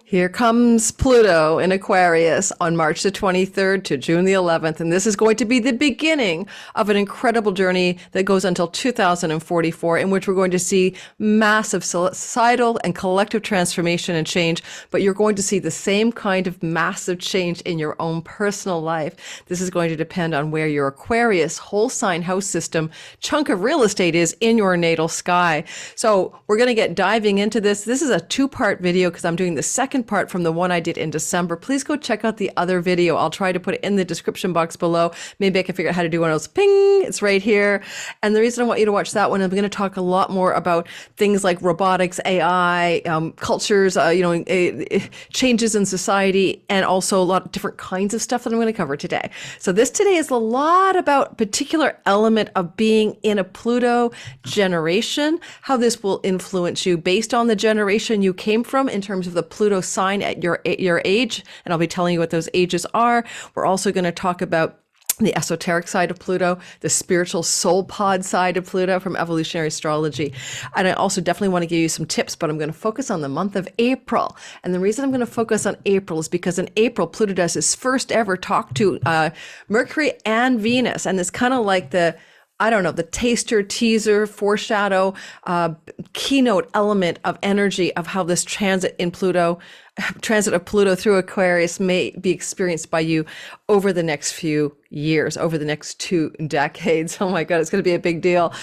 Here comes Pluto in Aquarius on March the 23rd to June the 11th. And this is going to be the beginning of an incredible journey that goes until 2044, in which we're going to see massive societal and collective transformation and change. But you're going to see the same kind of massive change in your own personal life. This is going to depend on where your Aquarius whole sign house system chunk of real estate is in your natal sky. So we're going to get diving into this. This is a two-part video because I'm doing the second part from the one I did in December. Please go check out the other video. I'll try to put it in the description box below. Maybe I can figure out how to do one of those. Ping, it's right here. And the reason I want you to watch that one, I'm going to talk a lot more about things like robotics, AI, cultures, changes in society, and also a lot of different kinds of stuff that I'm going to cover today. So this today is a lot about particular element of being in a Pluto generation, how this will influence you based on the generation you came from in terms of the Pluto sign at your age, and I'll be telling you what those ages are. We're also going to talk about the esoteric side of Pluto, the spiritual soul pod side of Pluto from evolutionary astrology. And I also definitely want to give you some tips, but I'm going to focus on the month of April. And the reason I'm going to focus on April is because in April, Pluto does his first ever talk to Mercury and Venus. And it's kind of like the taster, teaser, foreshadow, keynote element of energy of how this transit of Pluto through Aquarius may be experienced by you over the next few years, over the next 2 decades. Oh my God, it's going to be a big deal.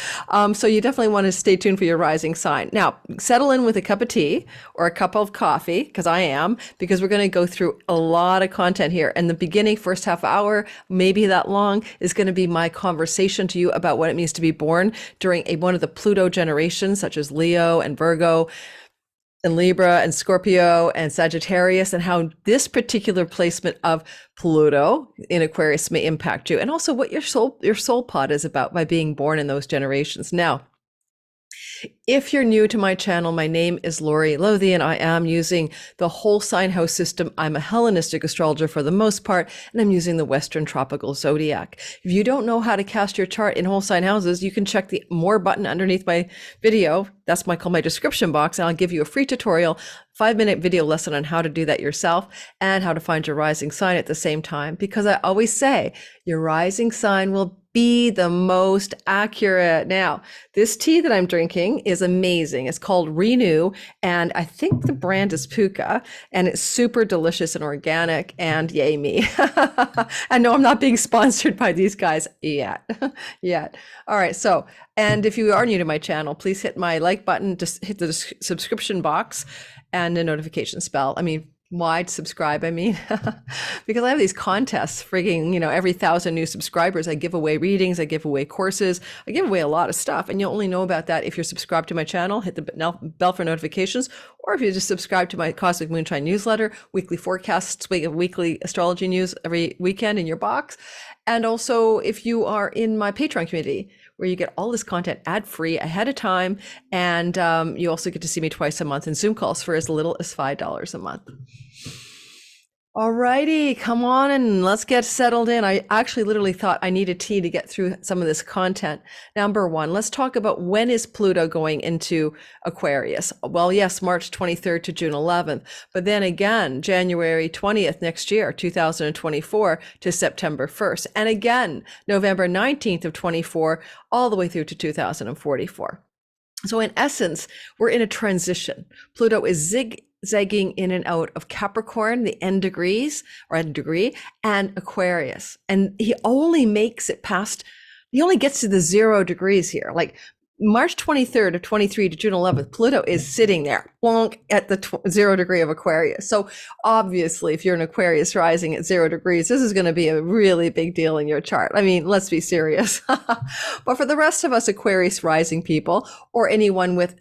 So you definitely want to stay tuned for your rising sign. Now, settle in with a cup of tea or a cup of coffee, because we're going to go through a lot of content here. And the beginning, first half hour, maybe that long, is going to be my conversation to you about what it means to be born during one of the Pluto generations, such as Leo and Virgo, and Libra and Scorpio and Sagittarius, and how this particular placement of Pluto in Aquarius may impact you, and also what your soul pod is about by being born in those generations. Now, if you're new to my channel, my name is Lori Lothian. I am using the whole sign house system. I'm a Hellenistic astrologer for the most part, and I'm using the Western tropical zodiac. If you don't know how to cast your chart in whole sign houses, you can check the more button underneath my video. That's called my description box, and I'll give you a free tutorial, 5-minute video lesson on how to do that yourself and how to find your rising sign at the same time. Because I always say your rising sign will be the most accurate. Now, this tea that I'm drinking is amazing. It's called Renew, and I think the brand is Puka, and it's super delicious and organic, and yay me. And no, I'm not being sponsored by these guys yet. All right, so, and if you are new to my channel, please hit my like button, just hit the subscription box and the notification bell. Why subscribe? Because I have these contests frigging, every 1,000 new subscribers, I give away readings, I give away courses, I give away a lot of stuff. And you'll only know about that if you're subscribed to my channel, hit the bell for notifications, or if you just subscribe to my Cosmic Moonshine newsletter, weekly forecasts, weekly astrology news every weekend in your box. And also if you are in my Patreon community, where you get all this content ad-free ahead of time. And you also get to see me twice a month in Zoom calls for as little as $5 a month. All righty, come on and let's get settled in. I actually literally thought I needed tea to get through some of this content. Number one, let's talk about when is Pluto going into Aquarius? Well, yes, March 23rd to June 11th, but then again, January 20th next year, 2024 to September 1st. And again, November 19th of 24, all the way through to 2044. So in essence, we're in a transition. Pluto is zigzagging in and out of Capricorn, the end degree, and Aquarius. And he only gets to the 0 degrees here. Like March 23rd of 23 to June 11th, Pluto is sitting there at the 0 degree of Aquarius. So obviously, if you're an Aquarius rising at 0 degrees, this is going to be a really big deal in your chart. Let's be serious. But for the rest of us Aquarius rising people, or anyone with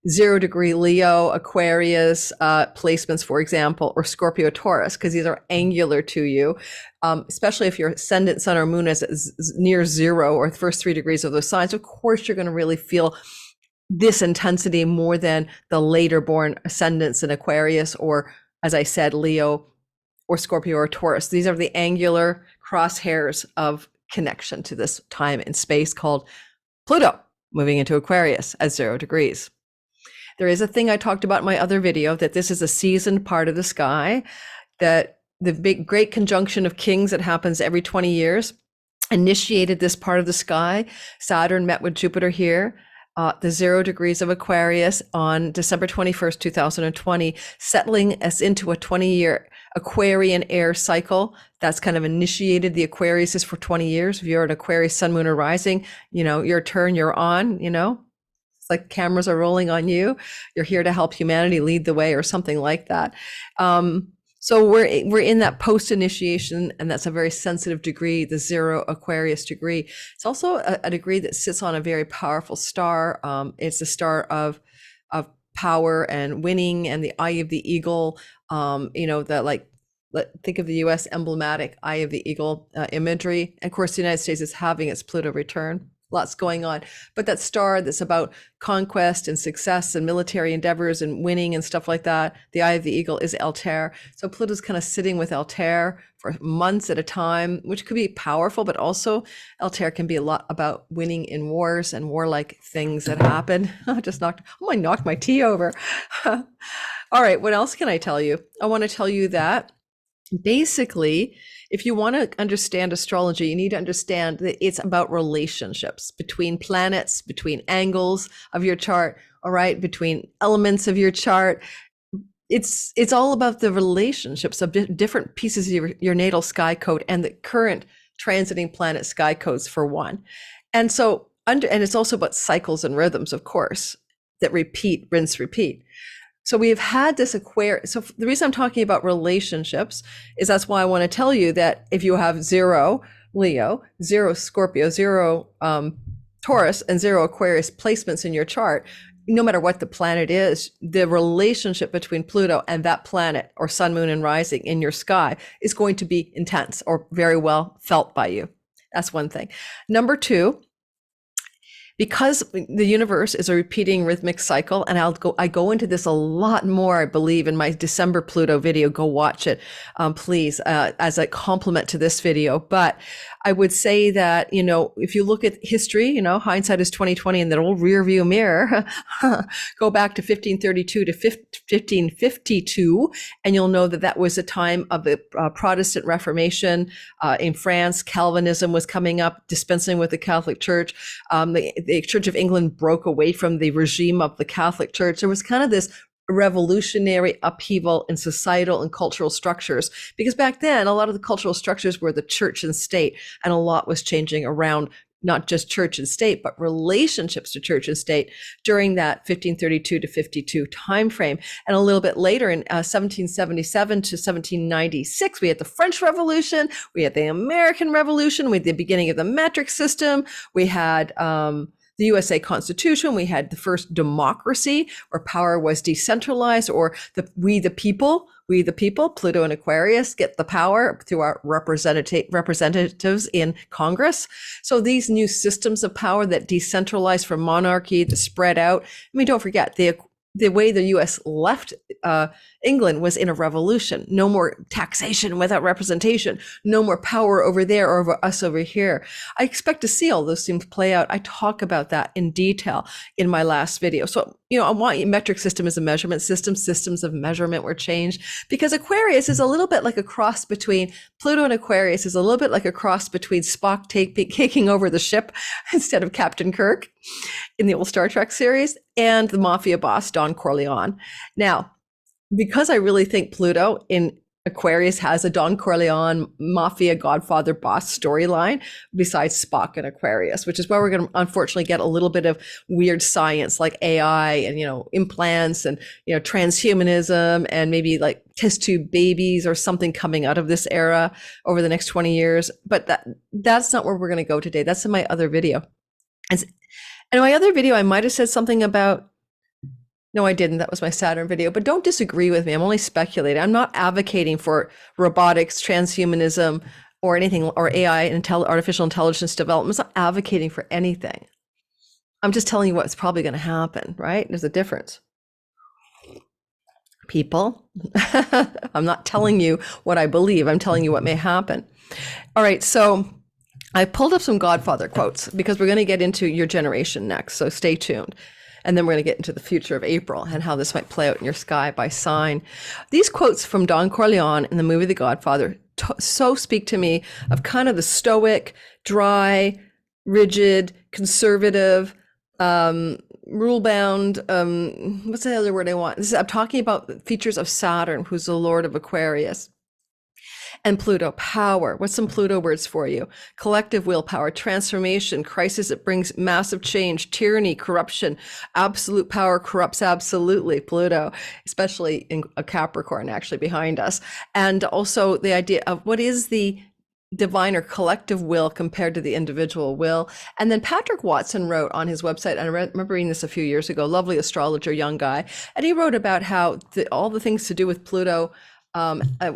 0 degree Leo, Aquarius placements, for example, or Scorpio Taurus, because these are angular to you, especially if your ascendant sun or moon is near 0 or the first 3 degrees of those signs, of course, you're going to really feel this intensity more than the later born ascendants in Aquarius, or as I said, Leo or Scorpio or Taurus. These are the angular crosshairs of connection to this time and space called Pluto moving into Aquarius at 0 degrees. There is a thing I talked about in my other video, that this is a seasoned part of the sky, that the big great conjunction of kings that happens every 20 years initiated this part of the sky. Saturn met with Jupiter here, the 0 degrees of Aquarius on December 21st, 2020, settling us into a 20-year Aquarian air cycle. That's kind of initiated the Aquarius is for 20 years. If you're an Aquarius sun, moon, or rising, your turn, you're on, it's like cameras are rolling on you. You're here to help humanity lead the way, or something like that. So we're in that post initiation, and that's a very sensitive degree, the 0 Aquarius degree. It's also a degree that sits on a very powerful star. It's the star of power and winning, and the eye of the eagle. Think of the U.S. emblematic eye of the eagle imagery. And of course, the United States is having its Pluto return. Lots going on, but that star that's about conquest and success and military endeavors and winning and stuff like that, the eye of the eagle, is Altair. So Pluto's kind of sitting with Altair for months at a time, which could be powerful, but also Altair can be a lot about winning in wars and warlike things that happen. I knocked my tea over. All right, what else can I tell you? I want to tell you that basically, if you want to understand astrology, you need to understand that it's about relationships between planets, between angles of your chart, all right, between elements of your chart. It's all about the relationships of different pieces of your natal sky code and the current transiting planet sky codes, for one. And so and it's also about cycles and rhythms, of course, that repeat, rinse, repeat. So we've had this Aquarius. So the reason I'm talking about relationships is that's why I want to tell you that if you have 0 Leo, 0 Scorpio, 0 Taurus, and 0 Aquarius placements in your chart, no matter what the planet is, the relationship between Pluto and that planet, or sun, moon, and rising in your sky, is going to be intense or very well felt by you. That's one thing. Number two, because the universe is a repeating rhythmic cycle, and I go into this a lot more, I believe, in my December Pluto video. Go watch it, please, as a complement to this video. But I would say that, if you look at history, hindsight is 2020 in that old rear view mirror, go back to 1532 to 1552, and you'll know that that was a time of the Protestant Reformation. In France, Calvinism was coming up, dispensing with the Catholic Church. The Church of England broke away from the regime of the Catholic Church. There was kind of this revolutionary upheaval in societal and cultural structures, because back then a lot of the cultural structures were the church and state, and a lot was changing around not just church and state, but relationships to church and state during that 1532 to 52 timeframe. And a little bit later, in 1777 to 1796, we had the French Revolution, we had the American Revolution, we had the beginning of the metric system, we had the USA Constitution, we had the first democracy where power was decentralized, or we the people, Pluto and Aquarius, get the power through our representatives in Congress. So these new systems of power that decentralize from monarchy to spread out. Don't forget, the way the US left England was in a revolution. No more taxation without representation. No more power over there or over us over here. I expect to see all those things play out. I talk about that in detail in my last video. So, I want metric system as a measurement system. Systems of measurement were changed, because Aquarius is a little bit like a cross between Pluto, and Aquarius is a little bit like a cross between Spock taking over the ship instead of Captain Kirk in the old Star Trek series, and the mafia boss, Don Corleone. Now, because I really think Pluto in Aquarius has a Don Corleone mafia godfather boss storyline besides Spock and Aquarius, which is where we're going to unfortunately get a little bit of weird science like AI and, implants and, transhumanism and maybe like test tube babies or something coming out of this era over the next 20 years. But that's not where we're going to go today. That's in my other video. And in my other video, I might have said something about, no, I didn't. That was my Saturn video. But don't disagree with me. I'm only speculating. I'm not advocating for robotics, transhumanism, or anything, or AI and artificial intelligence development. I'm not advocating for anything. I'm just telling you what's probably going to happen, right? There's a difference. People, I'm not telling you what I believe. I'm telling you what may happen. All right. So I pulled up some Godfather quotes because we're going to get into your generation next. So stay tuned. And then we're going to get into the future of April and how this might play out in your sky by sign. These quotes from Don Corleone in the movie The Godfather so speak to me of kind of the stoic, dry, rigid, conservative, rule-bound, what's the other word I want? I'm talking about features of Saturn, who's the Lord of Aquarius. And Pluto, power. What's some Pluto words for you? Collective willpower, transformation, crisis that brings massive change, tyranny, corruption, absolute power corrupts absolutely, Pluto, especially in a Capricorn actually behind us. And also the idea of what is the divine or collective will compared to the individual will. And then Patrick Watson wrote on his website, and I remember reading this a few years ago, lovely astrologer, young guy, and he wrote about how all the things to do with Pluto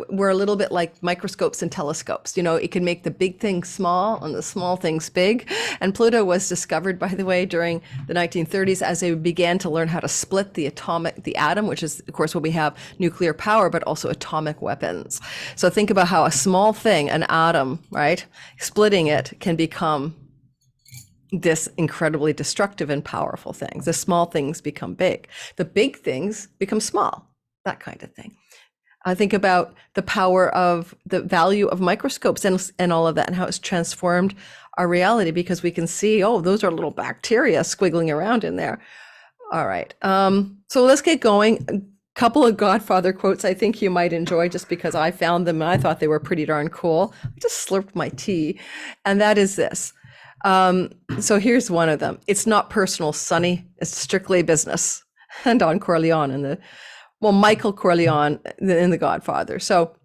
we're a little bit like microscopes and telescopes. You know, it can make the big things small and the small things big. And Pluto was discovered, by the way, during the 1930s as they began to learn how to split the atom, which is, of course, when we have nuclear power, but also atomic weapons. So think about how a small thing, an atom, right, splitting it can become this incredibly destructive and powerful thing. The small things become big. The big things become small, that kind of thing. I think about the power of the value of microscopes and all of that and how it's transformed our reality because we can see, oh, those are little bacteria squiggling around in there. All right. So let's get going. A couple of Godfather quotes I think you might enjoy just because I found them and I thought they were pretty darn cool. I just slurped my tea. And that is this. So here's one of them. It's not personal, Sonny. It's strictly business. And Don Corleone Michael Corleone in The Godfather. So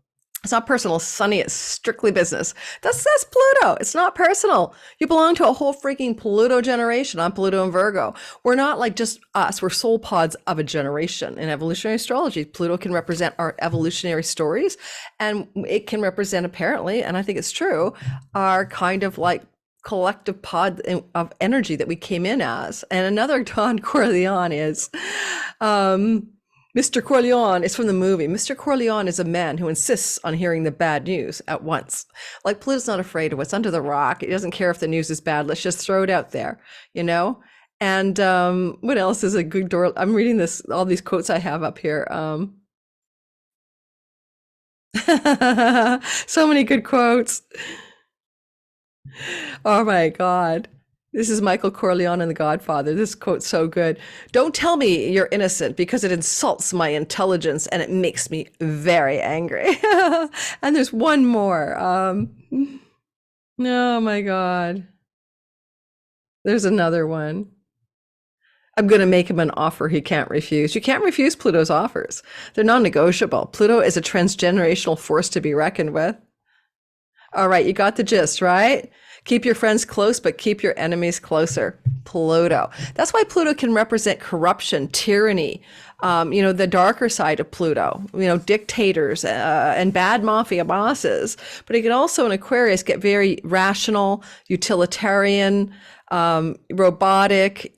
it's not personal, Sonny, it's strictly business. That's Pluto. It's not personal. You belong to a whole freaking Pluto generation. I'm Pluto and Virgo. We're not like just us. We're soul pods of a generation. In evolutionary astrology, Pluto can represent our evolutionary stories, and it can represent, apparently, and I think it's true, our kind of like collective pod of energy that we came in as. And another Don Corleone is... Mr. Corleone is from the movie. Mr. Corleone is a man who insists on hearing the bad news at once. Like Pluto's not afraid of what's under the rock. He doesn't care if the news is bad. Let's just throw it out there, you know? And what else is a good door? I'm reading all these quotes I have up here. So many good quotes. Oh my God. This is Michael Corleone in The Godfather. This quote's so good. Don't tell me you're innocent because it insults my intelligence and it makes me very angry. And there's one more. Oh my God. There's another one. I'm going to make him an offer he can't refuse. You can't refuse Pluto's offers. They're non-negotiable. Pluto is a transgenerational force to be reckoned with. All right, you got the gist, right? Keep your friends close, but keep your enemies closer. Pluto. That's why Pluto can represent corruption, tyranny, the darker side of Pluto, dictators and bad mafia bosses. But it can also, in Aquarius, get very rational, utilitarian, robotic,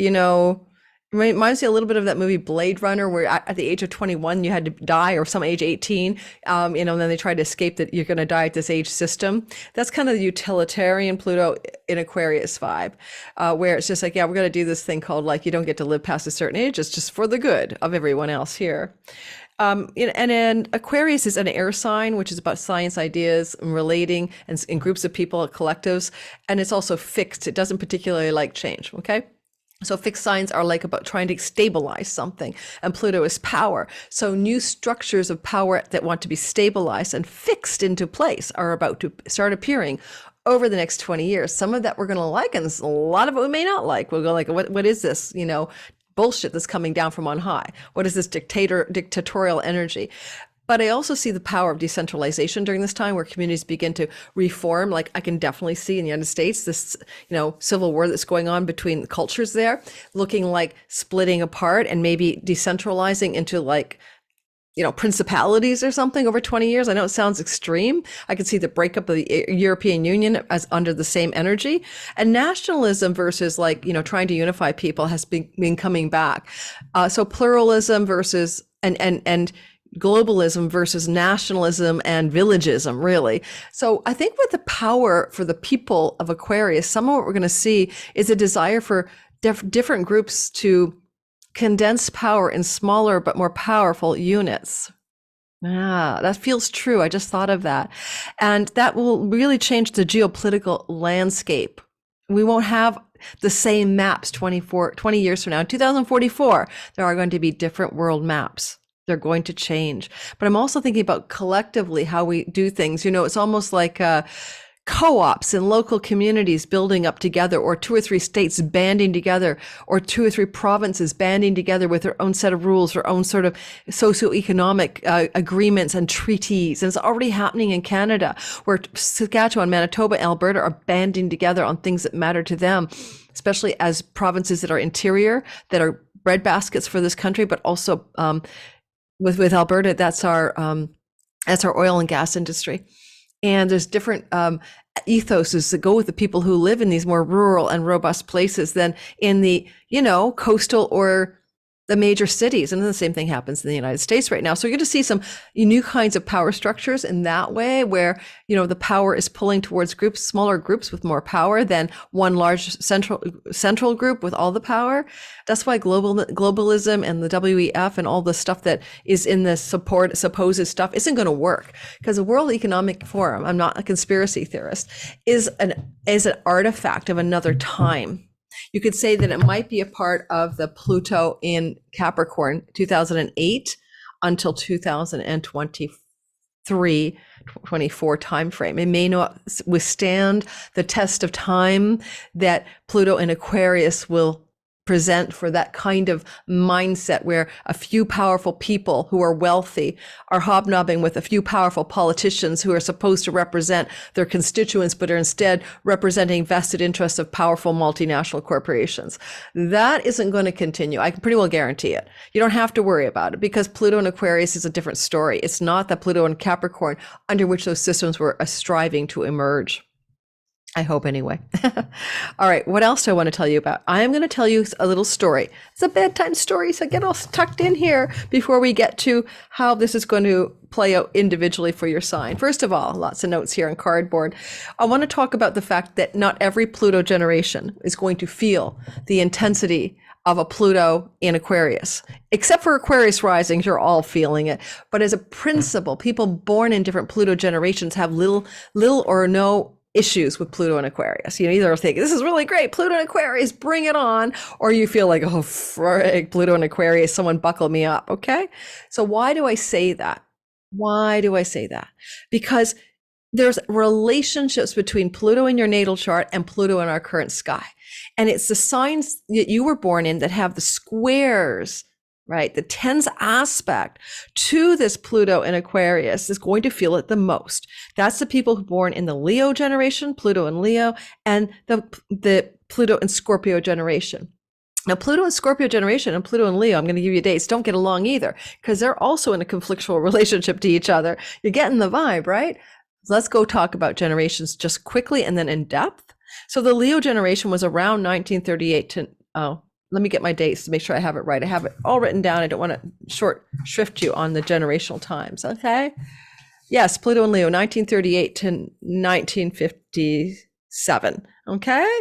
reminds me a little bit of that movie Blade Runner, where at the age of 21 you had to die, or some age 18, and then they tried to escape that you're going to die at this age system. That's kind of the utilitarian Pluto in Aquarius vibe, where it's just like, yeah, we're going to do this thing called like you don't get to live past a certain age. It's just for the good of everyone else here. And then Aquarius is an air sign, which is about science, ideas, and relating, and in groups of people, collectives, and it's also fixed. It doesn't particularly like change. Okay. So fixed signs are like about trying to stabilize something, and Pluto is power. So new structures of power that want to be stabilized and fixed into place are about to start appearing over the next 20 years. Some of that we're going to like, and a lot of it we may not like. We'll go like, what is this, bullshit that's coming down from on high? What is this dictatorial energy? But I also see the power of decentralization during this time, where communities begin to reform. Like I can definitely see in the United States, this, civil war that's going on between cultures there, looking like splitting apart and maybe decentralizing into like, principalities or something over 20 years. I know it sounds extreme. I can see the breakup of the European Union as under the same energy, and nationalism versus like, trying to unify people has been coming back. So pluralism versus, and globalism versus nationalism and villagism, really. So I think with the power for the people of Aquarius, some of what we're going to see is a desire for different groups to condensed power in smaller but more powerful units. Ah, that feels true. I just thought of that. And that will really change the geopolitical landscape. We won't have the same maps 20 years from now. In 2044, there are going to be different world maps. They're going to change. But I'm also thinking about collectively how we do things. You know, it's almost like co-ops and local communities building up together, or 2 or 3 states banding together, or 2 or 3 provinces banding together with their own set of rules, their own sort of socioeconomic agreements and treaties. And it's already happening in Canada, where Saskatchewan, Manitoba, Alberta are banding together on things that matter to them, especially as provinces that are interior, that are breadbaskets for this country, but also with Alberta, that's our oil and gas industry. And there's different ethoses that go with the people who live in these more rural and robust places than in the, you know, coastal or the major cities. And then the same thing happens in the United States right now. So you're going to see some new kinds of power structures in that way, where, you know, the power is pulling towards groups, smaller groups with more power than one large central group with all the power. That's why globalism and the WEF and all the stuff that is in the supposed stuff isn't going to work, because the World Economic Forum, I'm not a conspiracy theorist, is an artifact of another time. You could say that it might be a part of the Pluto in Capricorn 2008 until 2023, 24 timeframe. It may not withstand the test of time that Pluto in Aquarius will present for that kind of mindset, where a few powerful people who are wealthy are hobnobbing with a few powerful politicians who are supposed to represent their constituents, but are instead representing vested interests of powerful multinational corporations. That isn't going to continue. I can pretty well guarantee it. You don't have to worry about it, because Pluto in Aquarius is a different story. It's not the Pluto in Capricorn under which those systems were striving to emerge. I hope, anyway. All right, what else do I want to tell you about? I am going to tell you a little story. It's a bedtime story, so get all tucked in here before we get to how this is going to play out individually for your sign. First of all, lots of notes here on cardboard. I want to talk about the fact that not every Pluto generation is going to feel the intensity of a Pluto in Aquarius. Except for Aquarius risings, you're all feeling it. But as a principle, people born in different Pluto generations have little or no issues with Pluto and Aquarius. You either think, this is really great, Pluto and Aquarius, bring it on, or you feel like, oh, frig, Pluto and Aquarius, someone buckle me up, okay? So why do I say that? Why do I say that? Because there's relationships between Pluto in your natal chart and Pluto in our current sky. And it's the signs that you were born in that have the squares, right? The tens aspect to this Pluto in Aquarius is going to feel it the most. That's the people who are born in the Leo generation, Pluto in Leo, and the Pluto in Scorpio generation. Now, Pluto in Scorpio generation and Pluto in Leo, I'm going to give you dates, don't get along either, because they're also in a conflictual relationship to each other. You're getting the vibe, right? Let's go talk about generations just quickly and then in depth. So the Leo generation was around 1938 to, let me get my dates to make sure I have it right. I have it all written down. I don't want to shrift you on the generational times, okay? Yes, Pluto in Leo, 1938 to 1957, okay?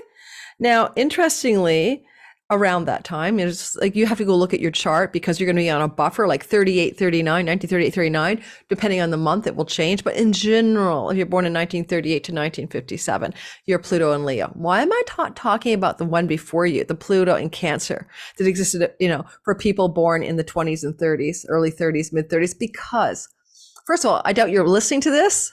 Now, interestingly, around that time, it's like you have to go look at your chart, because you're going to be on a buffer like 38, 39, 1938, 39. Depending on the month, it will change. But in general, if you're born in 1938 to 1957, you're Pluto in Leo. Why am I talking about the one before you, the Pluto in Cancer that existed, for people born in the 20s and 30s, early 30s, mid 30s? Because first of all, I doubt you're listening to this.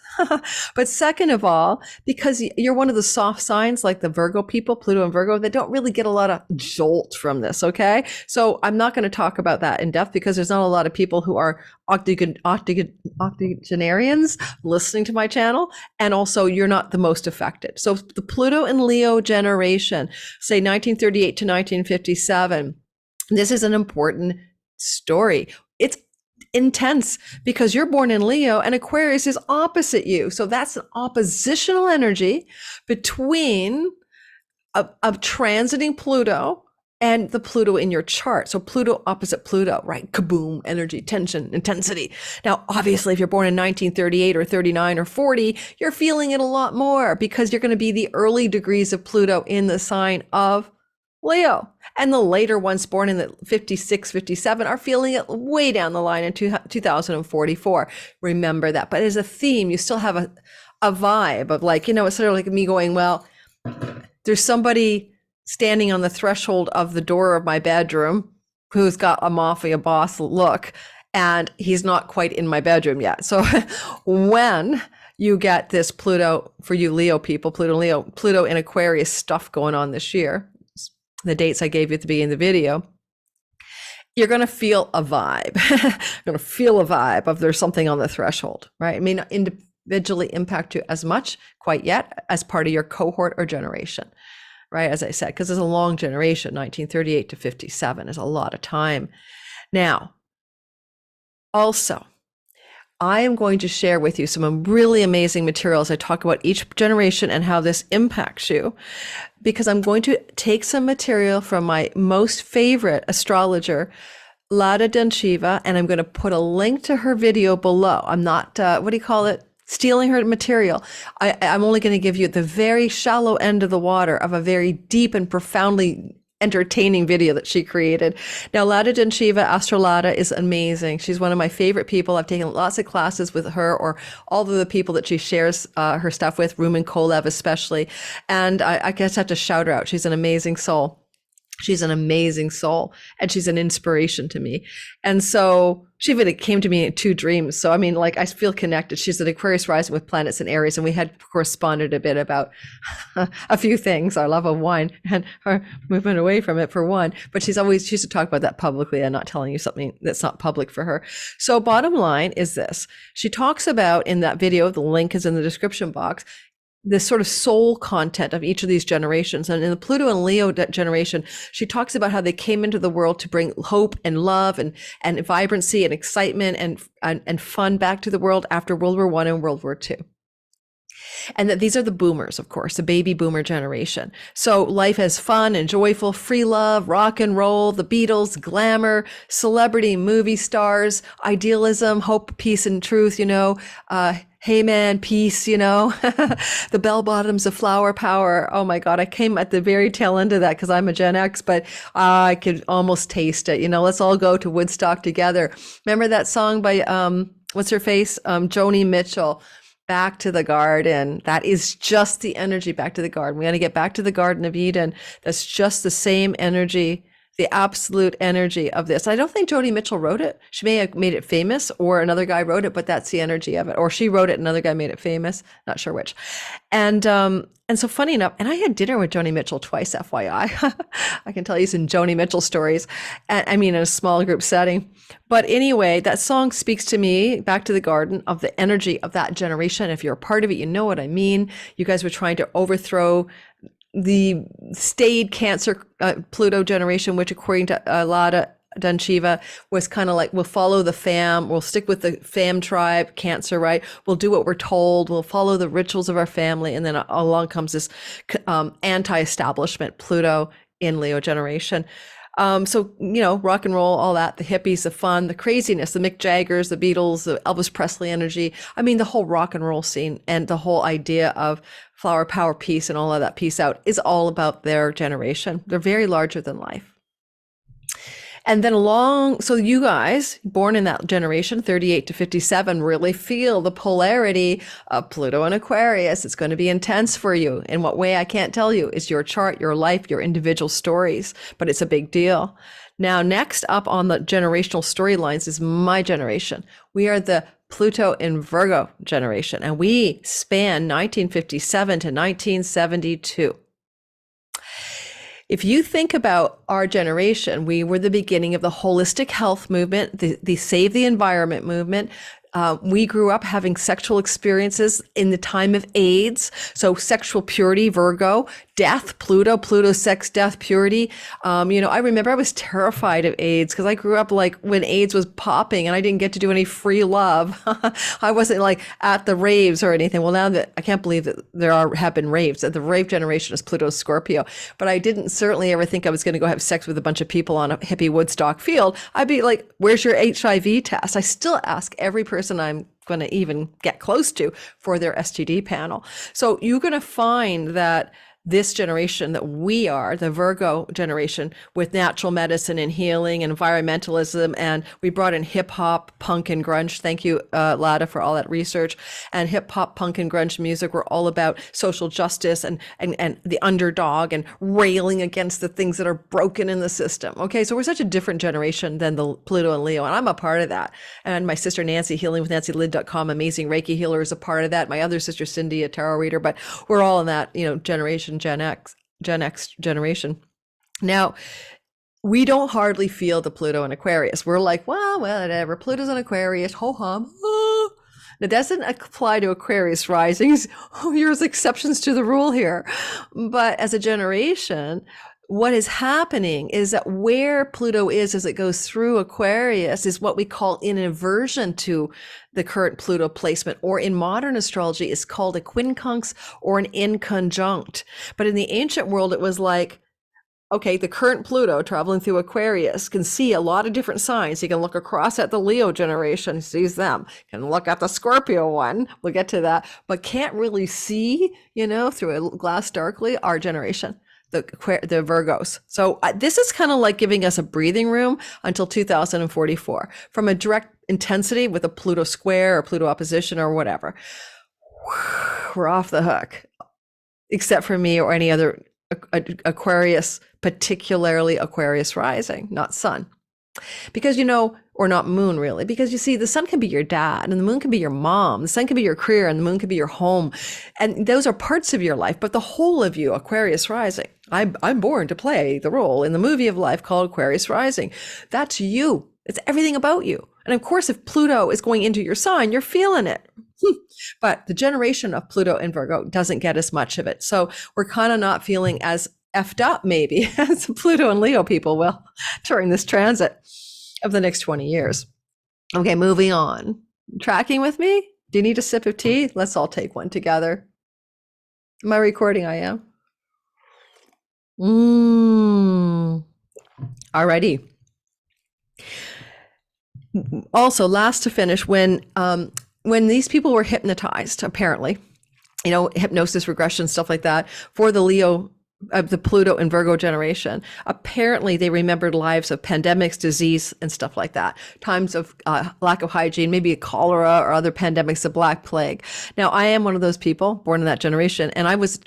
But second of all, because you're one of the soft signs, like the Virgo people, Pluto and Virgo, that don't really get a lot of jolt from this, okay? So I'm not going to talk about that in depth, because there's not a lot of people who are octogenarians listening to my channel. And also, you're not the most affected. So the Pluto and Leo generation, say 1938 to 1957, this is an important story. It's intense because you're born in Leo and Aquarius is opposite you. So that's an oppositional energy between a transiting Pluto and the Pluto in your chart. So Pluto opposite Pluto, right? Kaboom, energy, tension, intensity. Now, obviously, if you're born in 1938 or 39 or 40, you're feeling it a lot more, because you're going to be the early degrees of Pluto in the sign of Leo. And the later ones born in the 56, 57 are feeling it way down the line in 2044. Remember that. But as a theme, you still have a vibe of like, it's sort of like me going, well, there's somebody standing on the threshold of the door of my bedroom who's got a mafia boss look, and he's not quite in my bedroom yet. So when you get this Pluto, for you Leo people, Pluto in Aquarius stuff going on this year, the dates I gave you at the beginning of the video, you're going to feel a vibe. You're going to feel a vibe of there's something on the threshold, right? It may not individually impact you as much quite yet as part of your cohort or generation, right? As I said, because it's a long generation, 1938 to 57 is a lot of time. Now, also, I am going to share with you some really amazing materials. I talk about each generation and how this impacts you, because I'm going to take some material from my most favorite astrologer, Lada Denchiva, and I'm going to put a link to her video below. I'm not, stealing her material. I'm only going to give you the very shallow end of the water of a very deep and profoundly entertaining video that she created. Now, Lada Denchiva, Astrolada, is amazing. She's one of my favorite people. I've taken lots of classes with her or all of the people that she shares her stuff with, Rumen Kolev especially. And I just have to shout her out. She's an amazing soul. She's an amazing soul, and she's an inspiration to me. And so she even came to me in 2 dreams. So, I mean, like, I feel connected. She's an Aquarius rising with planets in Aries, and we had corresponded a bit about a few things. Our love of wine and her movement away from it, for one. But she used to talk about that publicly and not telling you something that's not public for her. So bottom line is this. She talks about in that video, the link is in the description box, this sort of soul content of each of these generations. And in the Pluto and Leo generation, she talks about how they came into the world to bring hope and love and vibrancy and excitement and fun back to the world after World War I and World War II. And that these are the boomers, of course, the baby boomer generation. So life is fun and joyful, free love, rock and roll, the Beatles, glamour, celebrity, movie stars, idealism, hope, peace, and truth, hey man, peace, the bell bottoms of flower power. Oh my God, I came at the very tail end of that because I'm a Gen X, but I could almost taste it. Let's all go to Woodstock together. Remember that song by, what's her face? Joni Mitchell, Back to the Garden. That is just the energy, back to the garden. We got to get back to the Garden of Eden. That's just the same energy, the absolute energy of this. I don't think Joni Mitchell wrote it. She may have made it famous, or another guy wrote it, but that's the energy of it. Or she wrote it, another guy made it famous. Not sure which. And so funny enough, and I had dinner with Joni Mitchell twice, FYI. I can tell you some Joni Mitchell stories. And, I mean, in a small group setting. But anyway, that song speaks to me, Back to the Garden, of the energy of that generation. If you're a part of it, you know what I mean. You guys were trying to overthrow the staid Cancer Pluto generation, which according to Lada Denchiva was kind of like, we'll follow the fam, we'll stick with the fam tribe, Cancer, right? We'll do what we're told, we'll follow the rituals of our family. And then along comes this anti-establishment Pluto in Leo generation. So, rock and roll, all that, the hippies, the fun, the craziness, the Mick Jaggers, the Beatles, the Elvis Presley energy. I mean, the whole rock and roll scene and the whole idea of flower power, peace, and all of that peace out is all about their generation. They're very larger than life. And then so you guys born in that generation, 38 to 57, really feel the polarity of Pluto and Aquarius. It's going to be intense for you. In what way, I can't tell you. It's your chart, your life, your individual stories, but it's a big deal. Now, next up on the generational storylines is my generation. We are the Pluto in Virgo generation, and we span 1957 to 1972. If you think about our generation, we were the beginning of the holistic health movement, the Save the Environment movement. We grew up having sexual experiences in the time of AIDS. So sexual purity, Virgo, death, Pluto, sex, death, purity. I remember I was terrified of AIDS because I grew up like when AIDS was popping and I didn't get to do any free love. I wasn't like at the raves or anything. Well, now that I can't believe that have been raves. The rave generation is Pluto Scorpio, but I didn't certainly ever think I was going to go have sex with a bunch of people on a hippie Woodstock field. I'd be like, where's your HIV test? I still ask every person I'm going to even get close to for their STD panel. So you're going to find that this generation that we are, the Virgo generation, with natural medicine and healing and environmentalism. And we brought in hip hop, punk, and grunge. Thank you, Lada, for all that research. And hip hop, punk, and grunge music were all about social justice and the underdog and railing against the things that are broken in the system. Okay, so we're such a different generation than the Pluto and Leo, and I'm a part of that. And my sister Nancy, healingwithnancyLid.com, amazing Reiki healer, is a part of that. My other sister Cindy, a tarot reader, but we're all in that, generation, Gen X generation. Now, we don't hardly feel the Pluto and Aquarius. We're like, well, whatever. Pluto's in Aquarius, ho hum. It doesn't apply to Aquarius risings. There's exceptions to the rule here. But as a generation, what is happening is that where Pluto is as it goes through Aquarius is what we call in inversion to the current Pluto placement, or in modern astrology is called a quincunx or an inconjunct. But in the ancient world, it was like, okay, the current Pluto traveling through Aquarius can see a lot of different signs. You can look across at the Leo generation, sees them. You can look at the Scorpio one, we'll get to that, but can't really see, through a glass darkly, our generation, the Virgos. So this is kind of like giving us a breathing room until 2044 from a direct intensity with a Pluto square or Pluto opposition or whatever. We're off the hook, except for me or any other Aquarius, particularly Aquarius rising, not sun. Because, or not moon really, because you see, the sun can be your dad and the moon can be your mom, the sun can be your career and the moon can be your home. And those are parts of your life, but the whole of you, Aquarius rising, I'm born to play the role in the movie of life called Aquarius rising. That's you. It's everything about you. And of course, if Pluto is going into your sign, you're feeling it. But the generation of Pluto and Virgo doesn't get as much of it. So we're kind of not feeling as effed up maybe as Pluto and Leo people will during this transit of the next 20 years. Okay, moving on. Tracking with me? Do you need a sip of tea? Let's all take one together. Am I recording? I am. Alrighty. Also, last to finish, when these people were hypnotized, apparently, hypnosis, regression, stuff like that, for the Leo, the Pluto and Virgo generation, apparently they remembered lives of pandemics, disease, and stuff like that, times of lack of hygiene, maybe a cholera or other pandemics, the Black Plague. Now, I am one of those people born in that generation, and I was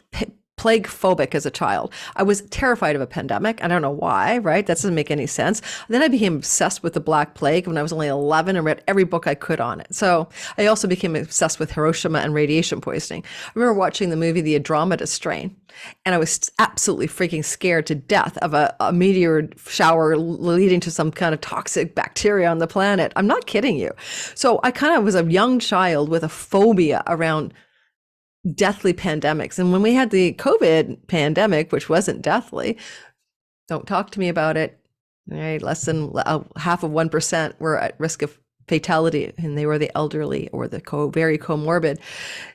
plague phobic as a child. I was terrified of a pandemic. I don't know why, right? That doesn't make any sense. Then I became obsessed with the Black Plague when I was only 11 and read every book I could on it. So I also became obsessed with Hiroshima and radiation poisoning. I remember watching the movie The Andromeda Strain, and I was absolutely freaking scared to death of a meteor shower leading to some kind of toxic bacteria on the planet. I'm not kidding you. So I kind of was a young child with a phobia around deathly pandemics. And when we had the COVID pandemic, which wasn't deathly, don't talk to me about it. Right? Less than half of 1% were at risk of fatality, and they were the elderly or the very comorbid.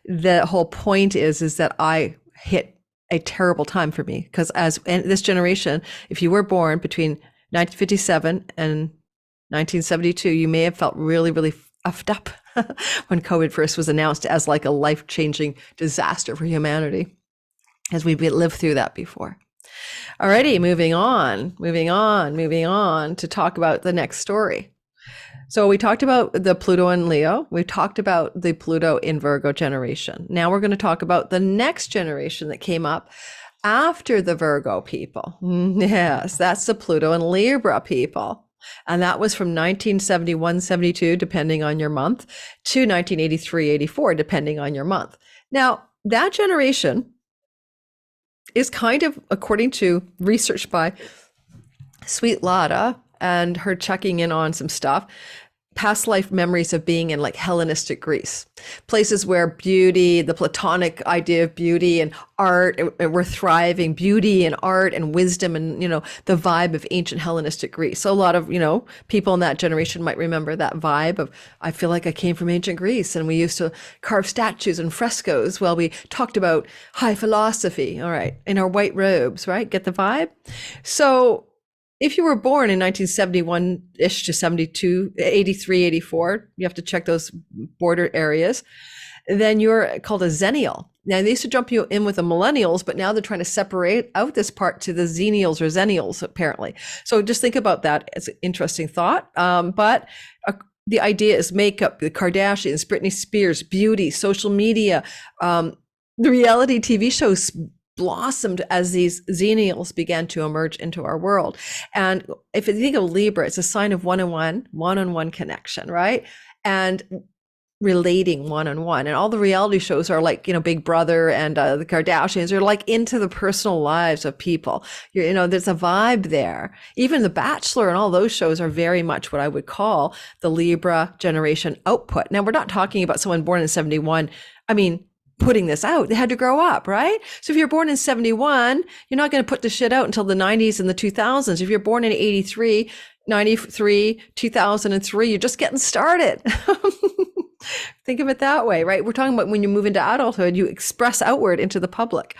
The whole point is that I hit a terrible time for me, because in this generation, if you were born between 1957 and 1972, you may have felt really, really effed up when COVID first was announced as like a life-changing disaster for humanity, as we've lived through that before. Alrighty, moving on to talk about the next story. So we talked about the Pluto and Leo. We talked about the Pluto in Virgo generation. Now we're going to talk about the next generation that came up after the Virgo people. Yes, that's the Pluto and Libra people. And that was from 1971-72, depending on your month, to 1983-84, depending on your month. Now, that generation is kind of, according to research by Sweet Lada and her checking in on some stuff, past life memories of being in like Hellenistic Greece, places where beauty, the Platonic idea of beauty and art were thriving, beauty and art and wisdom and, the vibe of ancient Hellenistic Greece. So a lot of, people in that generation might remember that vibe of, I feel like I came from ancient Greece and we used to carve statues and frescoes while we talked about high philosophy, all right, in our white robes, right? Get the vibe? So if you were born in 1971-ish to 72, 83, 84, you have to check those border areas, then you're called a zennial. Now they used to jump you in with the millennials, but now they're trying to separate out this part to the zennials or zennials, apparently. So just think about that as an interesting thought. But the idea is makeup, the Kardashians, Britney Spears, beauty, social media, the reality TV shows blossomed as these zennials began to emerge into our world. And if you think of Libra, it's a sign of one-on-one connection, right? And relating one-on-one. And all the reality shows are like, Big Brother and the Kardashians are like into the personal lives of people. There's a vibe there. Even The Bachelor and all those shows are very much what I would call the Libra generation output. Now, we're not talking about someone born in 71. I mean, putting this out, they had to grow up, right? So if you're born in 71, you're not going to put the shit out until the 90s and the 2000s. If you're born in 83, 93, 2003, you're just getting started. Think of it that way, right? We're talking about when you move into adulthood, you express outward into the public.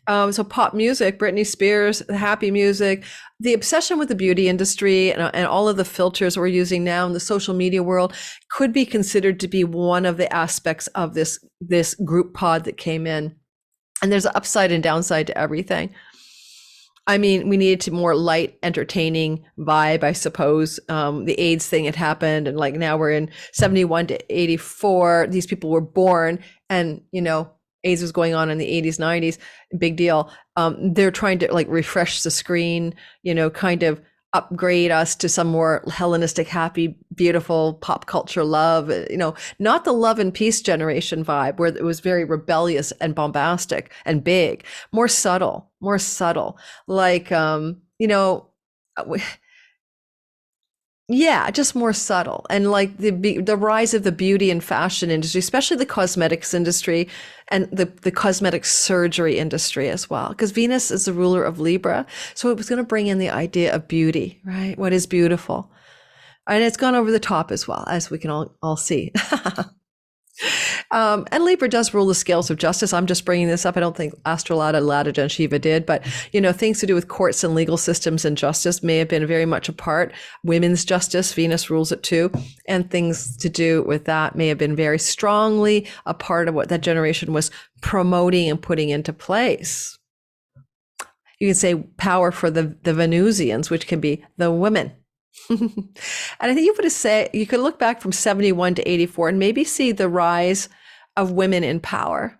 So pop music, Britney Spears, happy music, the obsession with the beauty industry and all of the filters we're using now in the social media world could be considered to be one of the aspects of this group pod that came in. And there's an upside and downside to everything. I mean, we needed to more light, entertaining vibe, I suppose. The AIDS thing had happened, and like now we're in 71 to 84. These people were born, and AIDS was going on in the 80s, 90s. Big deal. They're trying to like refresh the screen, kind of upgrade us to some more Hellenistic, happy, beautiful pop culture love, not the love and peace generation vibe where it was very rebellious and bombastic and big, more subtle, like, yeah, just more subtle. And like the rise of the beauty and fashion industry, especially the cosmetics industry and the cosmetic surgery industry as well, because Venus is the ruler of Libra. So it was going to bring in the idea of beauty, right? What is beautiful? And it's gone over the top as well, as we can all see. And Libra does rule the scales of justice. I'm just bringing this up. I don't think Astrology and Shiva did, but things to do with courts and legal systems and justice may have been very much a part. Women's justice, Venus rules it too, and things to do with that may have been very strongly a part of what that generation was promoting and putting into place. You can say power for the Venusians, which can be the women. And I think you could look back from 71 to 84 and maybe see the rise of women in power,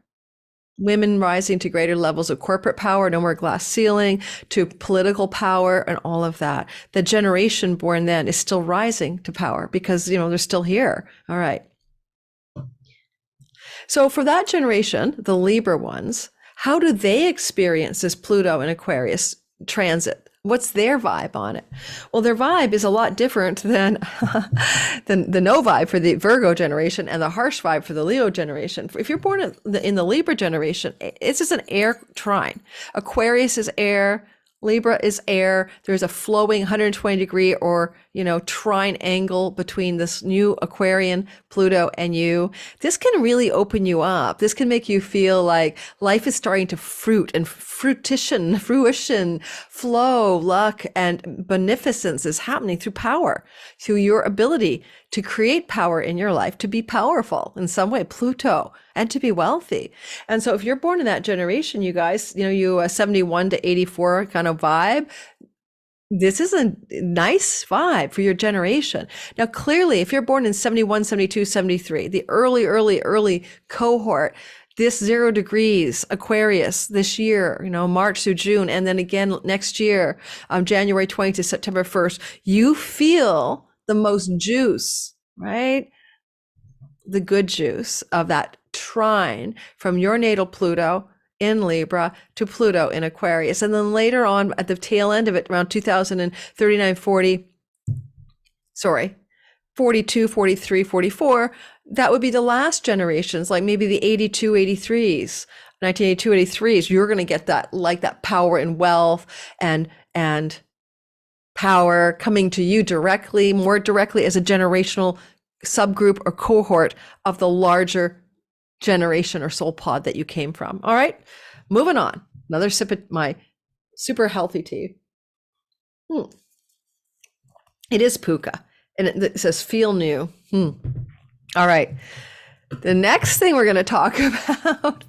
women rising to greater levels of corporate power, no more glass ceiling, to political power and all of that. The generation born then is still rising to power because, they're still here. All right. So for that generation, the Libra ones, how do they experience this Pluto and Aquarius transit? What's their vibe on it? Well, their vibe is a lot different than the no vibe for the Virgo generation and the harsh vibe for the Leo generation. If you're born in the Libra generation, it's just an air trine. Aquarius is air, Libra is air. There's a flowing 120 degree or, trine angle between this new Aquarian, Pluto, and you. This can really open you up. This can make you feel like life is starting to fruition, flow, luck, and beneficence is happening through power, through your ability to create power in your life, to be powerful in some way, Pluto, and to be wealthy. And so if you're born in that generation, you guys, you 71 to 84 kind of vibe, this is a nice vibe for your generation. Now, clearly, if you're born in 71, 72, 73, the early cohort, this 0 degrees Aquarius this year, March through June, and then again next year, January 20 to September 1st, you feel the most juice, right? The good juice of that trine from your natal Pluto in Libra to Pluto in Aquarius. And then later on at the tail end of it, around 2039, 42, 43, 44, that would be the last generations, like maybe the 82, 83s, 1982, 83s. You're going to get that, like that power and wealth and power coming to you directly, more directly as a generational subgroup or cohort of the larger generation or soul pod that you came from. All right, moving on. Another sip of my super healthy tea. It is puka, and it says feel new. All right. The next thing we're going to talk about,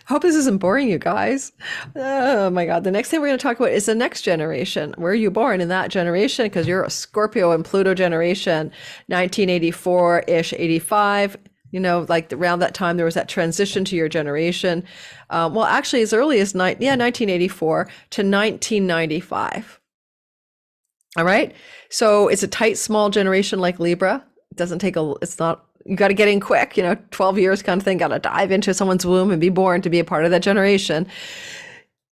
hope this isn't boring, you guys. Oh my God. The next thing we're going to talk about is the next generation. Where are you born in that generation? Because you're a Scorpio and Pluto generation, 1984-ish, 85. You know, like around that time, there was that transition to your generation. Well, actually, as early as 1984 to 1995. All right. So it's a tight, small generation like Libra. It doesn't take it's not, you got to get in quick, 12 years kind of thing, got to dive into someone's womb and be born to be a part of that generation.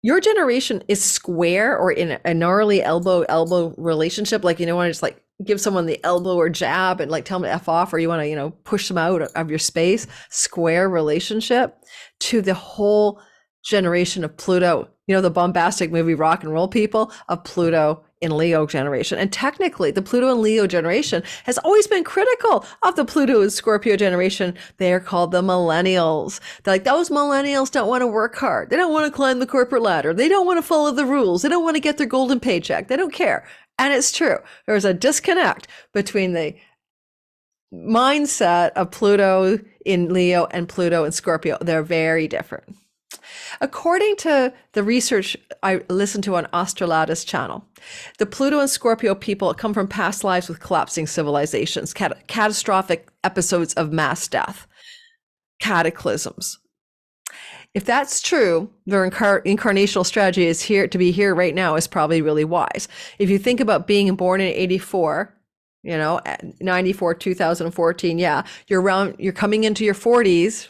Your generation is square or in a gnarly elbow relationship. Like, want to just like give someone the elbow or jab and like tell them to F off, or you want to, push them out of your space, square relationship to the whole generation of Pluto, the bombastic movie Rock and Roll People of Pluto in Leo generation. And technically, the Pluto and Leo generation has always been critical of the Pluto and Scorpio generation. They are called the millennials. They're like, those millennials don't want to work hard. They don't want to climb the corporate ladder. They don't want to follow the rules. They don't want to get their golden paycheck. They don't care. And it's true. There's a disconnect between the mindset of Pluto in Leo and Pluto in Scorpio. They're very different. According to the research I listened to on Astrolog's channel, the Pluto and Scorpio people come from past lives with collapsing civilizations, catastrophic episodes of mass death, cataclysms. If that's true, their incarnational strategy is here to be here right now is probably really wise. If you think about being born in 84, 94, 2014, yeah, you're coming into your 40s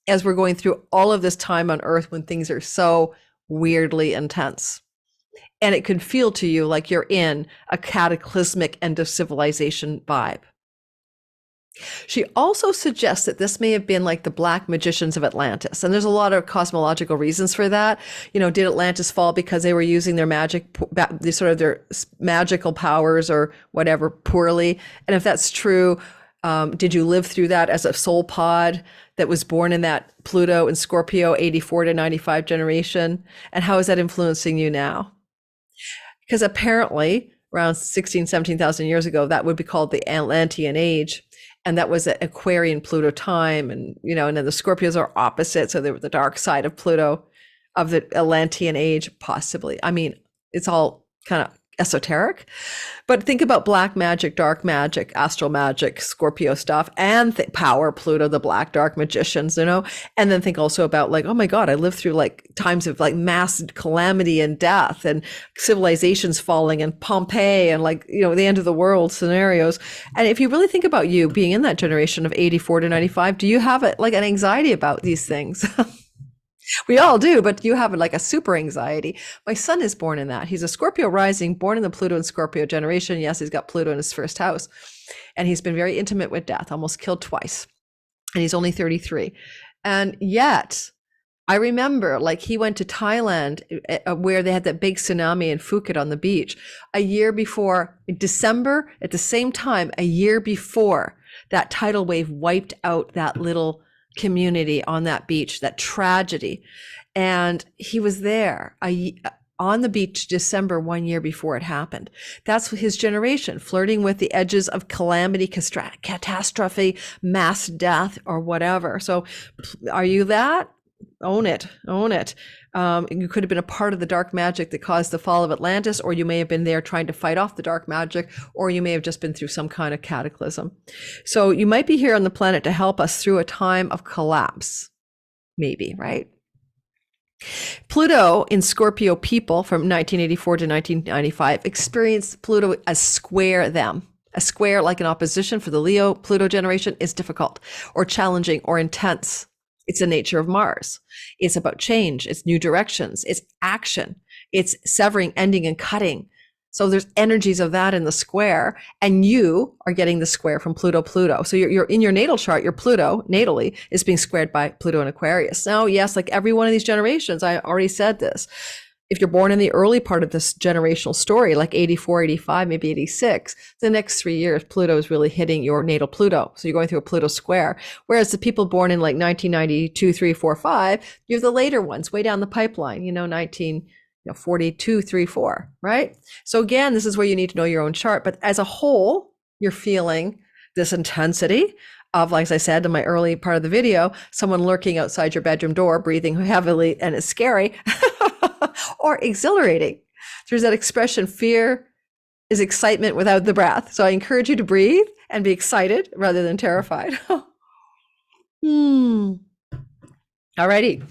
as we're going through all of this time on Earth when things are so weirdly intense. And it could feel to you like you're in a cataclysmic end of civilization vibe. She also suggests that this may have been like the black magicians of Atlantis. And there's a lot of cosmological reasons for that. Did Atlantis fall because they were using their their magical powers or whatever poorly? And if that's true, did you live through that as a soul pod that was born in that Pluto and Scorpio 84 to 95 generation? And how is that influencing you now? Because apparently around 17,000 years ago, that would be called the Atlantean age. And that was an Aquarian Pluto time. And, and then the Scorpios are opposite. So they were the dark side of Pluto of the Atlantean age, possibly. I mean, it's all kind of esoteric, but think about black magic, dark magic, astral magic, Scorpio stuff, and power, Pluto, the black dark magicians, and then think also about like, oh my God, I lived through like times of like mass calamity and death and civilizations falling and Pompeii and like, the end of the world scenarios. And if you really think about you being in that generation of 84 to 95, do you have like an anxiety about these things? We all do, but you have like a super anxiety. My son is born in that. He's a Scorpio rising, born in the Pluto and Scorpio generation. Yes, he's got Pluto in his first house. And he's been very intimate with death, almost killed twice. And he's only 33. And yet, I remember like he went to Thailand where they had that big tsunami in Phuket on the beach a year before, in December, at the same time, a year before that tidal wave wiped out that little community on that beach, that tragedy. And he was there on the beach December 1 year before it happened. That's his generation, flirting with the edges of calamity, catastrophe, mass death, or whatever. So are you that? Own it. You could have been a part of the dark magic that caused the fall of Atlantis, or you may have been there trying to fight off the dark magic, or you may have just been through some kind of cataclysm. So you might be here on the planet to help us through a time of collapse, maybe, right? Pluto in Scorpio people from 1984 to 1995 experienced Pluto as square them. A square like an opposition for the Leo Pluto generation is difficult or challenging or intense. It's the nature of Mars. It's about change. It's new directions. It's action. It's severing, ending, and cutting. So there's energies of that in the square, and you are getting the square from Pluto. So you're in your natal chart, your Pluto natally is being squared by Pluto and Aquarius. Now, yes, like every one of these generations, I already said this. If you're born in the early part of this generational story, like 84, 85, maybe 86, the next 3 years, Pluto is really hitting your natal Pluto. So you're going through a Pluto square. Whereas the people born in like 1992, 3, 4, 5, you're the later ones, way down the pipeline, 1942, 3, 4, right? So again, this is where you need to know your own chart. But as a whole, you're feeling this intensity of, like I said in my early part of the video, someone lurking outside your bedroom door, breathing heavily, and it's scary, or exhilarating. There's that expression, fear is excitement without the breath. So I encourage you to breathe and be excited rather than terrified. Alrighty.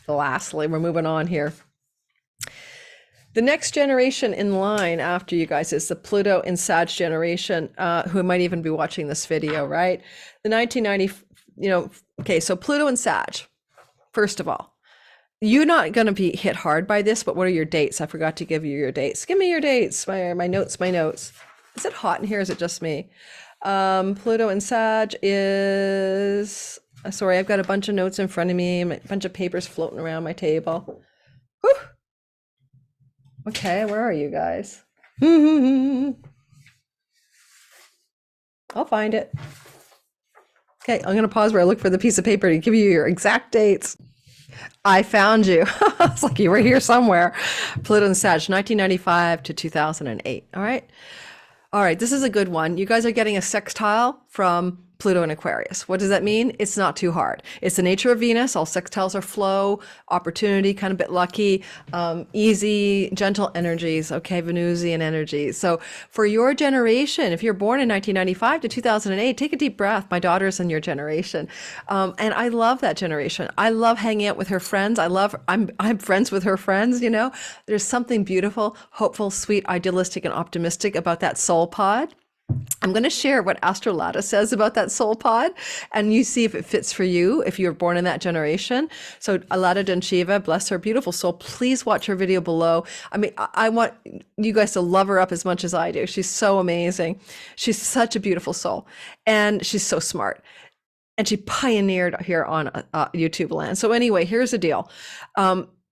Lastly, we're moving on here. The next generation in line after you guys is the Pluto and Sag generation, who might even be watching this video, right? The 1990, okay, so Pluto and Sag, first of all, you're not going to be hit hard by this, but what are your dates? I forgot to give you your dates. Give me your dates, my notes. Is it hot in here? Is it just me? Pluto and Sag is, sorry, I've got a bunch of notes in front of me, a bunch of papers floating around my table. Whew. Okay, where are you guys? I'll find it. Okay, I'm going to pause where I look for the piece of paper to give you your exact dates. I found you. It's like you were here somewhere. Pluto and Sag, 1995 to 2008. All right, this is a good one. You guys are getting a sextile from Pluto and Aquarius. What does that mean? It's not too hard. It's the nature of Venus. All sextiles are flow, opportunity, kind of a bit lucky, easy, gentle energies, okay, Venusian energies. So for your generation, if you're born in 1995 to 2008, take a deep breath. My daughter's in your generation. And I love that generation. I love hanging out with her friends. I'm friends with her friends, There's something beautiful, hopeful, sweet, idealistic, and optimistic about that soul pod. I'm going to share what Astrology says about that soul pod, and you see if it fits for you if you were born in that generation. So Alada Denchiva, bless her beautiful soul, please watch her video below. I mean, I want you guys to love her up as much as I do. She's so amazing. She's such a beautiful soul, and she's so smart. And she pioneered here on YouTube land. So anyway, here's the deal.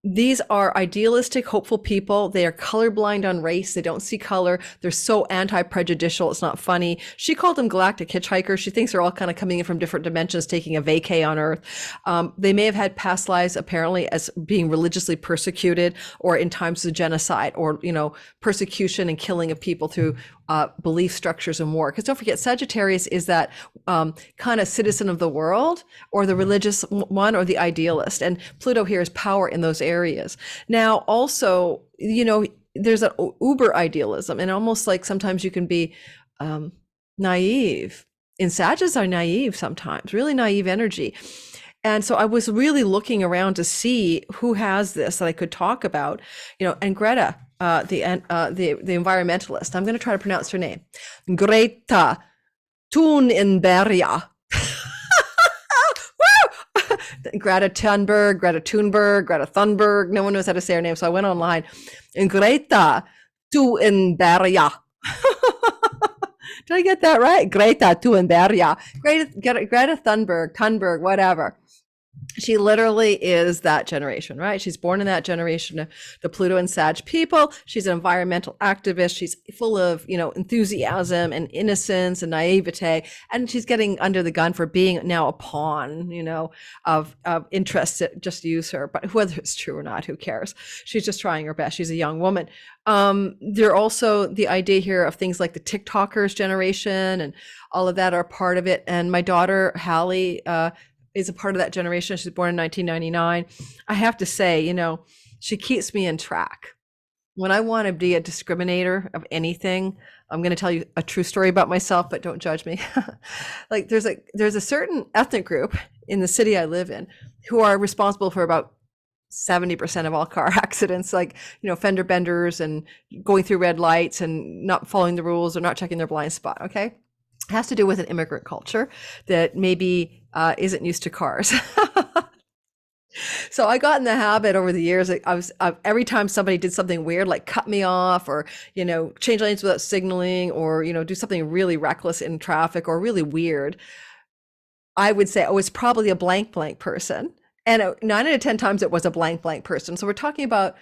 These are idealistic, hopeful people. They are colorblind on race. They don't see color. They're so anti-prejudicial. It's not funny. She called them galactic hitchhikers. She thinks they're all kind of coming in from different dimensions, taking a vacay on Earth. They may have had past lives, apparently, as being religiously persecuted or in times of genocide or, persecution and killing of people through belief structures and war. Because don't forget, Sagittarius is that kind of citizen of the world, or the religious one, or the idealist. And Pluto here is power in those areas. Now, also, there's an uber idealism, and almost like sometimes you can be naive. And Sagittarius are naive sometimes, really naive energy. And so I was really looking around to see who has this that I could talk about, and Greta, the environmentalist. I'm going to try to pronounce her name. Greta Thunberg. Greta Thunberg, Greta Thunberg. No one knows how to say her name, so I went online. And Greta Thunberg. Did I get that right? Greta Thunberg. Greta Thunberg, whatever. She literally is that generation, right? She's born in that generation, the Pluto and Sag people. She's an environmental activist. She's full of, enthusiasm and innocence and naivete. And she's getting under the gun for being now a pawn, of interest to just use her. But whether it's true or not, who cares? She's just trying her best. She's a young woman. There are also the idea here of things like the TikTokers generation, and all of that are part of it. And my daughter, Hallie, is a part of that generation. She's born in 1999. I have to say, she keeps me in track. When I want to be a discriminator of anything, I'm going to tell you a true story about myself, but don't judge me. Like there's a certain ethnic group in the city I live in who are responsible for about 70% of all car accidents, like, fender benders and going through red lights and not following the rules or not checking their blind spot. Okay. It has to do with an immigrant culture that maybe isn't used to cars. So I got in the habit over the years. Every time somebody did something weird, like cut me off or, change lanes without signaling or, do something really reckless in traffic or really weird, I would say, oh, it's probably a blank person. And 9 out of 10 times it was a blank person. So we're talking about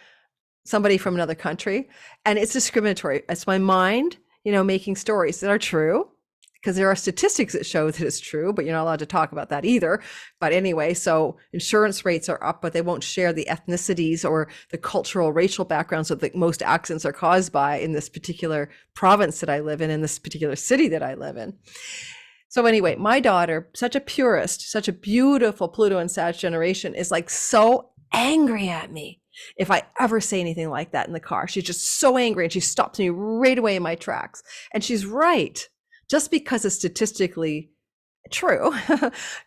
somebody from another country, and it's discriminatory. It's my mind, making stories that are true, because there are statistics that show that it's true, but you're not allowed to talk about that either. But anyway, so insurance rates are up, but they won't share the ethnicities or the cultural, racial backgrounds that most accidents are caused by in this particular province that I live in this particular city that I live in. So anyway, my daughter, such a purist, such a beautiful Pluto and Sag generation, is like so angry at me if I ever say anything like that in the car. She's just so angry and she stops me right away in my tracks. And she's right. Just because it's statistically true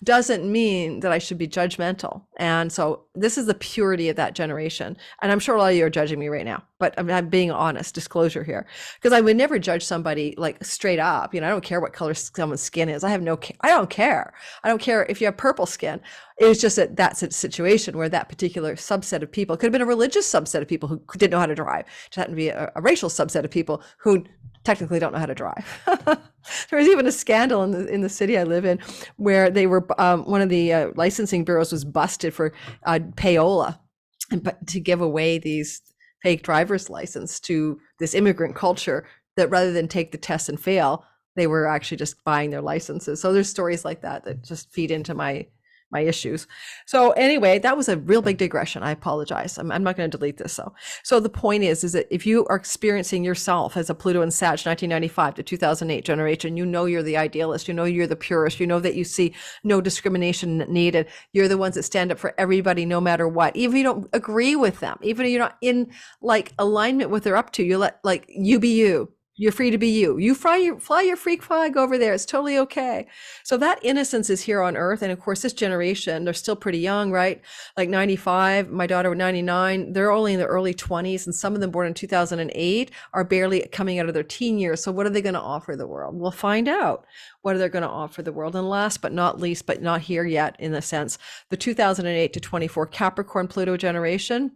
doesn't mean that I should be judgmental. And so this is the purity of that generation. And I'm sure a lot of you are judging me right now, but I'm being honest, disclosure here, because I would never judge somebody like straight up. You know, I don't care what color someone's skin is. I don't care. I don't care if you have purple skin. It was just that that's a situation where that particular subset of people, it could have been a religious subset of people who didn't know how to drive. It happened to be a racial subset of people who technically don't know how to drive. There was even a scandal in the city I live in where they were one of the licensing bureaus was busted for payola, but to give away these fake driver's license to this immigrant culture that rather than take the test and fail, they were actually just buying their licenses. So there's stories like that that just feed into my issues. So anyway, that was a real big digression. I apologize. I'm not going to delete this. So the point is that if you are experiencing yourself as a Pluto and Sag 1995 to 2008 generation, you know you're the idealist, you know you're the purist, you know that you see no discrimination needed. You're the ones that stand up for everybody no matter what. Even if you don't agree with them, even if you're not in like alignment with what they're up to, you let like you be you. You're free to be you. You fly your freak flag over there. It's totally okay. So that innocence is here on Earth. And of course, this generation, they're still pretty young, right? Like 95, my daughter was 99. They're only in their early 20s. And some of them born in 2008 are barely coming out of their teen years. So what are they going to offer the world? We'll find out what they're going to offer the world. And last but not least, but not here yet in a sense, the 2008 to 24 Capricorn Pluto generation.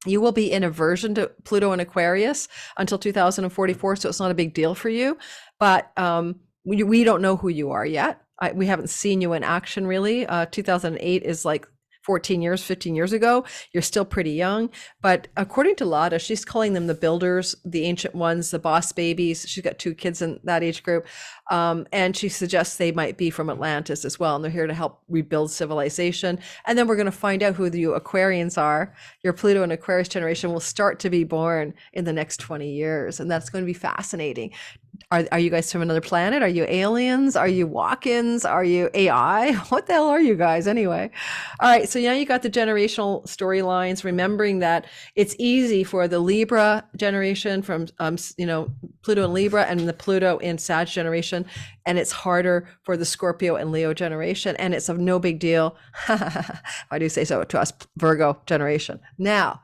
You will be in aversion to Pluto and Aquarius until 2044, so it's not a big deal for you. But we don't know who you are yet. We haven't seen you in action, really. 2008 is like 14 years, 15 years ago. You're still pretty young. But according to Lada, she's calling them the builders, the ancient ones, the boss babies. She's got 2 kids in that age group. And she suggests they might be from Atlantis as well. And they're here to help rebuild civilization. And then we're going to find out who the Aquarians are. Your Pluto and Aquarius generation will start to be born in the next 20 years. And that's going to be fascinating. Are you guys from another planet? Are you aliens? Are you walk-ins? Are you AI? What the hell are you guys anyway? All right, so now you got the generational storylines, remembering that it's easy for the Libra generation from Pluto and Libra and the Pluto in Sag generation, and it's harder for the Scorpio and Leo generation, and it's of no big deal. I do say so to us, Virgo generation. Now,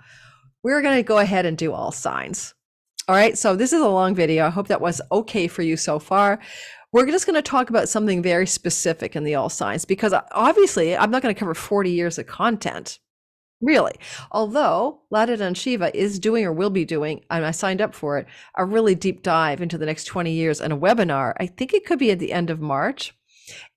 we're going to go ahead and do all signs. All right, so this is a long video. I hope that was okay for you so far. We're just going to talk about something very specific in the all signs, because obviously I'm not going to cover 40 years of content, really. Although Lada Dan Shiva is doing or will be doing, and I signed up for it, a really deep dive into the next 20 years and a webinar. I think it could be at the end of March.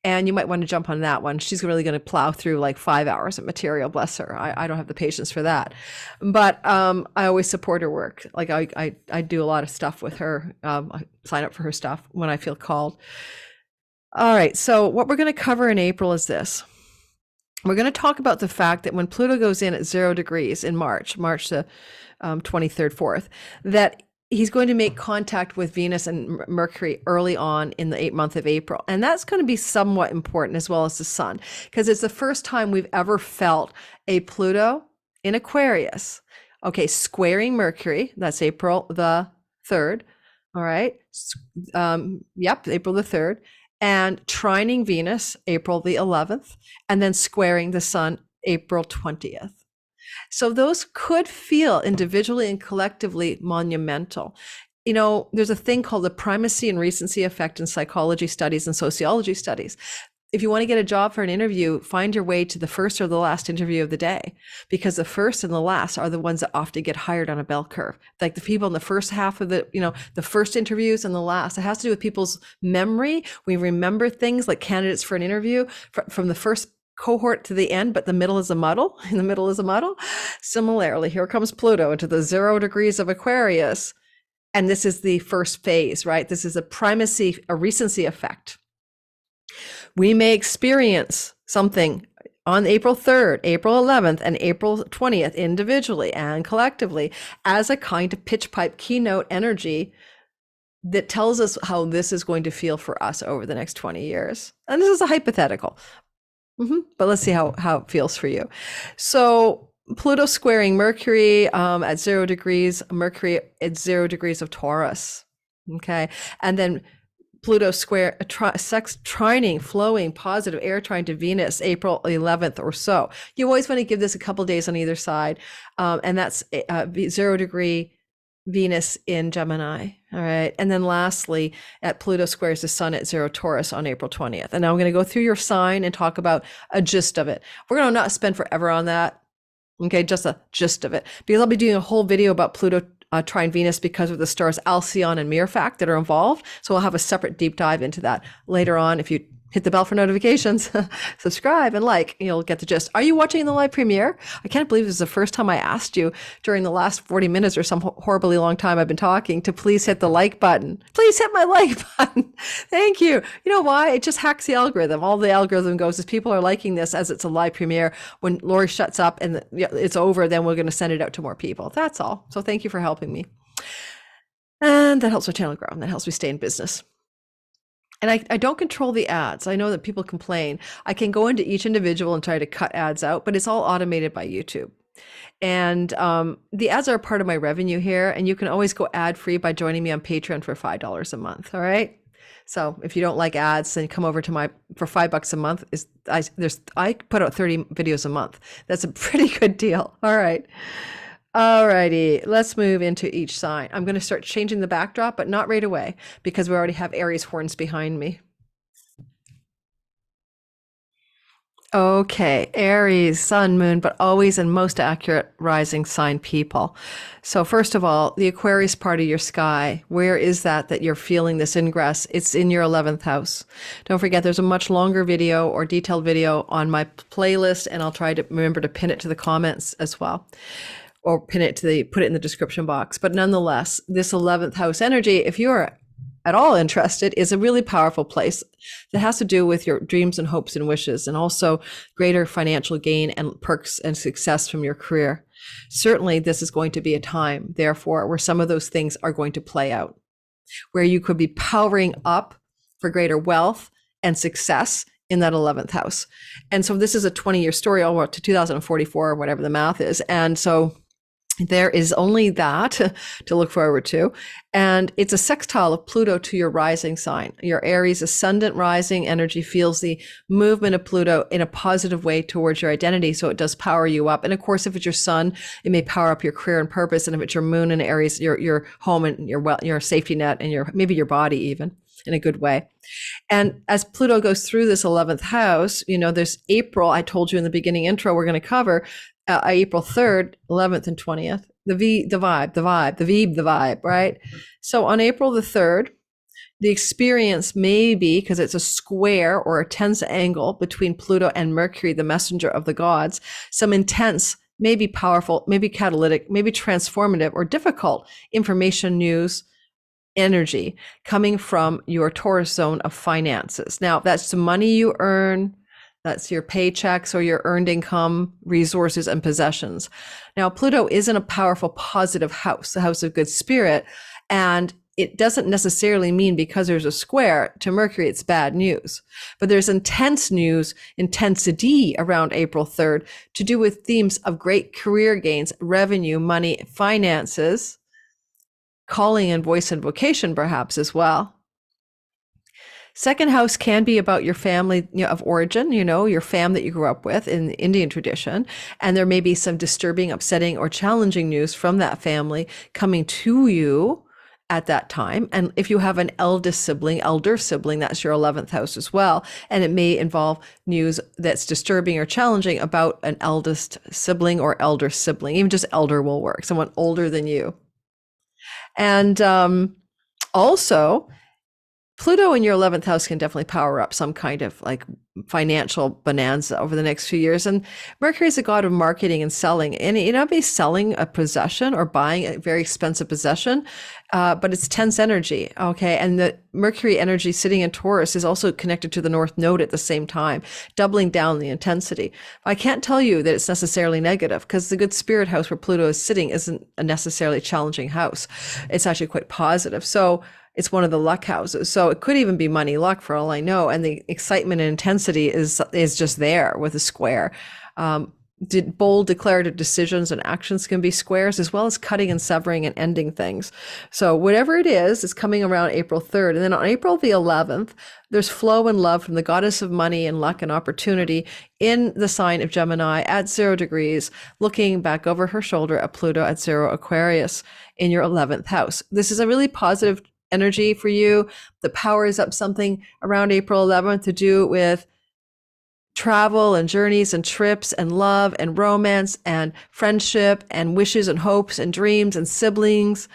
And you might want to jump on that one. She's really going to plow through like 5 hours of material. Bless her. I don't have the patience for that. But I always support her work. Like I do a lot of stuff with her. I sign up for her stuff when I feel called. All right. So what we're going to cover in April is this. We're going to talk about the fact that when Pluto goes in at 0 degrees in March the 23rd, 4th, that he's going to make contact with Venus and Mercury early on in the 8th month of April. And that's going to be somewhat important, as well as the sun, because it's the first time we've ever felt a Pluto in Aquarius, okay, squaring Mercury. That's April the 3rd. All right. April the 3rd. And trining Venus, April the 11th. And then squaring the sun, April 20th. So those could feel individually and collectively monumental. You know, there's a thing called the primacy and recency effect in psychology studies and sociology studies. If you want to get a job for an interview, find your way to the first or the last interview of the day, because the first and the last are the ones that often get hired on a bell curve. Like the people in the first half of the first interviews and the last. It has to do with people's memory. We remember things like candidates for an interview from the first cohort to the end, but the middle is a muddle. In the middle is a muddle. Similarly, here comes Pluto into the 0 degrees of Aquarius. And this is the first phase, right? This is a recency effect. We may experience something on April 3rd, April 11th, and April 20th individually and collectively as a kind of pitch pipe keynote energy that tells us how this is going to feel for us over the next 20 years. And this is a hypothetical. But let's see how it feels for you. So Pluto squaring Mercury at 0 degrees, Mercury at 0 degrees of Taurus. Okay. And then Pluto square, trining, flowing, positive air trine to Venus, April 11th or so. You always want to give this a couple days on either side. And that's 0 degree Venus in Gemini. All right. And then lastly, at Pluto squares the sun at 0 Taurus on April 20th. And now I'm going to go through your sign and talk about a gist of it. We're going to not spend forever on that. Okay. Just a gist of it, because I'll be doing a whole video about Pluto trine Venus because of the stars Alcyon and Myrfac that are involved. So we'll have a separate deep dive into that later on. If you hit the bell for notifications, subscribe and like, you'll get the gist. Are you watching the live premiere? I can't believe this is the first time I asked you during the last 40 minutes or some horribly long time I've been talking to please hit the like button. Please hit my like button. Thank you. You know why? It just hacks the algorithm. All the algorithm goes is people are liking this as it's a live premiere. When Lori shuts up and it's over, then we're going to send it out to more people. That's all. So thank you for helping me. And that helps our channel grow and that helps me stay in business. And I don't control the ads. I know that people complain. I can go into each individual and try to cut ads out, but it's all automated by YouTube. And the ads are a part of my revenue here. And you can always go ad free by joining me on Patreon for $5 a month. All right. So if you don't like ads, then come over to for $5 a month. I put out 30 videos a month. That's a pretty good deal. All right. All righty, let's move into each sign. I'm going to start changing the backdrop, but not right away because we already have Aries horns behind me. Okay, Aries, sun, moon, but always and most accurate rising sign people. So first of all, the Aquarius part of your sky, where is that you're feeling this ingress? It's in your 11th house. Don't forget, there's a much longer video or detailed video on my playlist, and I'll try to remember to pin it to the comments as well. Or put it in the description box. But nonetheless, this 11th house energy, if you're at all interested, is a really powerful place that has to do with your dreams and hopes and wishes, and also greater financial gain and perks and success from your career. Certainly, this is going to be a time, therefore, where some of those things are going to play out, where you could be powering up for greater wealth and success in that 11th house. And so this is a 20-year story, all up to 2044 or whatever the math is. And so there is only that to look forward to. And it's a sextile of Pluto to your rising sign. Your Aries ascendant rising energy feels the movement of Pluto in a positive way towards your identity. So it does power you up. And of course, if it's your sun, it may power up your career and purpose. And if it's your moon and Aries, your home and your safety net and maybe your body even in a good way. And as Pluto goes through this 11th house, there's April. I told you in the beginning intro, we're going to cover April 3rd, 11th, and 20th, the vibe, right? So on April the 3rd, the experience may be, because it's a square or a tense angle between Pluto and Mercury, the messenger of the gods, some intense, maybe powerful, maybe catalytic, maybe transformative or difficult information, news, energy coming from your Taurus zone of finances. Now, that's the money you earn. That's your paychecks or your earned income, resources, and possessions. Now, Pluto is in a powerful, positive house, the house of good spirit. And it doesn't necessarily mean because there's a square to Mercury, it's bad news. But there's intense news, intensity around April 3rd to do with themes of great career gains, revenue, money, finances, calling and voice and vocation perhaps as well. Second house can be about your family of origin, your fam that you grew up with in the Indian tradition. And there may be some disturbing, upsetting, or challenging news from that family coming to you at that time. And if you have an elder sibling, that's your 11th house as well. And it may involve news that's disturbing or challenging about an eldest sibling or elder sibling. Even just elder will work, someone older than you. And also, Pluto in your 11th house can definitely power up some kind of like financial bonanza over the next few years. And Mercury is a god of marketing and selling. And be selling a possession or buying a very expensive possession, but it's tense energy. Okay. And the Mercury energy sitting in Taurus is also connected to the North Node at the same time, doubling down the intensity. I can't tell you that it's necessarily negative because the good spirit house where Pluto is sitting isn't a necessarily challenging house. It's actually quite positive. So It's one of the luck houses. So it could even be money luck for all I know. And the excitement and intensity is just there with a square. Bold declarative decisions and actions can be squares, as well as cutting and severing and ending things. So whatever it is, it's coming around April 3rd. And then on April the 11th, there's flow and love from the goddess of money and luck and opportunity in the sign of Gemini at 0 degrees, looking back over her shoulder at Pluto at 0 Aquarius in your 11th house. This is a really positive energy for you. The power is up something around April 11th to do with travel and journeys and trips and love and romance and friendship and wishes and hopes and dreams and siblings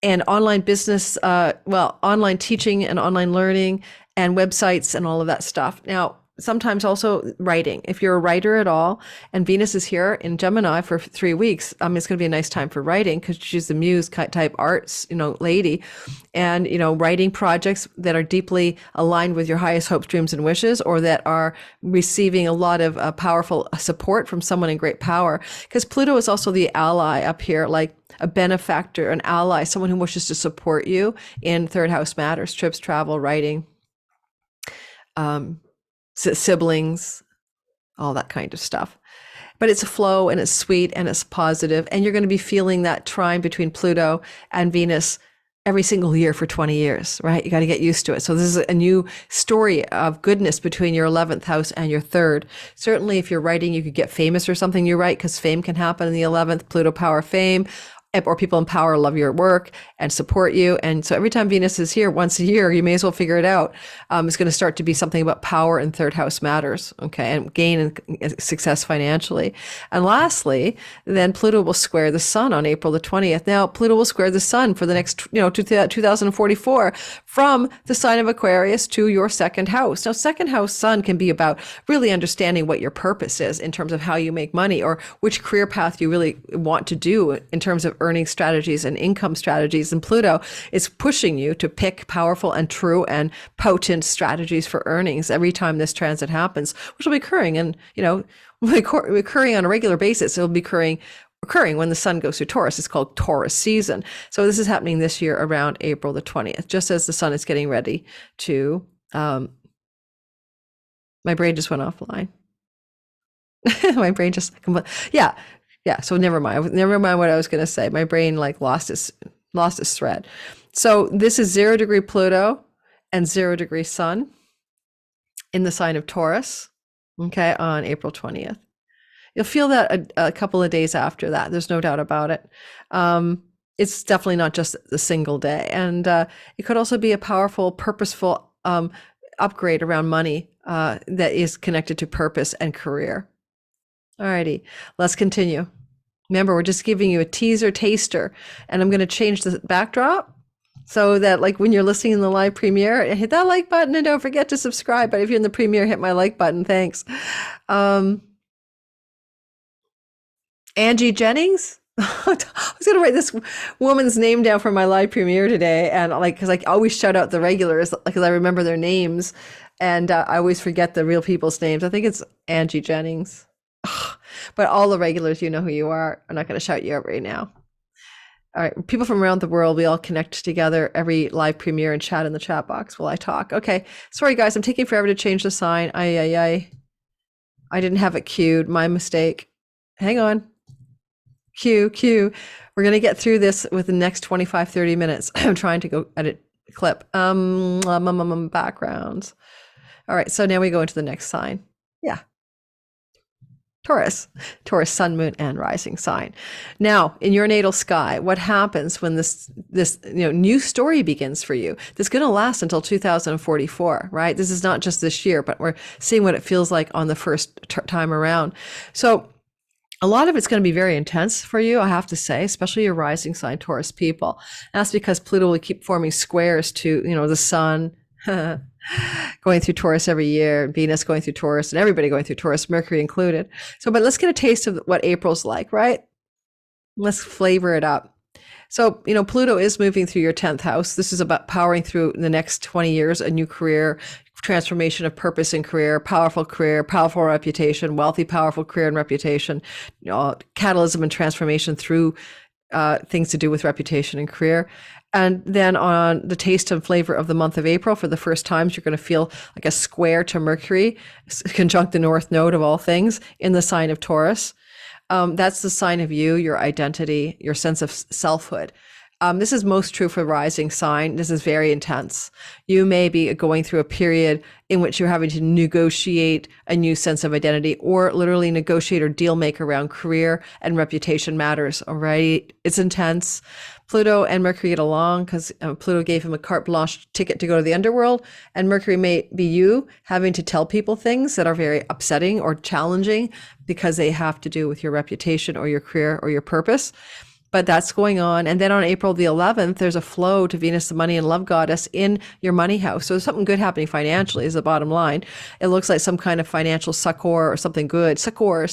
and online business, online teaching and online learning and websites and all of that stuff. Now, sometimes also writing. If you're a writer at all, and Venus is here in Gemini for 3 weeks, it's going to be a nice time for writing because she's the muse type arts, lady, and, writing projects that are deeply aligned with your highest hopes, dreams, and wishes, or that are receiving a lot of powerful support from someone in great power. Because Pluto is also the ally up here, like a benefactor, an ally, someone who wishes to support you in third house matters, trips, travel, writing, siblings, all that kind of stuff. But it's a flow and it's sweet and it's positive. And you're going to be feeling that trine between Pluto and Venus every single year for 20 years, right? You got to get used to it. So this is a new story of goodness between your 11th house and your third. Certainly if you're writing, you could get famous or something you write, because fame can happen in the 11th, Pluto power fame, or people in power love your work and support you. And so every time Venus is here once a year, you may as well figure it out. It's going to start to be something about power and third house matters, okay, and gain and success financially. And lastly, then Pluto will square the sun on April the 20th. Now, Pluto will square the sun for the next, 2044 from the sign of Aquarius to your second house. Now, second house sun can be about really understanding what your purpose is in terms of how you make money, or which career path you really want to do in terms of earning strategies and income strategies. And Pluto is pushing you to pick powerful and true and potent strategies for earnings every time this transit happens, which will be occurring and, occurring on a regular basis. It'll be occurring when the sun goes through Taurus. It's called Taurus season. So this is happening this year around April the 20th, just as the sun is getting ready to, my brain just went offline. My brain just, yeah. So never mind what I was going to say. My brain lost its thread. So this is 0 degree Pluto and 0 degree sun in the sign of Taurus. Okay. On April 20th. You'll feel that a couple of days after that. There's no doubt about it. It's definitely not just a single day. And it could also be a powerful, purposeful upgrade around money that is connected to purpose and career. Alrighty, let's continue. Remember, we're just giving you a teaser taster, and I'm going to change the backdrop so that when you're listening in the live premiere, hit that like button and don't forget to subscribe. But if you're in the premiere, hit my like button. Thanks. Angie Jennings. I was going to write this woman's name down for my live premiere today. And because I always shout out the regulars because I remember their names, and I always forget the real people's names. I think it's Angie Jennings. But all the regulars, you know who you are. I'm not going to shout you out right now. All right. People from around the world, we all connect together every live premiere and chat in the chat box while I talk. Okay. Sorry, guys. I'm taking forever to change the sign. I didn't have it queued. My mistake. Hang on. Cue. We're going to get through this with the next 25, 30 minutes. I'm trying to go edit clip. Backgrounds. All right. So now we go into the next sign. Yeah. Taurus, sun, moon, and rising sign. Now, in your natal sky, what happens when this new story begins for you? That's going to last until 2044, right? This is not just this year, but we're seeing what it feels like on the first time around. So a lot of it's going to be very intense for you, I have to say, especially your rising sign Taurus people. And that's because Pluto will keep forming squares to, the sun, going through Taurus every year, Venus going through Taurus, and everybody going through Taurus, Mercury included. But let's get a taste of what April's like, right? Let's flavor it up. So, Pluto is moving through your 10th house. This is about powering through the next 20 years, a new career, transformation of purpose and career, powerful reputation, wealthy, powerful career and reputation, catalysm and transformation through things to do with reputation and career. And then on the taste and flavor of the month of April, for the first times, you're going to feel like a square to Mercury, conjunct the North Node of all things in the sign of Taurus. That's the sign of you, your identity, your sense of selfhood. This is most true for rising sign. This is very intense. You may be going through a period in which you're having to negotiate a new sense of identity, or literally negotiate or deal make around career and reputation matters. All right. It's intense. Pluto and Mercury get along because Pluto gave him a carte blanche ticket to go to the underworld. And Mercury may be you having to tell people things that are very upsetting or challenging because they have to do with your reputation or your career or your purpose. But that's going on. And then on April the 11th, there's a flow to Venus, the money and love goddess, in your money house. So there's something good happening financially is the bottom line. It looks like some kind of financial succor or something good. Succor,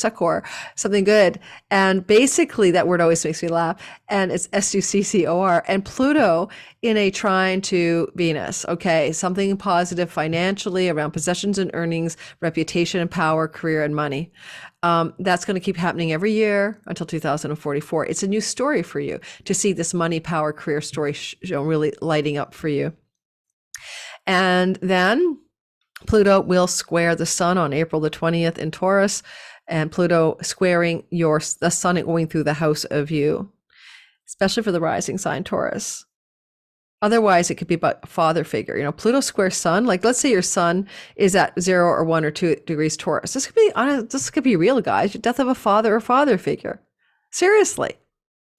something good. And basically that word always makes me laugh. And it's Succor. And Pluto in a trine to Venus. Okay, something positive financially around possessions and earnings, reputation and power, career and money. That's going to keep happening every year until 2044. It's a new story for you to see this money, power, career story really lighting up for you. And then Pluto will square the sun on April the 20th in Taurus, and Pluto squaring the sun going through the house of you, especially for the rising sign Taurus. Otherwise, it could be about a father figure. You know, Pluto square sun, like let's say your sun is at 0 or 1 or 2 degrees Taurus. This could be real, guys. Death of a father or father figure. Seriously.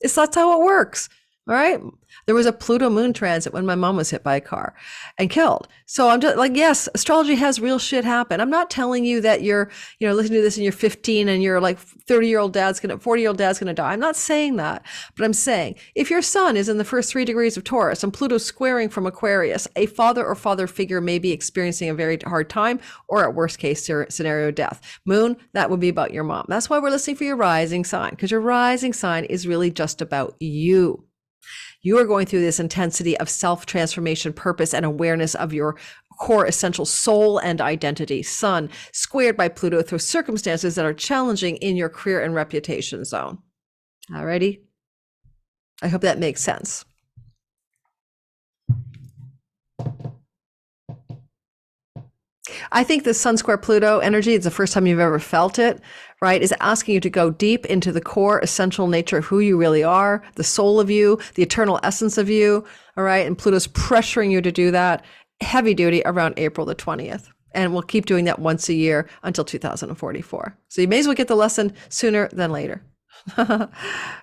That's how it works. All right. There was a Pluto moon transit when my mom was hit by a car and killed. So I'm just like, yes, astrology has real shit happen. I'm not telling you that you're, listening to this and you're 15 and you're like 40-year-old dad's going to die. I'm not saying that, but I'm saying if your sun is in the first 3 degrees of Taurus and Pluto squaring from Aquarius, a father or father figure may be experiencing a very hard time, or at worst case scenario, death. Moon, that would be about your mom. That's why we're listening for your rising sign, because your rising sign is really just about you. You are going through this intensity of self-transformation, purpose, and awareness of your core essential soul and identity. Sun squared by Pluto through circumstances that are challenging in your career and reputation zone. Alrighty? I hope that makes sense. I think the Sun square Pluto energy, it's the first time you've ever felt it, right? Is asking you to go deep into the core essential nature of who you really are, the soul of you, the eternal essence of you, all right? And Pluto's pressuring you to do that heavy duty around April the 20th. And we'll keep doing that once a year until 2044. So you may as well get the lesson sooner than later. All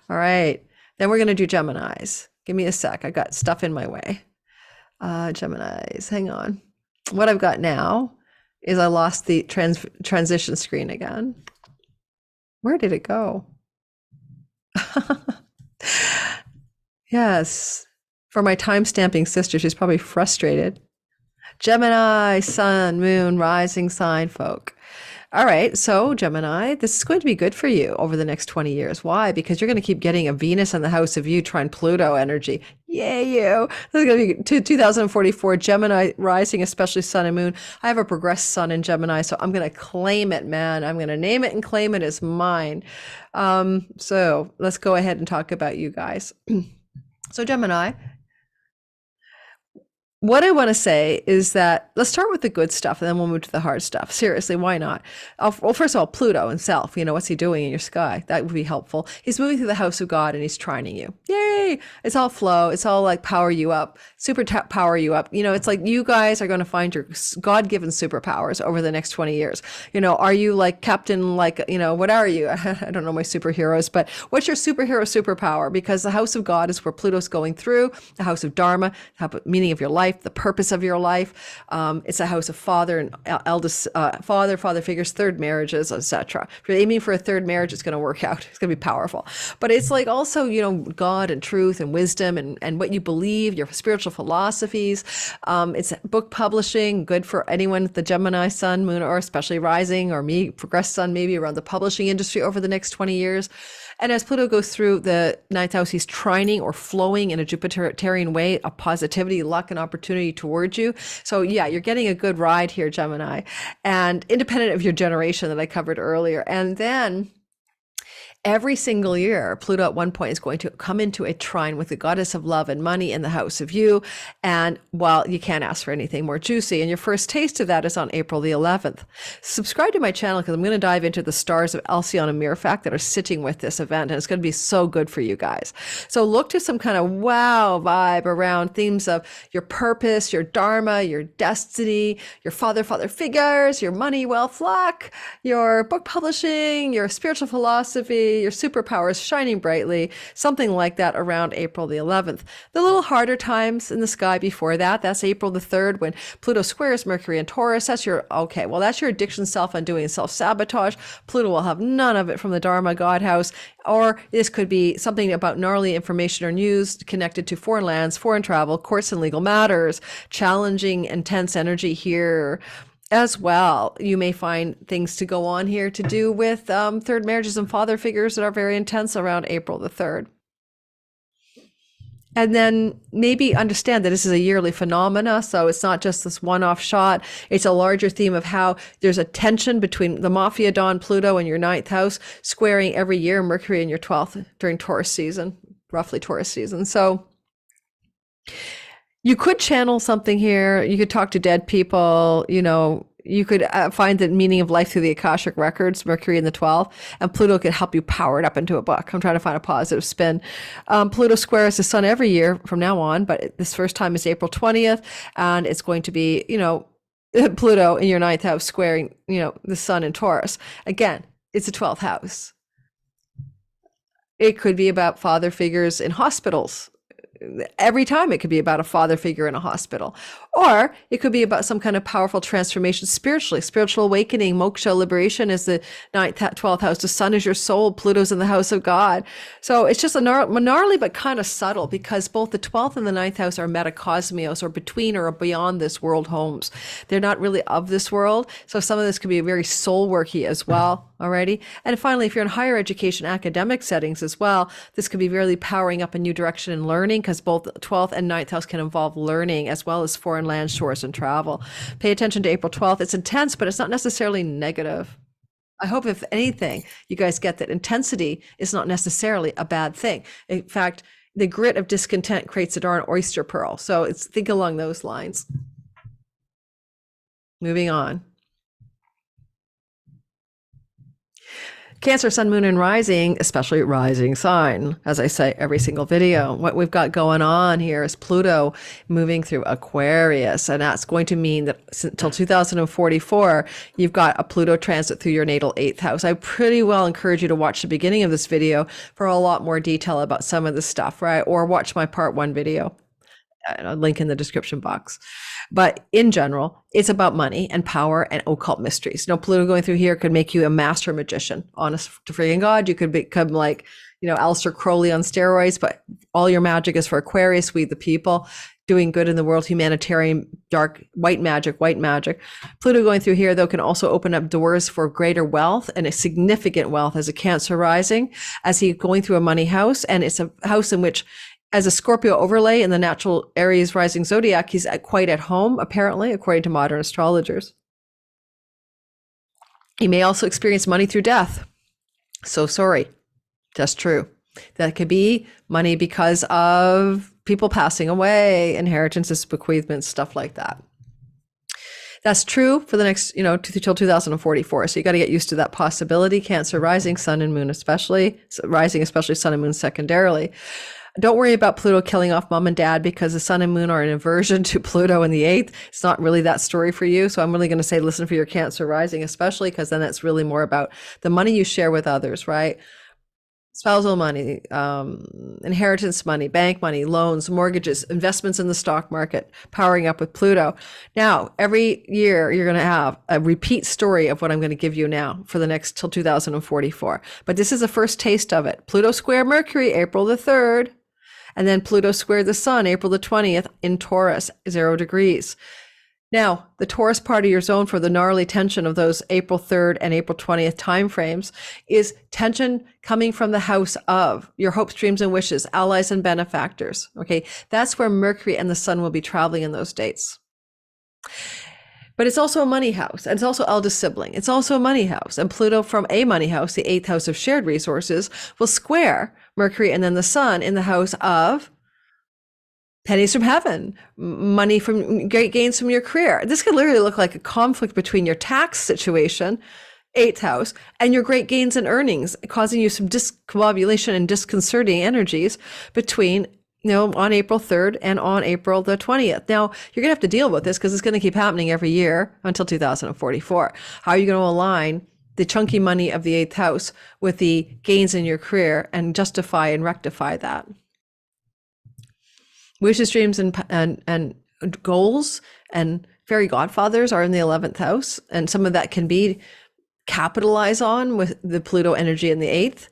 right. Then we're going to do Geminis. Give me a sec. I got stuff in my way. Geminis, hang on. What I've got now is I lost the transition screen again. Where did it go? Yes. For my time stamping sister, she's probably frustrated. Gemini, sun, moon, rising sign folk. All right, so Gemini, this is going to be good for you over the next 20 years. Why? Because you're going to keep getting a Venus in the house of you, trine Pluto energy. Yay, you. This is going to be 2044, Gemini rising, especially sun and moon. I have a progressed sun in Gemini, so I'm going to claim it, man. I'm going to name it and claim it as mine. So let's go ahead and talk about you guys. So Gemini, what I want to say is that let's start with the good stuff and then we'll move to the hard stuff. Seriously, why not? Well, first of all, Pluto himself, what's he doing in your sky? That would be helpful. He's moving through the house of God and he's trining you. Yay! It's all flow. It's all like power you up, power you up. It's like you guys are going to find your God-given superpowers over the next 20 years. Are you like Captain, what are you? I don't know my superheroes, but what's your superpower? Because the house of God is where Pluto's going through, the house of Dharma, the meaning of your life, the purpose of your life. It's a house of father and eldest father figures, third marriages, etc. If you're aiming for a third marriage, it's going to work out. It's going to be powerful. But it's like also, God and truth and wisdom and what you believe, your spiritual philosophies. It's book publishing, good for anyone with the Gemini sun, moon, or especially rising, or me, progressed sun, maybe around the publishing industry over the next 20 years. And as Pluto goes through the ninth house, he's trining or flowing in a Jupiterian way, a positivity, luck, and opportunity towards you. So yeah, you're getting a good ride here, Gemini, and independent of your generation that I covered earlier. And then Every single year, Pluto at one point is going to come into a trine with the goddess of love and money in the house of you. And while you can't ask for anything more juicy, and your first taste of that is on April the 11th. Subscribe to my channel because I'm going to dive into the stars of Alcyon and Mirafact that are sitting with this event. And it's going to be so good for you guys. So look to some kind of wow vibe around themes of your purpose, your dharma, your destiny, your father figures, your money, wealth, luck, your book publishing, your spiritual philosophy, your superpowers shining brightly, something like that around April the 11th. The little harder times in the sky before that, that's April the 3rd when Pluto squares Mercury and Taurus. That's your, okay, well, that's your addiction, self-undoing, and self-sabotage. Pluto will have none of it from the Dharma God house. Or this could be something about gnarly information or news connected to foreign lands, foreign travel, courts and legal matters, challenging, intense energy here. As well, you may find things to go on here to do with third marriages and father figures that are very intense around April the 3rd. And then maybe understand that this is a yearly phenomena. So it's not just this one-off shot. It's a larger theme of how there's a tension between the Mafia Don Pluto in your 9th house, squaring every year Mercury in your 12th during Taurus season, roughly Taurus season. So you could channel something here. You could talk to dead people, you know, you could find the meaning of life through the Akashic records, Mercury in the 12th, and Pluto could help you power it up into a book. I'm trying to find a positive spin. Pluto squares the sun every year from now on, but this first time is April 20th, and it's going to be, you know, Pluto in your 9th house squaring, you know, the sun in Taurus. Again, it's a 12th house. It could be about father figures in hospitals. Every time it could be about a father figure in a hospital, or it could be about some kind of powerful transformation spiritually, spiritual awakening. Moksha, liberation is the 9th, 12th house. The sun is your soul. Pluto's in the house of God. So it's just a gnarly, but kind of subtle, because both the 12th and the 9th house are metacosmios, or between or beyond this world homes. They're not really of this world. So some of this could be very soul worky as well. Alrighty. And finally, if you're in higher education, academic settings as well, this could be really powering up a new direction in learning, because both 12th and 9th house can involve learning as well as foreign land, shores, and travel. Pay attention to April 12th. It's intense, but it's not necessarily negative. I hope, if anything, you guys get that intensity is not necessarily a bad thing. In fact, the grit of discontent creates a darn oyster pearl. So think along those lines. Moving on. Cancer, sun, moon, and rising, especially rising sign, as I say every single video. What we've got going on here is Pluto moving through Aquarius, and that's going to mean that until 2044, you've got a Pluto transit through your natal 8th house. I pretty well encourage you to watch the beginning of this video for a lot more detail about some of this stuff, right? Or watch my part 1 video. A link in the description box. But in general, it's about money and power and occult mysteries. You know, Pluto going through here could make you a master magician. Honest to freaking God, you could become like, you know, Aleister Crowley on steroids, but all your magic is for Aquarius, we the people, doing good in the world, humanitarian, dark, white magic. Pluto going through here, though, can also open up doors for greater wealth and a significant wealth as a Cancer rising, as he's going through a money house. And it's a house in which, as a Scorpio overlay in the natural Aries rising zodiac, he's quite at home, apparently, according to modern astrologers. He may also experience money through death. So sorry. That's true. That could be money because of people passing away, inheritances, bequeathments, stuff like that. That's true for the next, you know, till 2044. So you got to get used to that possibility. Cancer rising, sun and moon especially, rising especially, sun and moon secondarily. Don't worry about Pluto killing off mom and dad, because the sun and moon are an inversion to Pluto in the 8th. It's not really that story for you. So I'm really going to say listen for your Cancer rising, especially because then that's really more about the money you share with others, right? Spousal money, inheritance money, bank money, loans, mortgages, investments in the stock market, powering up with Pluto. Now, every year you're going to have a repeat story of what I'm going to give you now for the next till 2044. But this is a first taste of it. Pluto square Mercury, April the 3rd. And then Pluto squared the sun, April the 20th in Taurus, 0 degrees. Now, the Taurus part of your zone for the gnarly tension of those April 3rd and April 20th timeframes is tension coming from the house of your hopes, dreams, and wishes, allies, and benefactors. Okay, that's where Mercury and the sun will be traveling in those dates. But it's also a money house, and it's also eldest sibling. It's also a money house. And Pluto from a money house, the 8th house of shared resources, will square Mercury and then the sun in the house of pennies from heaven, money from great gains from your career. This could literally look like a conflict between your tax situation, 8th house, and your great gains and earnings, causing you some discombobulation and disconcerting energies between, on April 3rd and on April the 20th. Now, you're going to have to deal with this because it's going to keep happening every year until 2044. How are you going to align the chunky money of the 8th house with the gains in your career and justify and rectify that? Wishes, dreams, and goals and fairy godfathers are in the 11th house. And some of that can be capitalized on with the Pluto energy in the 8th,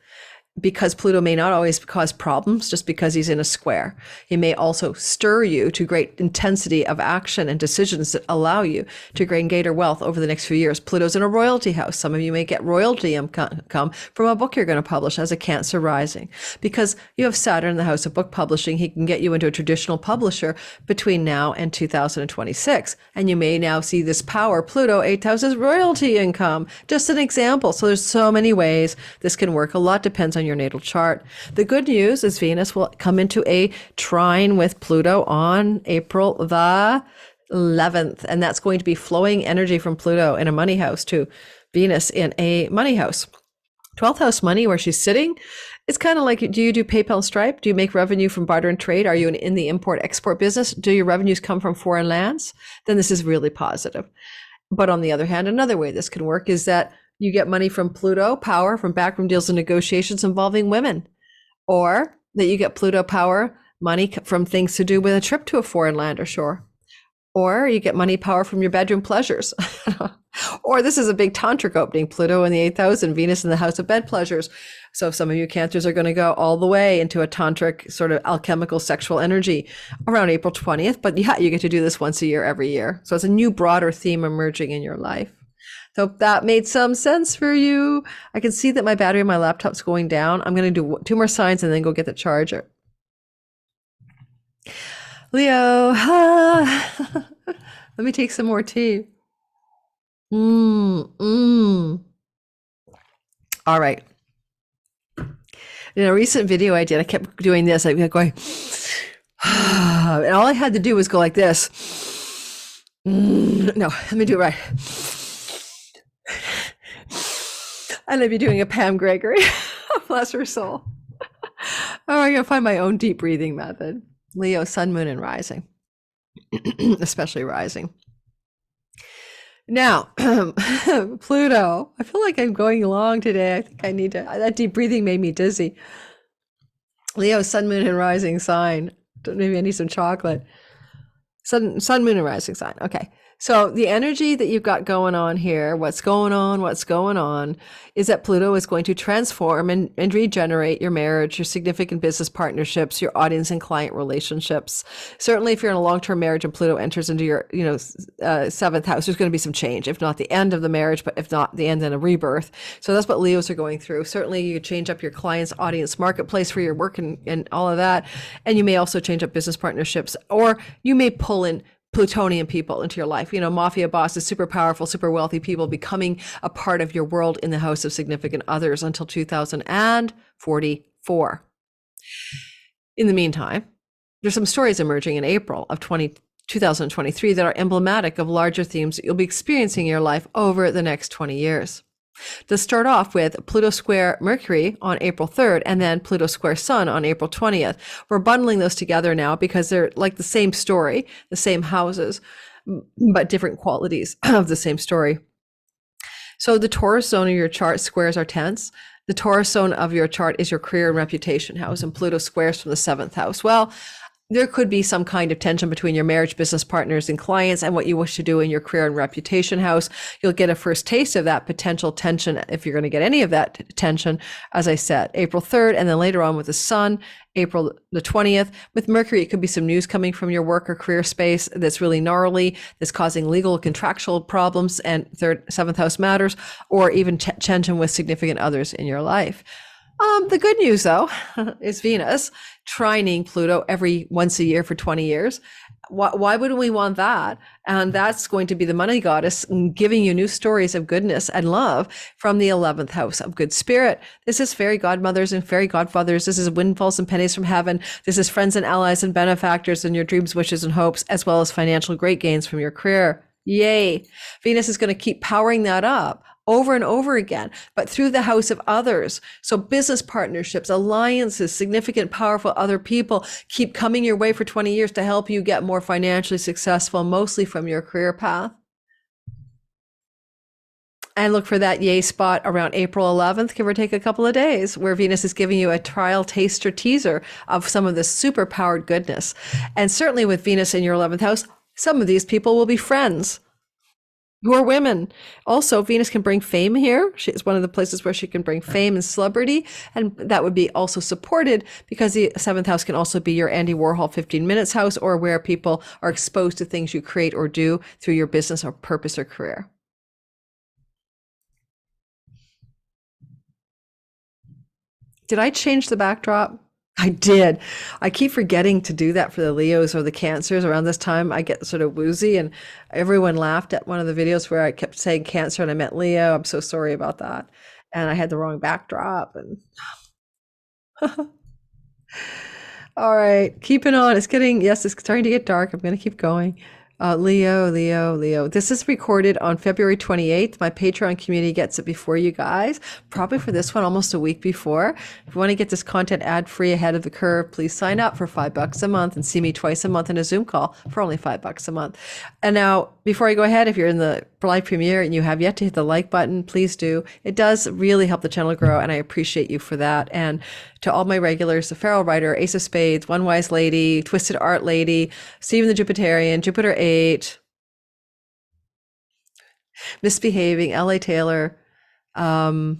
because Pluto may not always cause problems just because he's in a square. He may also stir you to great intensity of action and decisions that allow you to gain greater wealth over the next few years. Pluto's in a royalty house. Some of you may get royalty income from a book you're going to publish as a Cancer rising. Because you have Saturn in the house of book publishing, he can get you into a traditional publisher between now and 2026. And you may now see this power, Pluto, 8th house is royalty income. Just an example. So there's so many ways this can work. A lot depends on your natal chart. The good news is Venus will come into a trine with Pluto on April the 11th, and that's going to be flowing energy from Pluto in a money house to Venus in a money house. 12th house money, where she's sitting, it's kind of like, do you do PayPal and Stripe? Do you make revenue from barter and trade? Are you in the import-export business? Do your revenues come from foreign lands? Then this is really positive. But on the other hand, another way this can work is that you get money from Pluto power from backroom deals and negotiations involving women, or that you get Pluto power money from things to do with a trip to a foreign land or shore, or you get money power from your bedroom pleasures. Or this is a big tantric opening, Pluto in the 8th house and Venus in the house of bed pleasures. So some of you Cancers are going to go all the way into a tantric sort of alchemical sexual energy around April 20th. But yeah, you get to do this once a year, every year. So it's a new broader theme emerging in your life. Hope that made some sense for you. I can see that my battery on my laptop's going down. I'm going to do 2 more signs and then go get the charger. Leo, let me take some more tea. All right. In a recent video I did, I kept doing this. I kept going, and all I had to do was go like this. No, let me do it right. And I'd be doing a Pam Gregory. Bless her soul. Oh, I'm going to find my own deep breathing method. Leo, sun, moon, and rising. Especially rising. Now, Pluto. I feel like I'm going long today. I think I need to. That deep breathing made me dizzy. Leo, sun, moon, and rising sign. Maybe I need some chocolate. Sun, moon, and rising sign. Okay. So the energy that you've got going on here, what's going on is that Pluto is going to transform and regenerate your marriage, your significant business partnerships, your audience and client relationships. Certainly if you're in a long-term marriage and Pluto enters into your, 7th house, there's going to be some change, if not the end of the marriage, but if not the end and a rebirth. So that's what Leos are going through. Certainly you change up your clients, audience, marketplace for your work and all of that. And you may also change up business partnerships, or you may pull in Plutonian people into your life, mafia bosses, super powerful, super wealthy people becoming a part of your world in the house of significant others until 2044. In the meantime, there's some stories emerging in April of 2023 that are emblematic of larger themes that you'll be experiencing in your life over the next 20 years. To start off with Pluto square Mercury on April 3rd and then Pluto square Sun on April 20th. We're bundling those together now because they're like the same story, the same houses, but different qualities of the same story. So the Taurus zone of your chart squares are tense. The Taurus zone of your chart is your career and reputation house, and Pluto squares from the 7th house. Well, there could be some kind of tension between your marriage, business partners, and clients and what you wish to do in your career and reputation house. You'll get a first taste of that potential tension, if you're going to get any of that tension, as I said, April 3rd, and then later on with the Sun, April the 20th. With Mercury, it could be some news coming from your work or career space that's really gnarly, that's causing legal contractual problems and 7th house matters, or even tension with significant others in your life. The good news, though, is Venus trining Pluto every once a year for 20 years. Why wouldn't we want that? And that's going to be the money goddess giving you new stories of goodness and love from the 11th house of good spirit. This is fairy godmothers and fairy godfathers. This is windfalls and pennies from heaven. This is friends and allies and benefactors and your dreams, wishes, and hopes, as well as financial great gains from your career. Yay. Venus is going to keep powering that up over and over again, but through the house of others. So business partnerships, alliances, significant, powerful other people keep coming your way for 20 years to help you get more financially successful, mostly from your career path. And look for that yay spot around April 11th, give or take a couple of days, where Venus is giving you a trial taste or teaser of some of this super powered goodness. And certainly with Venus in your 11th house, some of these people will be friends who are women. Also, Venus can bring fame here. It's one of the places where she can bring fame and celebrity. And that would be also supported because the 7th house can also be your Andy Warhol 15 minutes house, or where people are exposed to things you create or do through your business or purpose or career. Did I change the backdrop? I did. I keep forgetting to do that for the Leos or the Cancers. Around this time, I get sort of woozy, and everyone laughed at one of the videos where I kept saying Cancer and I meant Leo. I'm so sorry about that. And I had the wrong backdrop. And all right, keeping on. It's getting, yes, it's starting to get dark. I'm going to keep going. Leo. This is recorded on February 28th. My Patreon community gets it before you guys, probably for this one almost a week before. If you want to get this content ad-free ahead of the curve, please sign up for $5 a month and see me twice a month in a Zoom call for only $5 a month. And now, before I go ahead, if you're in the live premiere and you have yet to hit the like button, please do. It does really help the channel grow, and I appreciate you for that. And to all my regulars, the Pharaoh Writer, Ace of Spades, One Wise Lady, Twisted Art Lady, Stephen the Jupiterian, Jupiter 8, Misbehaving, LA Taylor. There's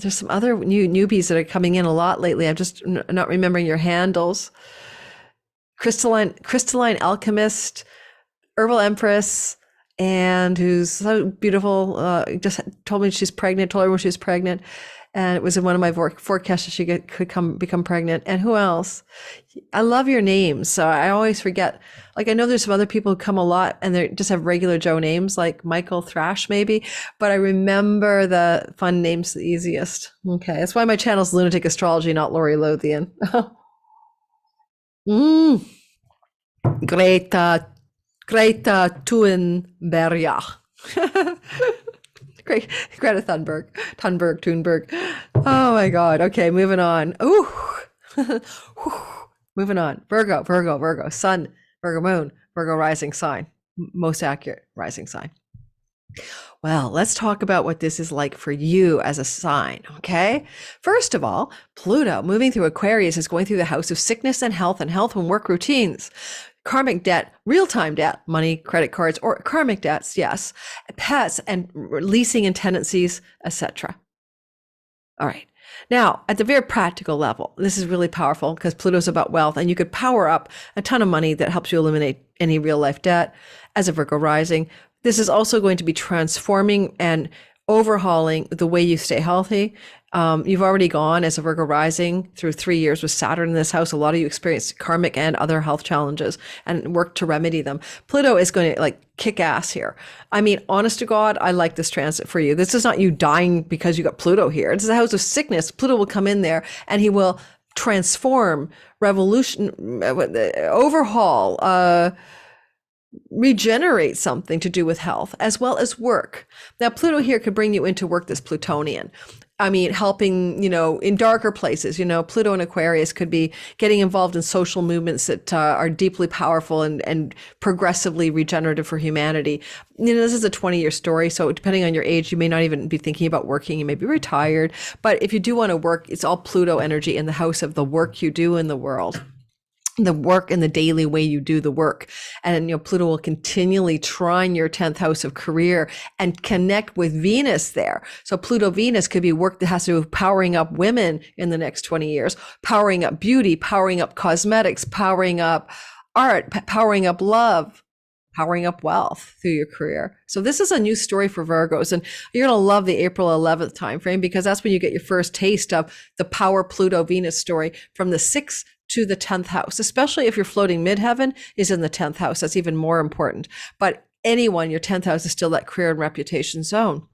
some other newbies that are coming in a lot lately. I'm just not remembering your handles. Crystalline Alchemist, Herbal Empress, and who's so beautiful, just told me she's pregnant, told her when she was pregnant. And it was in one of my forecasts that she could become pregnant. And who else? I love your names. So I always forget. Like, I know there's some other people who come a lot and they just have regular Joe names, like Michael Thrash maybe, but I remember the fun names the easiest. Okay. That's why my channel's Lunatic Astrology, not Lori Lothian. Greta Thunberg. Great. Greta Thunberg. Oh my God. Okay, moving on. Ooh. Moving on. Virgo. Sun, Virgo moon, Virgo rising sign. Most accurate rising sign. Well, let's talk about what this is like for you as a sign, okay? First of all, Pluto moving through Aquarius is going through the house of sickness and health and work routines. Karmic debt, real-time debt, money, credit cards, or karmic debts, yes, pets and leasing and tenancies, etc. All right. Now, at the very practical level, this is really powerful because Pluto's about wealth, and you could power up a ton of money that helps you eliminate any real-life debt as a Virgo rising. This is also going to be transforming and overhauling the way you stay healthy. You've already gone as a Virgo rising through 3 years with Saturn in this house. A lot of you experienced karmic and other health challenges and work to remedy them. Pluto is going to kick ass here. I mean, honest to God, I like this transit for you. This is not you dying because you got Pluto here. This is a house of sickness. Pluto will come in there and he will transform, revolution, overhaul, regenerate something to do with health as well as work. Now, Pluto here could bring you into work that's Plutonian. I mean, helping, in darker places, Pluto and Aquarius could be getting involved in social movements that are deeply powerful and progressively regenerative for humanity. This is a 20-year story. So depending on your age, you may not even be thinking about working. You may be retired. But if you do want to work, it's all Pluto energy in the house of the work you do in the world. The work and the daily way you do the work. And, Pluto will continually trine your 10th house of career and connect with Venus there. So Pluto Venus could be work that has to do with powering up women in the next 20 years, powering up beauty, powering up cosmetics, powering up art, powering up love. powering up wealth through your career. So this is a new story for Virgos, and you're going to love the April 11th timeframe, because that's when you get your first taste of the power Pluto Venus story from the 6th to the 10th house, especially if you're floating midheaven is in the 10th house. That's even more important. But anyone, your 10th house is still that career and reputation zone.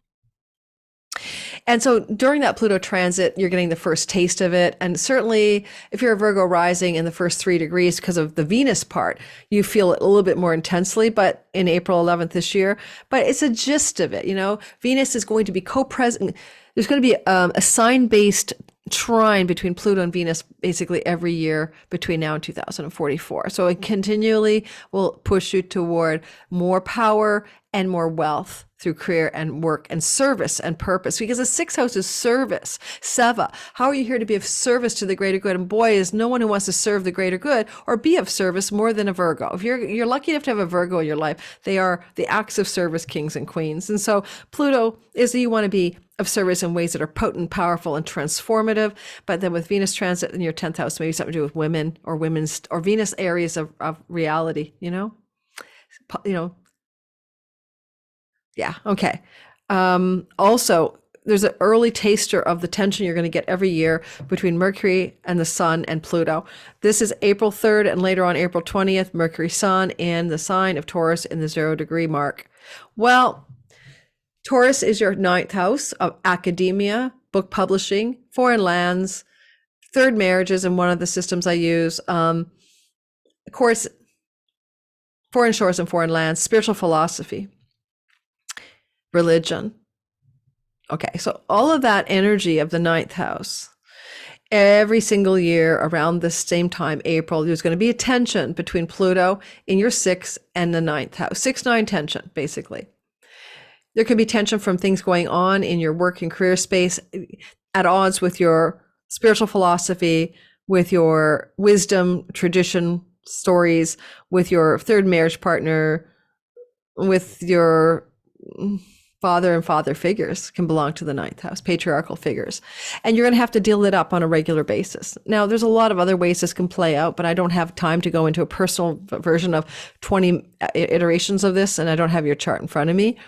And so during that Pluto transit, you're getting the first taste of it. And certainly if you're a Virgo rising in the first 3 degrees, because of the Venus part, you feel it a little bit more intensely, but in April 11th this year, but it's a gist of it. You know, Venus is going to be co-present. There's going to be a sign-based trine between Pluto and Venus basically every year between now and 2044. So it continually will push you toward more power and more wealth through career and work and service and purpose, because the 6th house is service. Seva, how are you here to be of service to the greater good? And boy, is no one who wants to serve the greater good or be of service more than a Virgo. If you're lucky enough to have a Virgo in your life, they are the acts of service kings and queens. And so Pluto is that you want to be of service in ways that are potent, powerful, and transformative. But then with Venus transit in your 10th house, maybe something to do with women or women's or Venus areas of reality, you know? Yeah. Okay. Also, there's an early taster of the tension you're going to get every year between Mercury and the Sun and Pluto. This is April 3rd and later on April 20th, Mercury Sun in the sign of Taurus in the 0 degree mark. Well, Taurus is your 9th house of academia, book publishing, foreign lands, third marriages, and one of the systems I use. Of course, foreign shores and foreign lands, spiritual philosophy, religion. Okay, so all of that energy of the 9th house, every single year around the same time, April, there's going to be a tension between Pluto in your 6th and the 9th house, 6-9 tension, basically. There could be tension from things going on in your work and career space at odds with your spiritual philosophy, with your wisdom, tradition, stories, with your third marriage partner, with your father and father figures can belong to the 9th house, patriarchal figures. And you're going to have to deal it up on a regular basis. Now, there's a lot of other ways this can play out, but I don't have time to go into a personal version of 20 iterations of this, and I don't have your chart in front of me.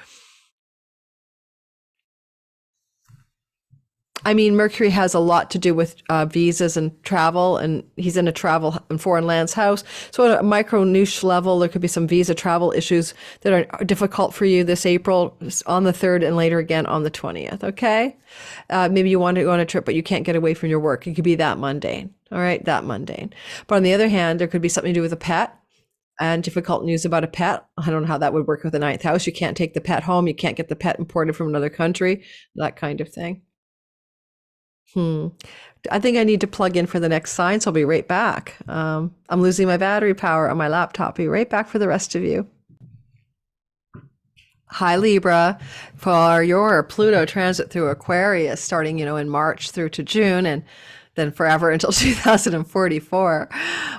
I mean, Mercury has a lot to do with visas and travel, and he's in a travel and foreign lands house. So at a micro niche level, there could be some visa travel issues that are difficult for you this April on the 3rd and later again on the 20th, okay? Maybe you want to go on a trip, but you can't get away from your work. It could be that mundane, all right? That mundane. But on the other hand, there could be something to do with a pet and difficult news about a pet. I don't know how that would work with the 9th house. You can't take the pet home. You can't get the pet imported from another country, that kind of thing. I think I need to plug in for the next sign, so I'll be right back. I'm losing my battery power on my laptop. Be right back for the rest of you. Hi, Libra, for your Pluto transit through Aquarius, starting, in March through to June, and then forever until 2044.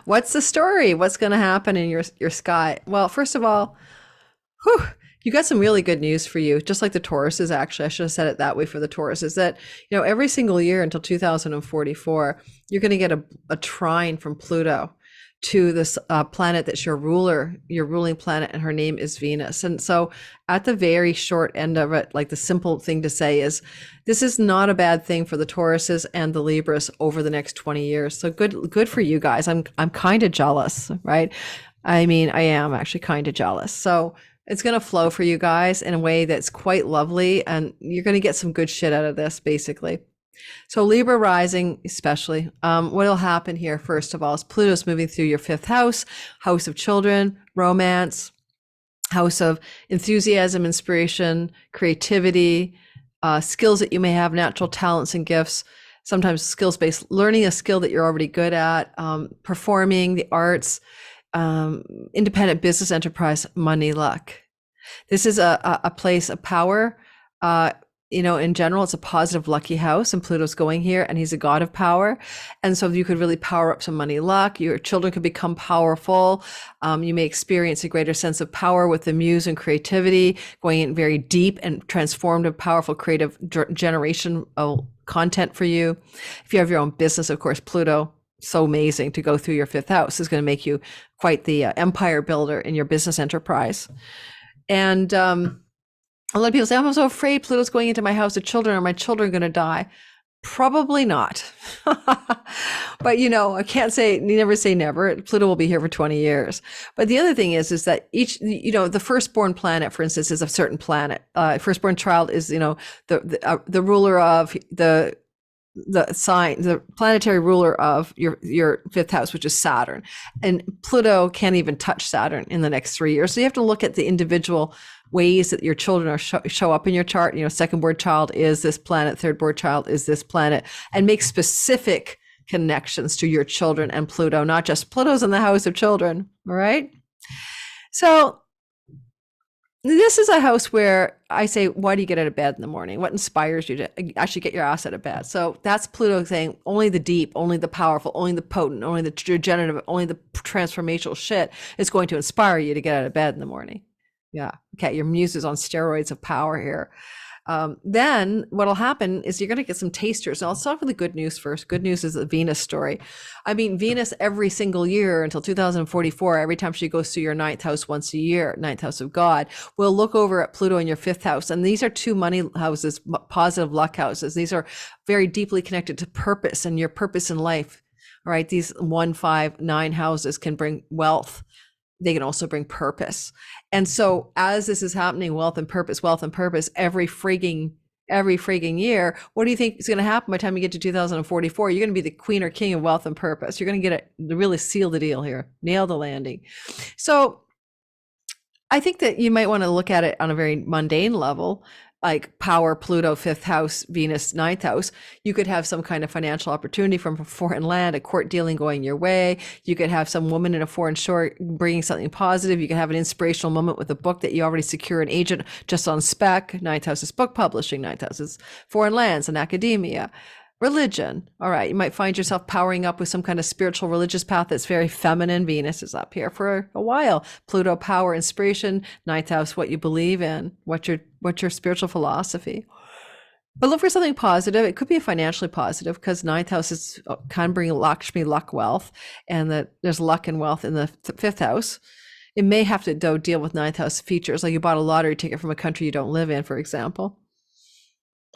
What's the story? What's going to happen in your sky? Well, first of all, you got some really good news for you, just like the Tauruses, actually. I should have said it that way for the Tauruses, that, every single year until 2044, you're going to get a trine from Pluto to this planet that's your ruling planet, and her name is Venus. And so at the very short end of it, like the simple thing to say is, this is not a bad thing for the Tauruses and the Libras over the next 20 years. So good for you guys. I'm kind of jealous, right? I mean, I am actually kind of jealous. So it's going to flow for you guys in a way that's quite lovely, and you're going to get some good shit out of this, basically. So Libra rising, especially, what will happen here, first of all, is Pluto's moving through your 5th house, house of children, romance, house of enthusiasm, inspiration, creativity, skills that you may have, natural talents and gifts, sometimes skills-based, learning a skill that you're already good at, performing, the arts, independent business enterprise, money, luck. This is a place of power. In general, it's a positive, lucky house, and Pluto's going here, and he's a god of power. And so you could really power up some money, luck. Your children could become powerful. You may experience a greater sense of power with the muse and creativity, going in very deep and transformative, powerful, creative generation content for you. If you have your own business, of course, Pluto so amazing to go through your fifth house. Is going to make you quite the empire builder in your business enterprise. And a lot of people say, I'm so afraid Pluto's going into my house of children. Are my children going to die? Probably not. But, you know, I can't say, you never say never. Pluto will be here for 20 years. But the other thing is that each, you know, the firstborn planet, for instance, is a certain planet. Firstborn child is, you know, the ruler of the sign, the planetary ruler of your fifth house, which is Saturn. And Pluto can't even touch Saturn in the next 3 years. So you have to look at the individual ways that your children are show up in your chart. You know, second board child is this planet, third board child is this planet, and make specific connections to your children and Pluto, not just Pluto's in the house of children. All right. So this is a house where I say, why do you get out of bed in the morning? What inspires you to actually get your ass out of bed? So that's Pluto saying only the deep, only the powerful, only the potent, only the regenerative, only the transformational shit is going to inspire you to get out of bed in the morning. Yeah. Okay. Your muse is on steroids of power here. Then what'll happen is you're going to get some tasters. And I'll start with the good news first. Good news is the Venus story. I mean, Venus every single year until 2044, every time she goes through your ninth house once a year, ninth house of God, we'll look over at Pluto in your fifth house. And these are two money houses, positive luck houses. These are very deeply connected to purpose and your purpose in life. All right. These 1, 5, 9 houses can bring wealth. They can also bring purpose. And so as this is happening, wealth and purpose, every frigging year, what do you think is going to happen by the time you get to 2044? You're going to be the queen or king of wealth and purpose. You're going to get it, really seal the deal here, nail the landing. So I think that you might want to look at it on a very mundane level, like power, Pluto, fifth house, Venus, ninth house. You could have some kind of financial opportunity from a foreign land, a court dealing going your way. You could have some woman in a foreign shore bringing something positive. You can have an inspirational moment with a book that you already secure an agent just on spec. Ninth house is book publishing. Ninth house is foreign lands and academia. Religion. All right. You might find yourself powering up with some kind of spiritual religious path that's very feminine. Venus is up here for a while. Pluto, power, inspiration. Ninth house, what you believe in, what's your spiritual philosophy. But look for something positive. It could be financially positive because ninth house is kind of bringing Lakshmi, luck, wealth, and that there's luck and wealth in the fifth house. It may have to, though, deal with ninth house features, like you bought a lottery ticket from a country you don't live in, for example.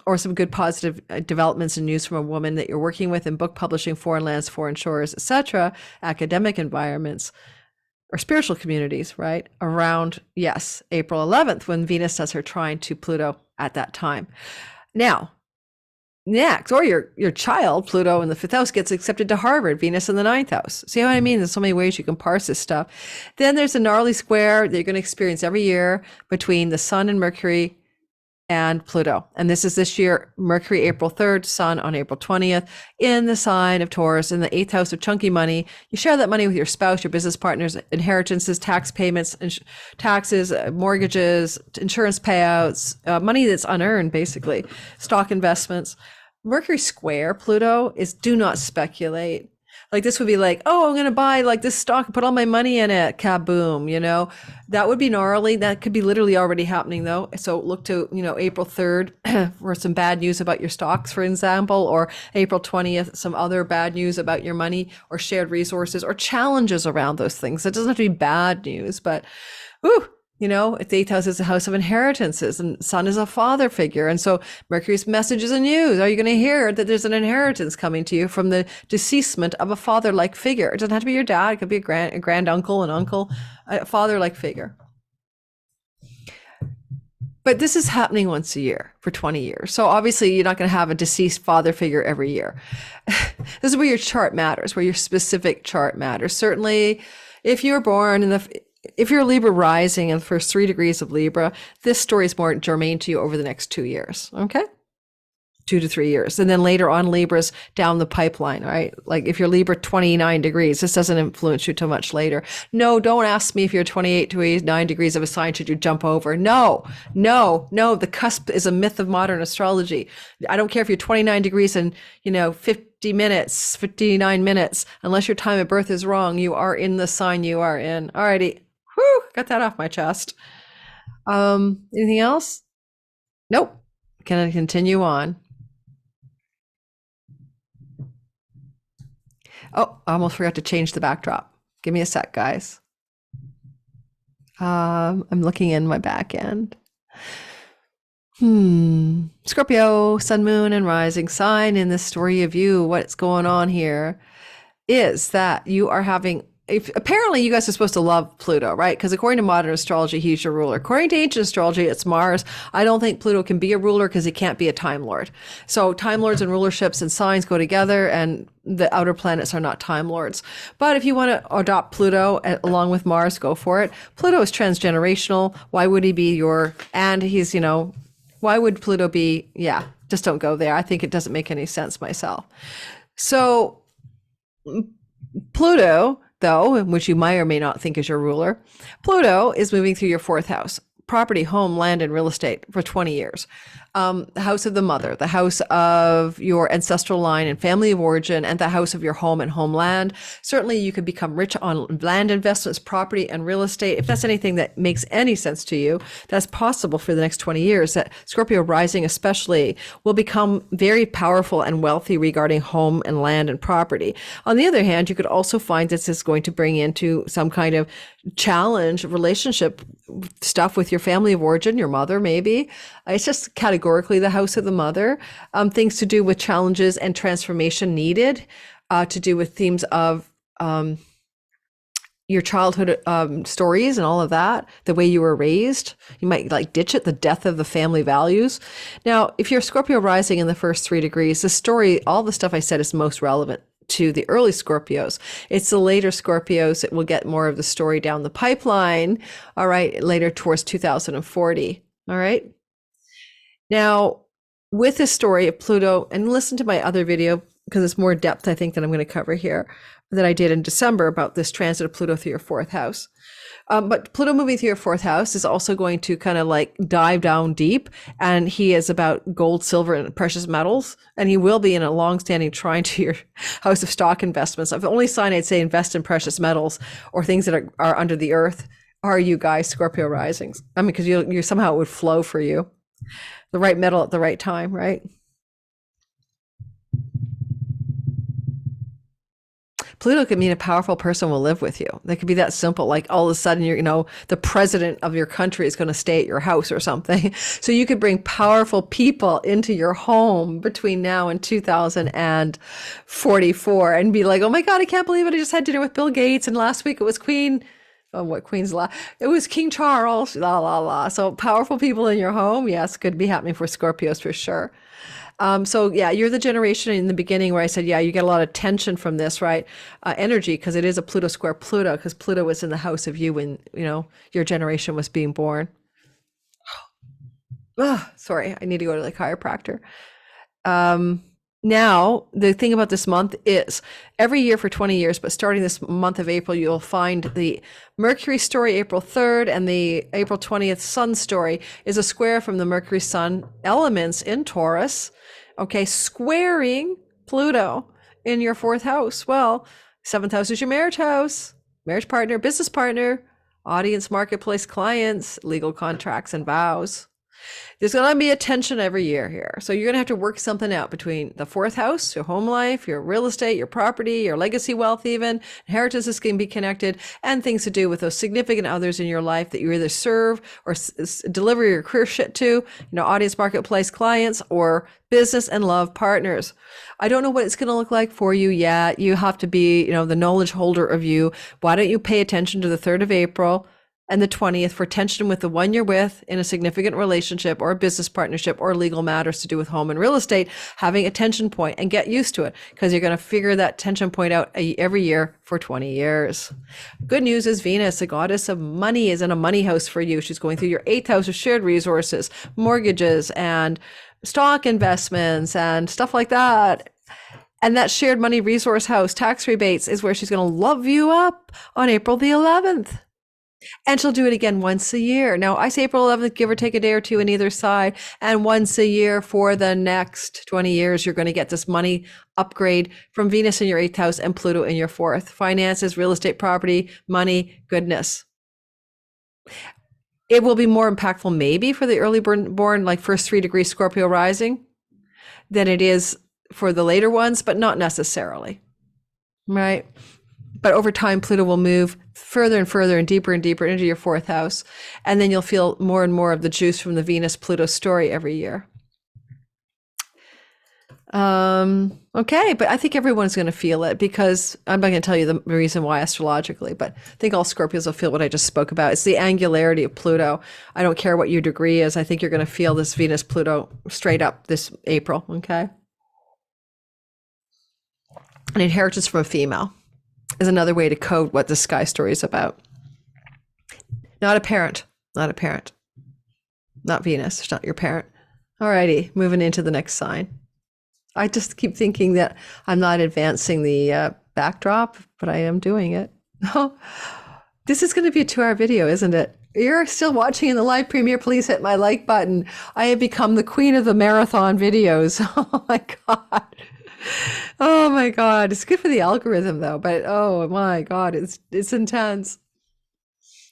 Or some good positive developments and news from a woman that you're working with in book publishing, foreign lands, foreign shores, etc., academic environments, or spiritual communities, right? Around, yes, April 11th, when Venus does her trine to Pluto at that time. Now, next, or your child, Pluto in the fifth house, gets accepted to Harvard, Venus in the ninth house. See what I mean? There's so many ways you can parse this stuff. Then there's a gnarly square that you're going to experience every year between the Sun and Mercury and Pluto. And this is this year, Mercury, April 3rd, Sun on April 20th, in the sign of Taurus, in the eighth house of chunky money. You share that money with your spouse, your business partners, inheritances, tax payments, taxes, mortgages, insurance payouts, money that's unearned, basically, stock investments. Mercury square Pluto is do not speculate. Like this would be like, oh, I'm going to buy like this stock, put all my money in it. Kaboom. You know, that would be gnarly. That could be literally already happening though. So look to, you know, April 3rd for some bad news about your stocks, for example, or April 20th, some other bad news about your money or shared resources or challenges around those things. It doesn't have to be bad news, but whew, you know, the eighth house is a house of inheritances and Sun is a father figure. And so Mercury's messages and news. Are you going to hear that there's an inheritance coming to you from the deceasement of a father-like figure? It doesn't have to be your dad. It could be a grand uncle, an uncle, a father-like figure. But this is happening once a year for 20 years. So obviously you're not going to have a deceased father figure every year. This is where your chart matters, where your specific chart matters. Certainly if you were born if you're Libra rising in the first 3 degrees of Libra, this story is more germane to you over the next 2 years. Okay. 2 to 3 years. And then later on Libras down the pipeline, right? Like if you're Libra 29 degrees, this doesn't influence you too much later. No, don't ask me if you're 28 to 89 degrees of a sign, should you jump over? No. The cusp is a myth of modern astrology. I don't care if you're 29 degrees and, 50 minutes, 59 minutes, unless your time of birth is wrong, you are in the sign you are in. Alrighty. Whew, got that off my chest. Anything else? Nope. Can I continue on? Oh, I almost forgot to change the backdrop. Give me a sec, guys. I'm looking in my back end. Scorpio, sun, moon, and rising sign in this story of you. What's going on here is that you are having, apparently you guys are supposed to love Pluto, right? Because according to modern astrology, he's your ruler. According to ancient astrology, it's Mars. I don't think Pluto can be a ruler because he can't be a time lord. So time lords and rulerships and signs go together, and the outer planets are not time lords. But if you want to adopt Pluto along with Mars, go for it. Pluto is transgenerational. Why would he be and he's, why would Pluto be? Yeah, just don't go there. I think it doesn't make any sense myself. So Pluto, though, which you might or may not think is your ruler, Pluto is moving through your fourth house, property, home, land, and real estate for 20 years. The house of the mother, the house of your ancestral line and family of origin, and the house of your home and homeland. Certainly you could become rich on land investments, property, and real estate. If that's anything that makes any sense to you, that's possible for the next 20 years. That Scorpio rising especially will become very powerful and wealthy regarding home and land and property. On the other hand, you could also find this is going to bring into some kind of challenge, relationship stuff with your family of origin, your mother maybe. It's just categorically the house of the mother. Things to do with challenges and transformation needed, to do with themes of your childhood stories and all of that, the way you were raised. You might like ditch it, the death of the family values. Now, if you're Scorpio rising in the first 3 degrees, the story, all the stuff I said is most relevant to the early Scorpios. It's the later Scorpios that will get more of the story down the pipeline, all right, later towards 2040, all right? Now, with this story of Pluto, and listen to my other video, because it's more depth, I think, than I'm going to cover here, that I did in December about this transit of Pluto through your fourth house. But Pluto moving through your fourth house is also going to kind of like dive down deep. And he is about gold, silver, and precious metals. And he will be in a long-standing trine to your house of stock investments. The only sign I'd say invest in precious metals or things that are under the earth are you guys, Scorpio risings. I mean, because you somehow it would flow for you. The right metal at the right time, right? Pluto could mean a powerful person will live with you. That could be that simple. Like all of a sudden, the president of your country is going to stay at your house or something. So you could bring powerful people into your home between now and 2044 and be like, oh my God, I can't believe it. I just had dinner with Bill Gates. And last week it was Queen's it was King Charles, la, la, la. So powerful people in your home. Yes, could be happening for Scorpios for sure. So yeah, you're the generation in the beginning where I said, yeah, you get a lot of tension from this, right? Energy, because it is a Pluto square Pluto, because Pluto was in the house of you when, your generation was being born. Sorry, I need to go to the chiropractor. Now, the thing about this month is every year for 20 years, but starting this month of April, you'll find the Mercury story April 3rd and the April 20th Sun story is a square from the Mercury Sun elements in Taurus, okay, squaring Pluto in your fourth house. Well, seventh house is your marriage house, marriage partner, business partner, audience, marketplace, clients, legal contracts, and vows. There's going to be a tension every year here. So you're going to have to work something out between the fourth house, your home life, your real estate, your property, your legacy wealth, even inheritances can be connected, and things to do with those significant others in your life that you either serve or deliver your career shit to, audience, marketplace, clients, or business and love partners. I don't know what it's going to look like for you yet. You have to be, the knowledge holder of you. Why don't you pay attention to the 3rd of April and the 20th for tension with the one you're with in a significant relationship or a business partnership or legal matters to do with home and real estate, having a tension point, and get used to it, because you're going to figure that tension point out every year for 20 years. Good news is Venus, the goddess of money, is in a money house for you. She's going through your 8th house of shared resources, mortgages, and stock investments and stuff like that. And that shared money resource house, tax rebates, is where she's going to love you up on April the 11th. And she'll do it again once a year. Now, I say April 11th, give or take a day or two on either side. And once a year for the next 20 years, you're going to get this money upgrade from Venus in your 8th house and Pluto in your 4th. Finances, real estate, property, money, goodness. It will be more impactful maybe for the early born, like first 3 degrees Scorpio rising, than it is for the later ones, but not necessarily. right? But over time, Pluto will move further and further and deeper into your fourth house. And then you'll feel more and more of the juice from the Venus-Pluto story every year. Okay, but I think everyone's going to feel it, because I'm not going to tell you the reason why astrologically, but I think all Scorpios will feel what I just spoke about. It's the angularity of Pluto. I don't care what your degree is. I think you're going to feel this Venus-Pluto straight up this April, okay? An inheritance from a female is another way to code what the sky story is about. Not a parent, not a parent. Not Venus, it's not your parent. Alrighty, moving into the next sign. I just keep thinking that I'm not advancing the backdrop, but I am doing it. This is going to be a 2-hour video, isn't it? You're still watching in the live premiere. Please hit my like button. I have become the queen of the marathon videos. Oh my God. Oh my God. It's good for the algorithm though, but oh my God, it's intense.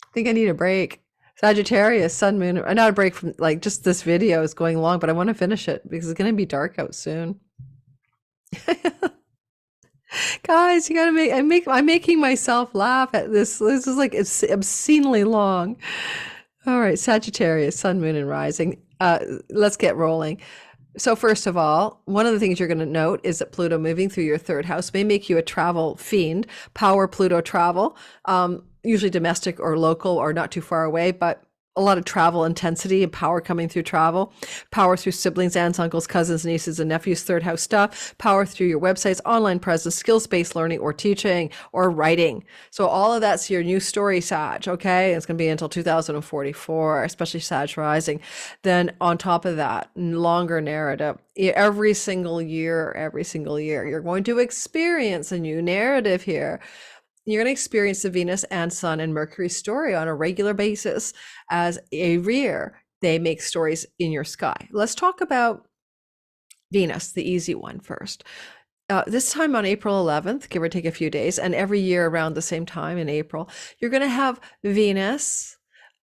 I think I need a break. Sagittarius, Sun, Moon, not a break from like just this video is going long, but I want to finish it because it's going to be dark out soon. Guys, you gotta I'm making myself laugh at this. This is like it's obscenely long. All right, Sagittarius, Sun, Moon, and Rising. Let's get rolling. So first of all, one of the things you're going to note is that Pluto moving through your third house may make you a travel fiend. Power Pluto travel, usually domestic or local or not too far away, but a lot of travel intensity and power coming through travel. Power through siblings, aunts, uncles, cousins, nieces, and nephews, third house stuff. Power through your websites, online presence, skills-based learning, or teaching, or writing. So all of that's your new story, Sag, okay? It's going to be until 2044, especially Sag rising. Then on top of that, longer narrative. Every single year, you're going to experience a new narrative here. You're going to experience the Venus and Sun and Mercury story on a regular basis as every year they make stories in your sky. Let's talk about Venus, the easy one first. This time on April 11th, give or take a few days, and every year around the same time in April, you're going to have Venus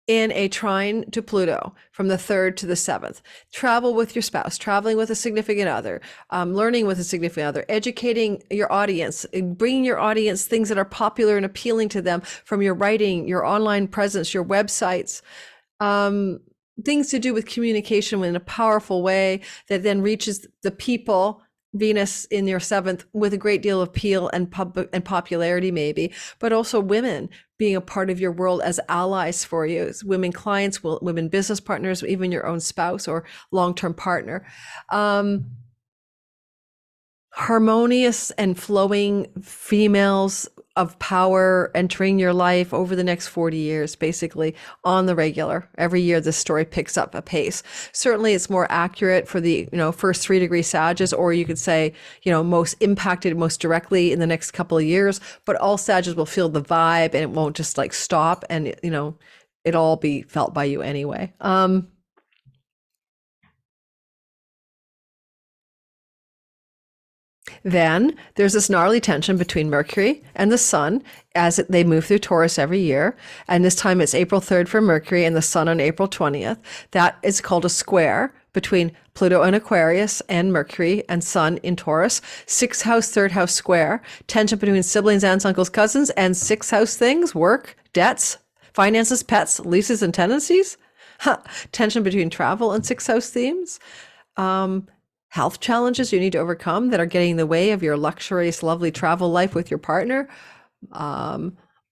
in a trine to Pluto from the 3rd to the 7th. Travel with your spouse, traveling with a significant other, learning with a significant other, educating your audience, bringing your audience things that are popular and appealing to them from your writing, your online presence, your websites, things to do with communication in a powerful way that then reaches the people. Venus in your 7th with a great deal of appeal and popularity maybe, but also women being a part of your world as allies for you, as women clients, women business partners, even your own spouse or long-term partner. Harmonious and flowing females of power entering your life over the next 40 years, basically on the regular. Every year, this story picks up a pace. Certainly, it's more accurate for the first 3-degree Sages, or you could say most impacted most directly in the next couple of years. But all Sages will feel the vibe, and it won't just like stop, and it all be felt by you anyway. Then there's this gnarly tension between Mercury and the Sun as they move through Taurus every year. And this time it's April 3rd for Mercury and the Sun on April 20th. That is called a square between Pluto in Aquarius and Mercury and Sun in Taurus. 6th house, 3rd house square. Tension between siblings, aunts, uncles, cousins, and 6th house things, work, debts, finances, pets, leases, and tenancies. Tension between travel and 6th house themes. Health challenges you need to overcome that are getting in the way of your luxurious, lovely travel life with your partner.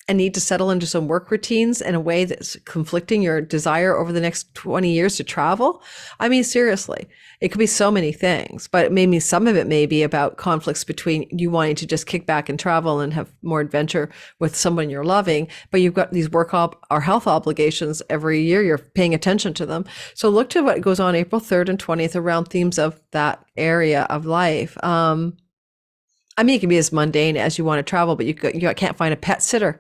And need to settle into some work routines in a way that's conflicting your desire over the next 20 years to travel. I mean, seriously, it could be so many things, but maybe some of it may be about conflicts between you wanting to just kick back and travel and have more adventure with someone you're loving, but you've got these work or health obligations every year. You're paying attention to them. So look to what goes on April 3rd and 20th around themes of that area of life. I mean, it can be as mundane as you want to travel, but you can't find a pet sitter.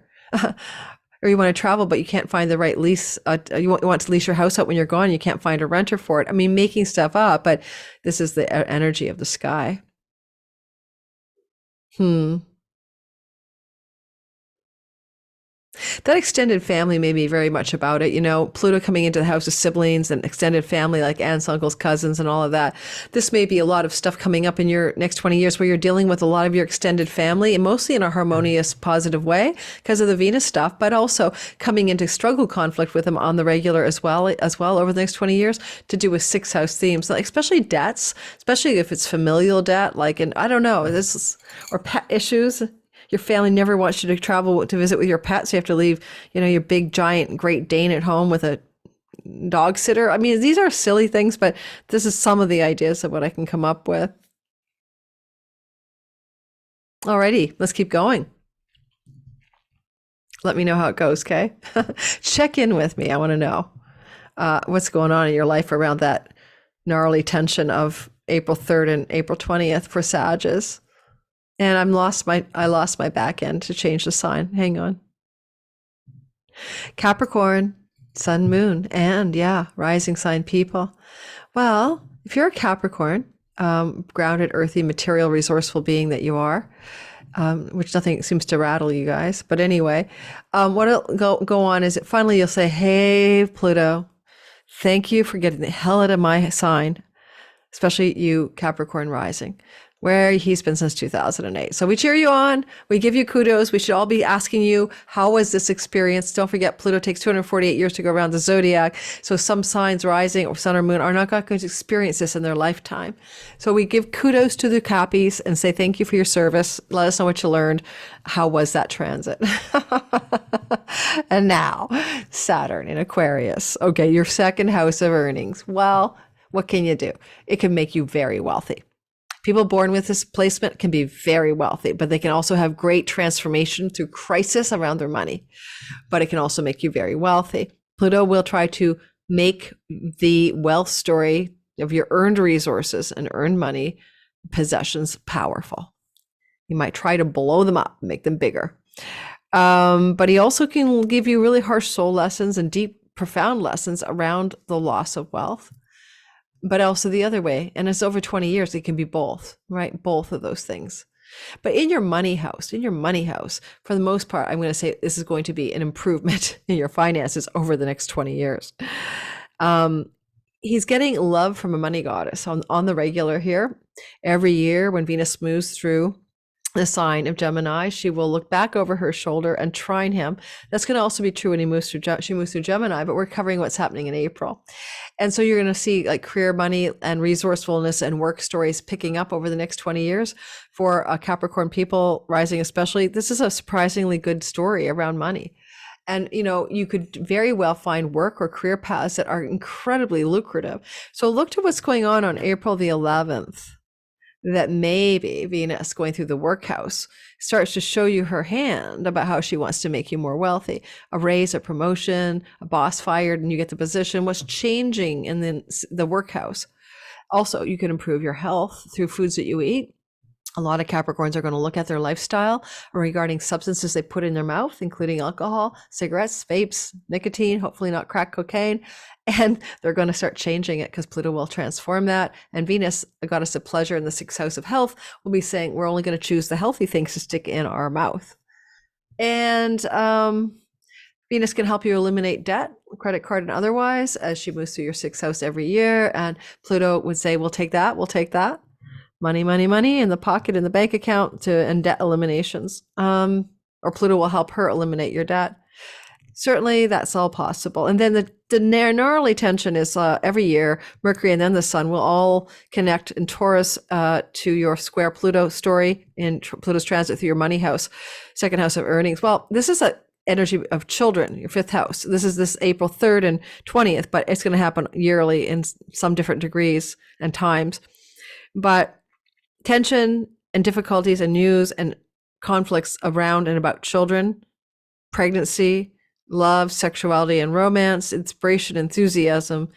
Or you want to travel, but you can't find the right lease. You want to lease your house out when you're gone. You can't find a renter for it. I mean, making stuff up, but this is the energy of the sky. That extended family may be very much about it. You know, Pluto coming into the house of siblings and extended family like aunts, uncles, cousins, and all of that. This may be a lot of stuff coming up in your next 20 years where you're dealing with a lot of your extended family and mostly in a harmonious, positive way because of the Venus stuff, but also coming into struggle conflict with them on the regular as well over the next 20 years to do with sixth house themes, like especially debts, especially if it's familial debt, like, and I don't know, this is, or pet issues. Your family never wants you to travel to visit with your pets. So you have to leave, you know, your big giant Great Dane at home with a dog sitter. I mean, these are silly things, but this is some of the ideas of what I can come up with. Alrighty, let's keep going. Let me know how it goes, okay? Check in with me. I want to know what's going on in your life around that gnarly tension of April 3rd and April 20th for Sagittarius. And I lost my back end to change the sign. Hang on. Capricorn, sun, moon, and yeah, rising sign people. Well, if you're a Capricorn, grounded, earthy, material, resourceful being that you are, which nothing seems to rattle you guys. But anyway, what'll go on is finally you'll say, hey, Pluto, thank you for getting the hell out of my sign, especially you Capricorn rising, where he's been since 2008. So we cheer you on. We give you kudos. We should all be asking you, how was this experience? Don't forget, Pluto takes 248 years to go around the zodiac. So some signs rising or sun or moon are not going to experience this in their lifetime. So we give kudos to the Cappies and say thank you for your service. Let us know what you learned. How was that transit? And now, Saturn in Aquarius. Okay, your second house of earnings. Well, what can you do? It can make you very wealthy. People born with this placement can be very wealthy, but they can also have great transformation through crisis around their money. But it can also make you very wealthy. Pluto will try to make the wealth story of your earned resources and earned money possessions powerful. You might try to blow them up, make them bigger. But he also can give you really harsh soul lessons and deep, profound lessons around the loss of wealth. But also the other way, and it's over 20 years, it can be both, right? Both of those things. But in your money house, for the most part, I'm going to say this is going to be an improvement in your finances over the next 20 years. He's getting love from a money goddess on the regular here. Every year when Venus moves through the sign of Gemini, she will look back over her shoulder and trine him. That's going to also be true when she moves through Gemini, but we're covering what's happening in April. And so you're going to see like career, money, and resourcefulness and work stories picking up over the next 20 years for Capricorn people rising especially. This is a surprisingly good story around money. And, you know, you could very well find work or career paths that are incredibly lucrative. So look to what's going on April the 11th. That maybe Venus going through the workhouse starts to show you her hand about how she wants to make you more wealthy. A raise, a promotion, a boss fired and you get the position. What's changing in the workhouse? Also, you can improve your health through foods that you eat. A lot of Capricorns are going to look at their lifestyle regarding substances they put in their mouth, including alcohol, cigarettes, vapes, nicotine, hopefully not crack cocaine. And they're going to start changing it because Pluto will transform that. And Venus, a goddess of pleasure in the sixth house of health, will be saying we're only going to choose the healthy things to stick in our mouth. And Venus can help you eliminate debt, credit card and otherwise, as she moves through your sixth house every year. And Pluto would say, we'll take that. Money, money, money in the pocket, in the bank account, and debt eliminations. Or Pluto will help her eliminate your debt. Certainly, that's all possible. And then the gnarly tension is every year, Mercury and then the Sun will all connect in Taurus to your square Pluto story in Pluto's transit through your money house, second house of earnings. Well, this is an energy of children, your fifth house. This is this April 3rd and 20th, but it's going to happen yearly in some different degrees and times. But tension and difficulties and news and conflicts around and about children, pregnancy, love, sexuality and romance, inspiration, enthusiasm,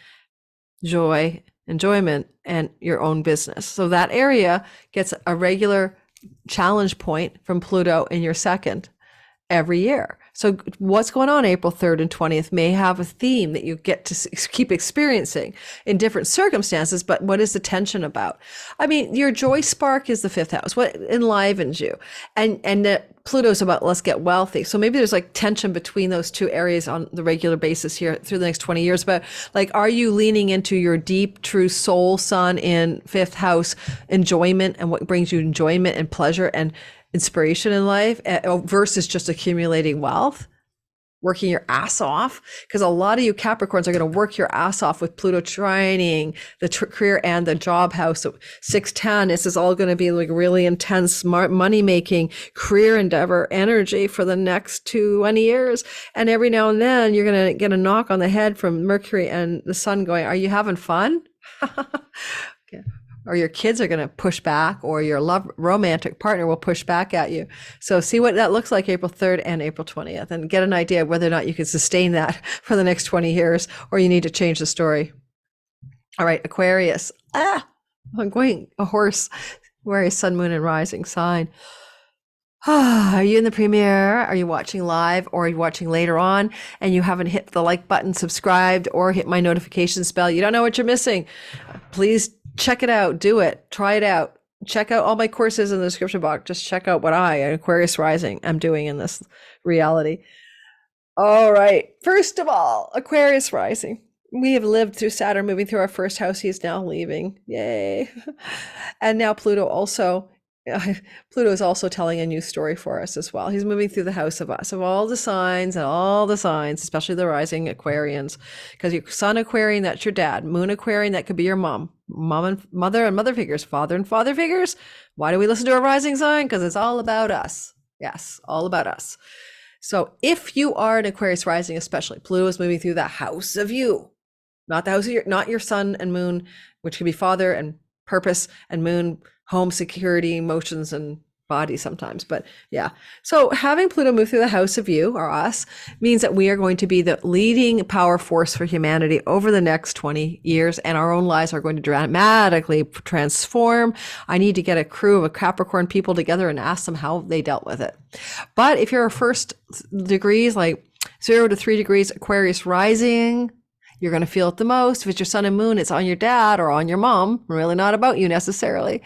joy, enjoyment, and your own business. So that area gets a regular challenge point from Pluto in your second every year. So what's going on April 3rd and 20th may have a theme that you get to keep experiencing in different circumstances, but what is the tension about? I mean, your joy spark is the fifth house. What enlivens you? And Pluto's about let's get wealthy. So maybe there's like tension between those two areas on the regular basis here through the next 20 years. But like, are you leaning into your deep, true soul sun in fifth house enjoyment and what brings you enjoyment and pleasure and inspiration in life versus just accumulating wealth, working your ass off? Because a lot of you Capricorns are going to work your ass off with Pluto trining the career and the job house. So 610, this is all going to be like really intense money making career endeavor energy for the next 20 years. And every now and then you're going to get a knock on the head from Mercury and the sun going, are you having fun? Okay. Or your kids are going to push back, or your romantic partner will push back at you. So see what that looks like April 3rd and April 20th, and get an idea of whether or not you can sustain that for the next 20 years, or you need to change the story. All right, Aquarius. I'm going a horse. Aquarius, sun, moon, and rising sign. Are you in the premiere? Are you watching live, or are you watching later on and you haven't hit the like button, subscribed, or hit my notifications bell? You don't know what you're missing. Please check it out. Do it. Try it out. Check out all my courses in the description box. Just check out what an Aquarius rising, I'm doing in this reality. All right. First of all, Aquarius rising. We have lived through Saturn moving through our first house. He's now leaving. Yay. And now Pluto is also telling a new story for us as well. He's moving through the house of us, of all the signs, especially the rising Aquarians, because your sun Aquarian, that's your dad. Moon Aquarian, that could be your mom and mother figures, father and father figures. Why do we listen to a rising sign? Because it's all about us. Yes, all about us. So if you are an Aquarius rising, especially, Pluto is moving through the house of you, not the house of not your sun and moon, which could be father and purpose, and moon, home, security, emotions, and body sometimes. But yeah, so having Pluto move through the house of you, or us, means that we are going to be the leading power force for humanity over the next 20 years, and our own lives are going to dramatically transform. I need to get a crew of Capricorn people together and ask them how they dealt with it. But if you're a first degrees, like 0 to 3 degrees Aquarius rising, you're going to feel it the most. If it's your sun and moon, it's on your dad or on your mom, really not about you necessarily.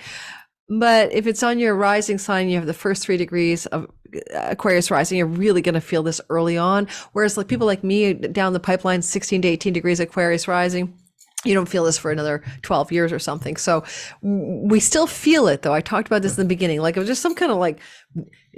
But if it's on your rising sign, you have the first 3 degrees of Aquarius rising, you're really going to feel this early on. Whereas like people like me down the pipeline, 16 to 18 degrees Aquarius rising, you don't feel this for another 12 years or something. So we still feel it, though. I talked about this in the beginning. Like, it was just some kind of like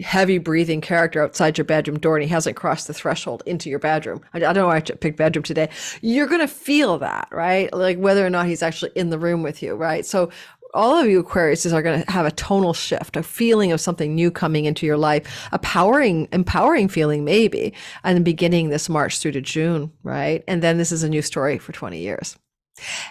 heavy breathing character outside your bedroom door, and he hasn't crossed the threshold into your bedroom. I don't know why I picked bedroom today. You're going to feel that, right? Like whether or not he's actually in the room with you, right? So all of you Aquariuses are going to have a tonal shift, a feeling of something new coming into your life, empowering feeling maybe, and then beginning this March through to June, right? And then this is a new story for 20 years.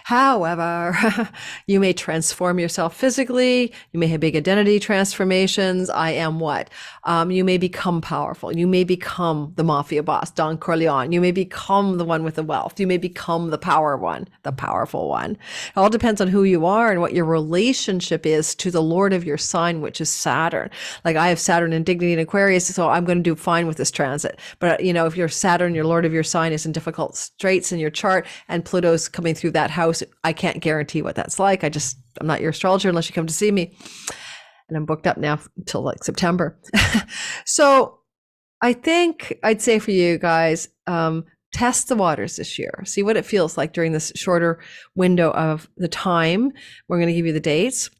However, you may transform yourself physically. You may have big identity transformations. I am what? You may become powerful. You may become the mafia boss, Don Corleone. You may become the one with the wealth. You may become the power one, the powerful one. It all depends on who you are and what your relationship is to the Lord of your sign, which is Saturn. Like I have Saturn in dignity in Aquarius, so I'm going to do fine with this transit. But you know, if your Saturn, your Lord of your sign, is in difficult straits in your chart, and Pluto's coming through that house, I can't guarantee what that's like. I'm not your astrologer unless you come to see me, and I'm booked up now until like September. So I think I'd say for you guys, test the waters this year. See what it feels like during this shorter window of the time. We're going to give you the dates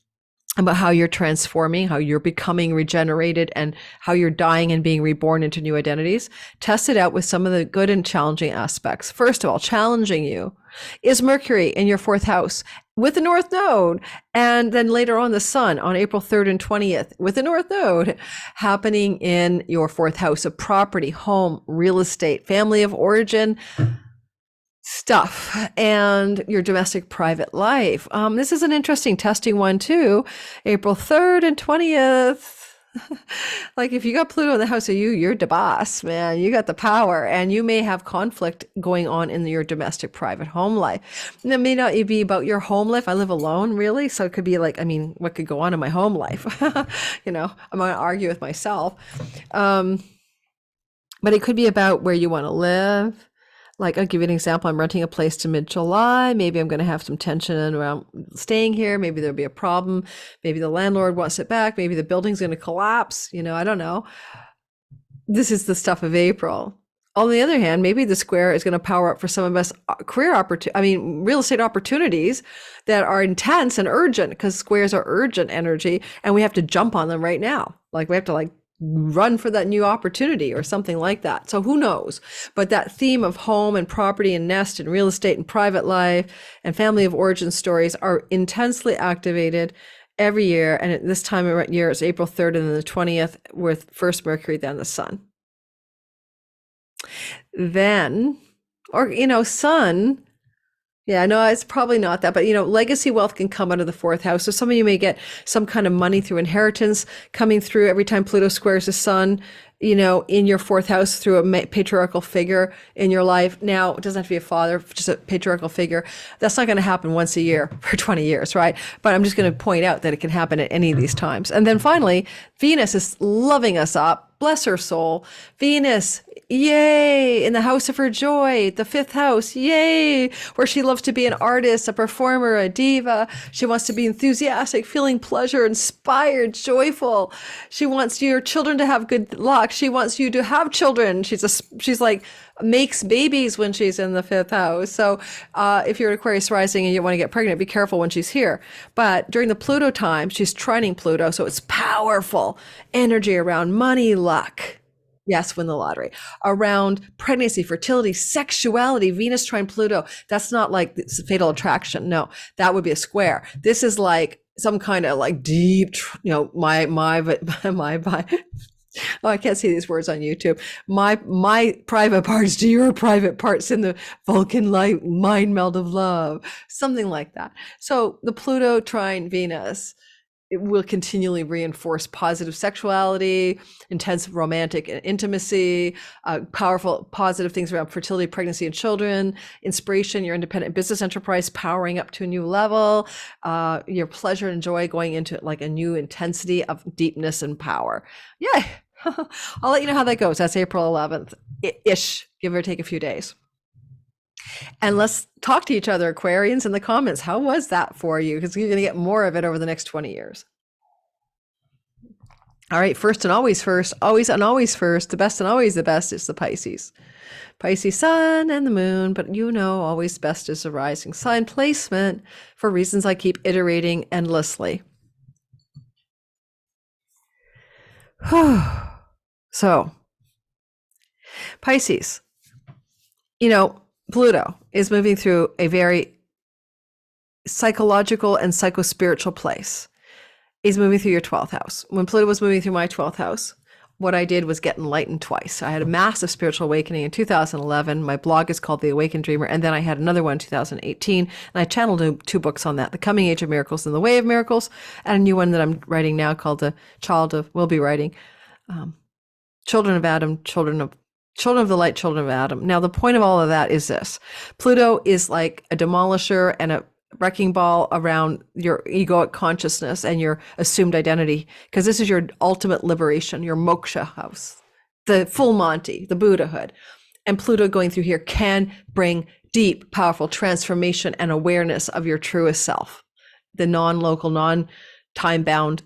about how you're transforming, how you're becoming regenerated, and how you're dying and being reborn into new identities. Test it out with some of the good and challenging aspects. First of all, challenging you is Mercury in your fourth house with the North Node, and then later on the Sun on April 3rd and 20th with the North Node happening in your fourth house of property, home, real estate, family of origin stuff, and your domestic private life. This is an interesting testing one too. April 3rd and 20th. Like if you got Pluto in the house of you, you're the boss, man. You got the power, and you may have conflict going on in your domestic private home life. And it may not be about your home life. I live alone, really. So it could be like, I mean, what could go on in my home life? You know, I'm going to argue with myself. But it could be about where you want to live. Like, I'll give you an example. I'm renting a place to mid-July. Maybe I'm going to have some tension around staying here. Maybe there'll be a problem. Maybe the landlord wants it back. Maybe the building's going to collapse. I don't know. This is the stuff of April. On the other hand, maybe the square is going to power up for some of us real estate opportunities that are intense and urgent, because squares are urgent energy and we have to jump on them right now. Like, we have to run for that new opportunity or something like that. So who knows? But that theme of home and property and nest and real estate and private life and family of origin stories are intensely activated every year. And at this time of year, it's April 3rd and then the 20th, with first Mercury, then the sun. Then, sun. Yeah, no, it's probably not that, but legacy wealth can come out of the fourth house. So some of you may get some kind of money through inheritance coming through every time Pluto squares the sun, in your fourth house through a patriarchal figure in your life. Now, it doesn't have to be a father, just a patriarchal figure. That's not going to happen once a year for 20 years, right? But I'm just going to point out that it can happen at any of these times. And then finally, Venus is loving us up. Bless her soul. Venus, yay, in the house of her joy, the fifth house, yay, where she loves to be an artist, a performer, a diva. She wants to be enthusiastic, feeling pleasure, inspired, joyful. She wants your children to have good luck. She wants you to have children. She's like, makes babies when she's in the fifth house. So if you're an Aquarius rising and you want to get pregnant, be careful when she's here. But during the Pluto time, she's trining Pluto. So it's powerful energy around money, luck. Yes, win the lottery. Around pregnancy, fertility, sexuality, Venus trine Pluto. That's not like fatal attraction. No, that would be a square. This is like some kind of deep, oh, I can't see these words on YouTube. My private parts to your private parts in the Vulcan light mind meld of love, something like that. So the Pluto trine Venus, it will continually reinforce positive sexuality, intense romantic intimacy, powerful positive things around fertility, pregnancy, and children, inspiration, your independent business enterprise powering up to a new level, your pleasure and joy going into a new intensity of deepness and power. Yay! I'll let you know how that goes. That's April 11th ish, give or take a few days. And let's talk to each other, Aquarians, in the comments. How was that for you? Because you're going to get more of it over the next 20 years. All right, first and always first, always and always first, the best and always the best is the Pisces. Pisces sun and the moon, but always best is the rising sign placement for reasons I keep iterating endlessly. So, Pisces, Pluto is moving through a very psychological and psycho-spiritual place. He's moving through your 12th house. When Pluto was moving through my 12th house, what I did was get enlightened twice. I had a massive spiritual awakening in 2011. My blog is called The Awakened Dreamer. And then I had another one in 2018. And I channeled two books on that, The Coming Age of Miracles and The Way of Miracles, and a new one that I'm writing now called Children of Adam, Children of the Light, Children of Adam. Now, the point of all of that is this. Pluto is like a demolisher and a wrecking ball around your egoic consciousness and your assumed identity, because this is your ultimate liberation, your moksha house, the full Monty, the Buddhahood. And Pluto going through here can bring deep, powerful transformation and awareness of your truest self, the non-local, non-time-bound,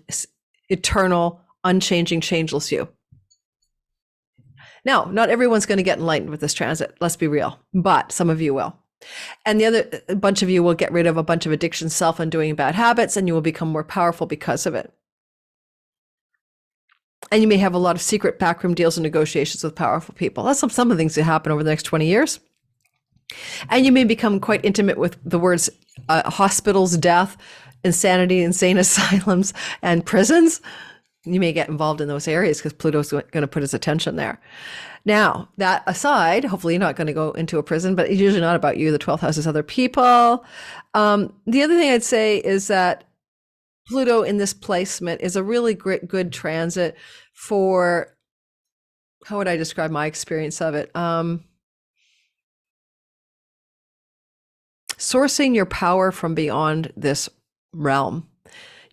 eternal, unchanging, changeless you. Now, not everyone's going to get enlightened with this transit, let's be real, but some of you will. And a bunch of you will get rid of a bunch of addictions, self-undoing bad habits, and you will become more powerful because of it. And you may have a lot of secret backroom deals and negotiations with powerful people. That's some of the things that happen over the next 20 years. And you may become quite intimate with the words hospitals, death, insanity, insane asylums, and prisons. You may get involved in those areas because Pluto's going to put his attention there. Now, that aside, hopefully you're not going to go into a prison, but it's usually not about you. The 12th house is other people. The other thing I'd say is that Pluto in this placement is a really good transit for, how would I describe my experience of it? Sourcing your power from beyond this realm.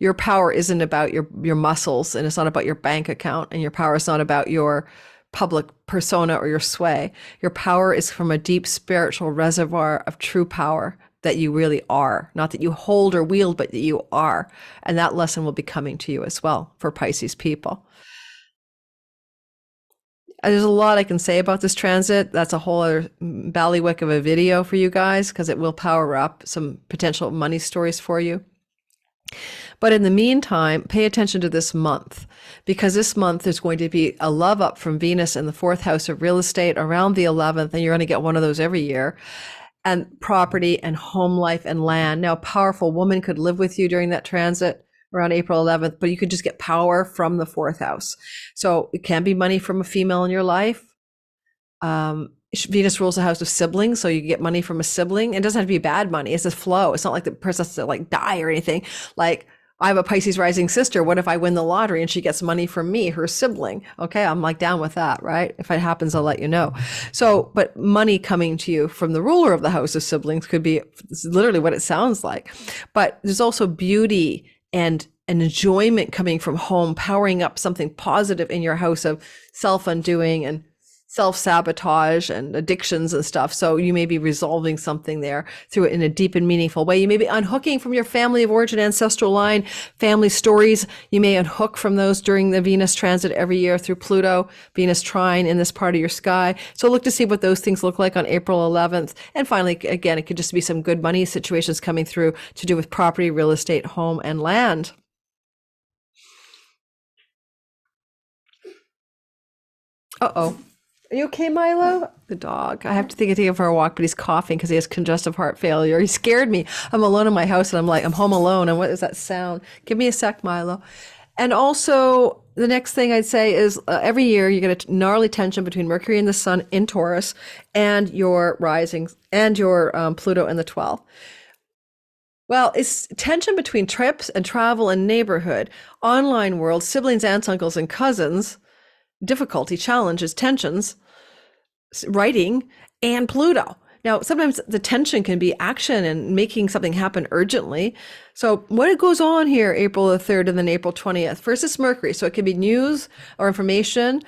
Your power isn't about your muscles, and it's not about your bank account, and your power is not about your public persona or your sway. Your power is from a deep spiritual reservoir of true power that you really are, not that you hold or wield, but that you are. And that lesson will be coming to you as well for Pisces people. There's a lot I can say about this transit. That's a whole other ballywick of a video for you guys, because it will power up some potential money stories for you. But in the meantime, pay attention to this month, because this month there's going to be a love up from Venus in the fourth house of real estate around the 11th, and you're going to get one of those every year. And property and home life and land. Now, a powerful woman could live with you during that transit around April 11th, but you could just get power from the fourth house. So it can be money from a female in your life. Venus rules the house of siblings, so you get money from a sibling. It doesn't have to be bad money. It's a flow. It's not like the person has to like die or anything. Like, I have a Pisces rising sister. What if I win the lottery and she gets money from me, her sibling? Okay, I'm like down with that, right? If it happens, I'll let you know. So, but money coming to you from the ruler of the house of siblings could be literally what it sounds like. But there's also beauty and enjoyment coming from home, powering up something positive in your house of self-undoing and self-sabotage and addictions and stuff. So you may be resolving something there through it in a deep and meaningful way. You may be unhooking from your family of origin, ancestral line, family stories. You may unhook from those during the Venus transit every year through Pluto, Venus trine in this part of your sky. So look to see what those things look like on April 11th. And finally, again, it could just be some good money situations coming through to do with property, real estate, home, and land. Uh-oh. Are you okay, Milo? The dog. I have to take him for a walk, but he's coughing because he has congestive heart failure. He scared me. I'm alone in my house and I'm like, I'm home alone. And what is that sound? Give me a sec, Milo. And also, the next thing I'd say is every year you get a gnarly tension between Mercury and the Sun in Taurus and your risings and your Pluto in the 12th. Well, it's tension between trips and travel and neighborhood, online world, siblings, aunts, uncles, and cousins, difficulty, challenges, tensions, writing, and Pluto. Now, sometimes the tension can be action and making something happen urgently. So what goes on here April the 3rd and then April 20th? First is Mercury. So it can be news or information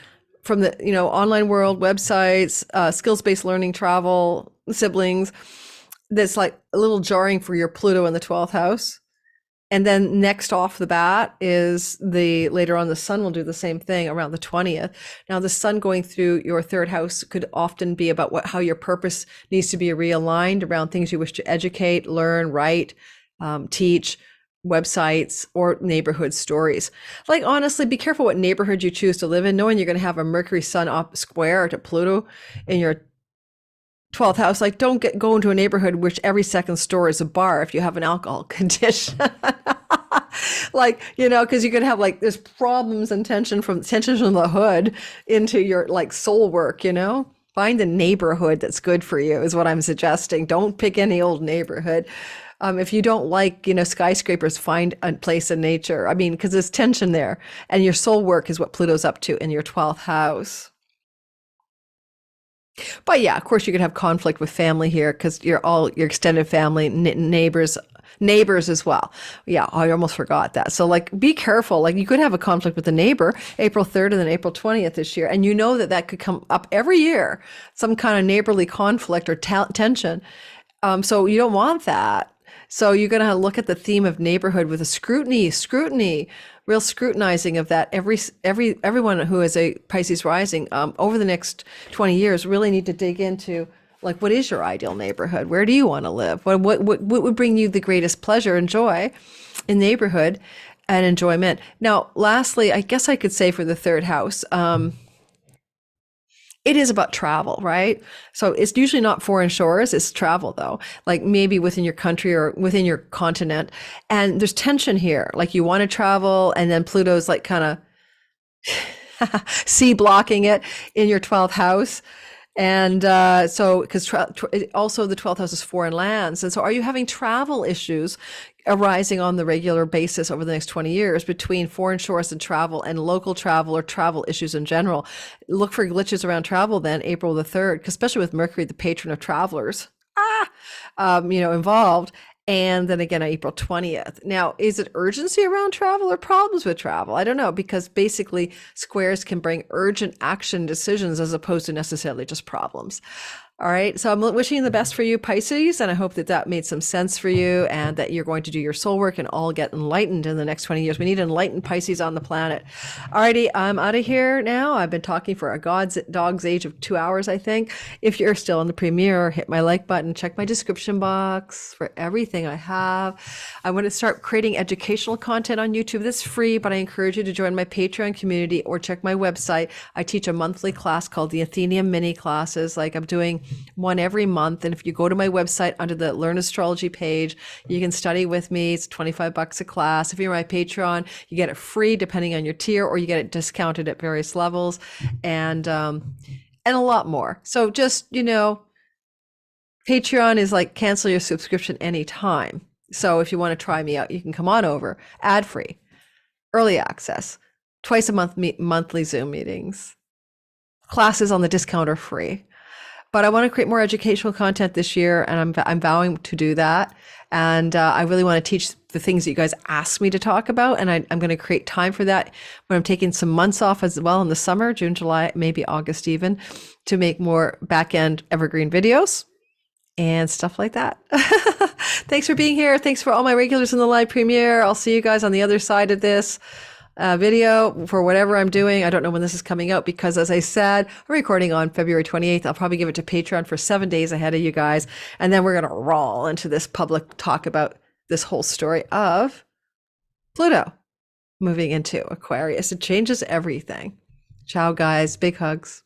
from the online world, websites, skills-based learning, travel, siblings. That's like a little jarring for your Pluto in the 12th house. And then next off the bat is later on the Sun will do the same thing around the 20th. Now the Sun going through your third house could often be about how your purpose needs to be realigned around things you wish to educate, learn, write, teach, websites, or neighborhood stories. Like, honestly, be careful what neighborhood you choose to live in, knowing you're going to have a Mercury Sun up square to Pluto in your 12th house. Like, don't go into a neighborhood which every second store is a bar if you have an alcohol condition. Like, because you could have like there's problems and tension from the hood into your like soul work. Find a neighborhood that's good for you is what I'm suggesting. Don't pick any old neighborhood. If you don't like skyscrapers, find a place in nature. I mean, because there's tension there, and your soul work is what Pluto's up to in your 12th house. But yeah, of course, you could have conflict with family here because you're all your extended family, neighbors as well. Yeah, I almost forgot that. So like, be careful. Like, you could have a conflict with a neighbor April 3rd and then April 20th this year. And that could come up every year, some kind of neighborly conflict or tension. So you don't want that. So you're going to look at the theme of neighborhood with a scrutiny, real scrutinizing of that. Everyone who is a Pisces rising over the next 20 years really need to dig into, like, what is your ideal neighborhood? Where do you want to live? What would bring you the greatest pleasure and joy in neighborhood and enjoyment? Now, lastly, I guess I could say for the third house, it is about travel, right? So it's usually not foreign shores, it's travel though, like maybe within your country or within your continent. And there's tension here, like you want to travel and then Pluto's like kind of sea blocking it in your 12th house. And so, because also the 12th house is foreign lands. And so are you having travel issues arising on the regular basis over the next 20 years between foreign shores and travel and local travel or travel issues in general? Look for glitches around travel then, April the 3rd, especially with Mercury, the patron of travelers, involved. And then again on April 20th. Now, is it urgency around travel or problems with travel? I don't know, because basically squares can bring urgent action decisions as opposed to necessarily just problems. All right. So I'm wishing you the best for you, Pisces. And I hope that that made some sense for you and that you're going to do your soul work and all get enlightened in the next 20 years. We need enlightened Pisces on the planet. All righty. I'm out of here now. I've been talking for a dog's age of 2 hours, I think. If you're still in the premiere, hit my like button, check my description box for everything I have. I want to start creating educational content on YouTube. That's free, but I encourage you to join my Patreon community or check my website. I teach a monthly class called the Athenium mini classes. Like I'm doing one every month. And if you go to my website under the Learn Astrology page, you can study with me. It's $25 a class. If you're my Patreon, you get it free depending on your tier, or you get it discounted at various levels, and a lot more. So just, Patreon is like cancel your subscription anytime. So if you want to try me out, you can come on over. Ad free, early access, twice a month, monthly Zoom meetings, classes on the discount are free. But I want to create more educational content this year, and I'm vowing to do that. And I really want to teach the things that you guys asked me to talk about, and I'm going to create time for that when I'm taking some months off as well in the summer, June, July, maybe August even, to make more back-end evergreen videos and stuff like that. Thanks for being here. Thanks for all my regulars in the live premiere. I'll see you guys on the other side of this video for whatever I'm doing. I don't know when this is coming out because, as I said, I'm recording on February 28th. I'll probably give it to Patreon for 7 days ahead of you guys. And then we're going to roll into this public talk about this whole story of Pluto moving into Aquarius. It changes everything. Ciao, guys. Big hugs.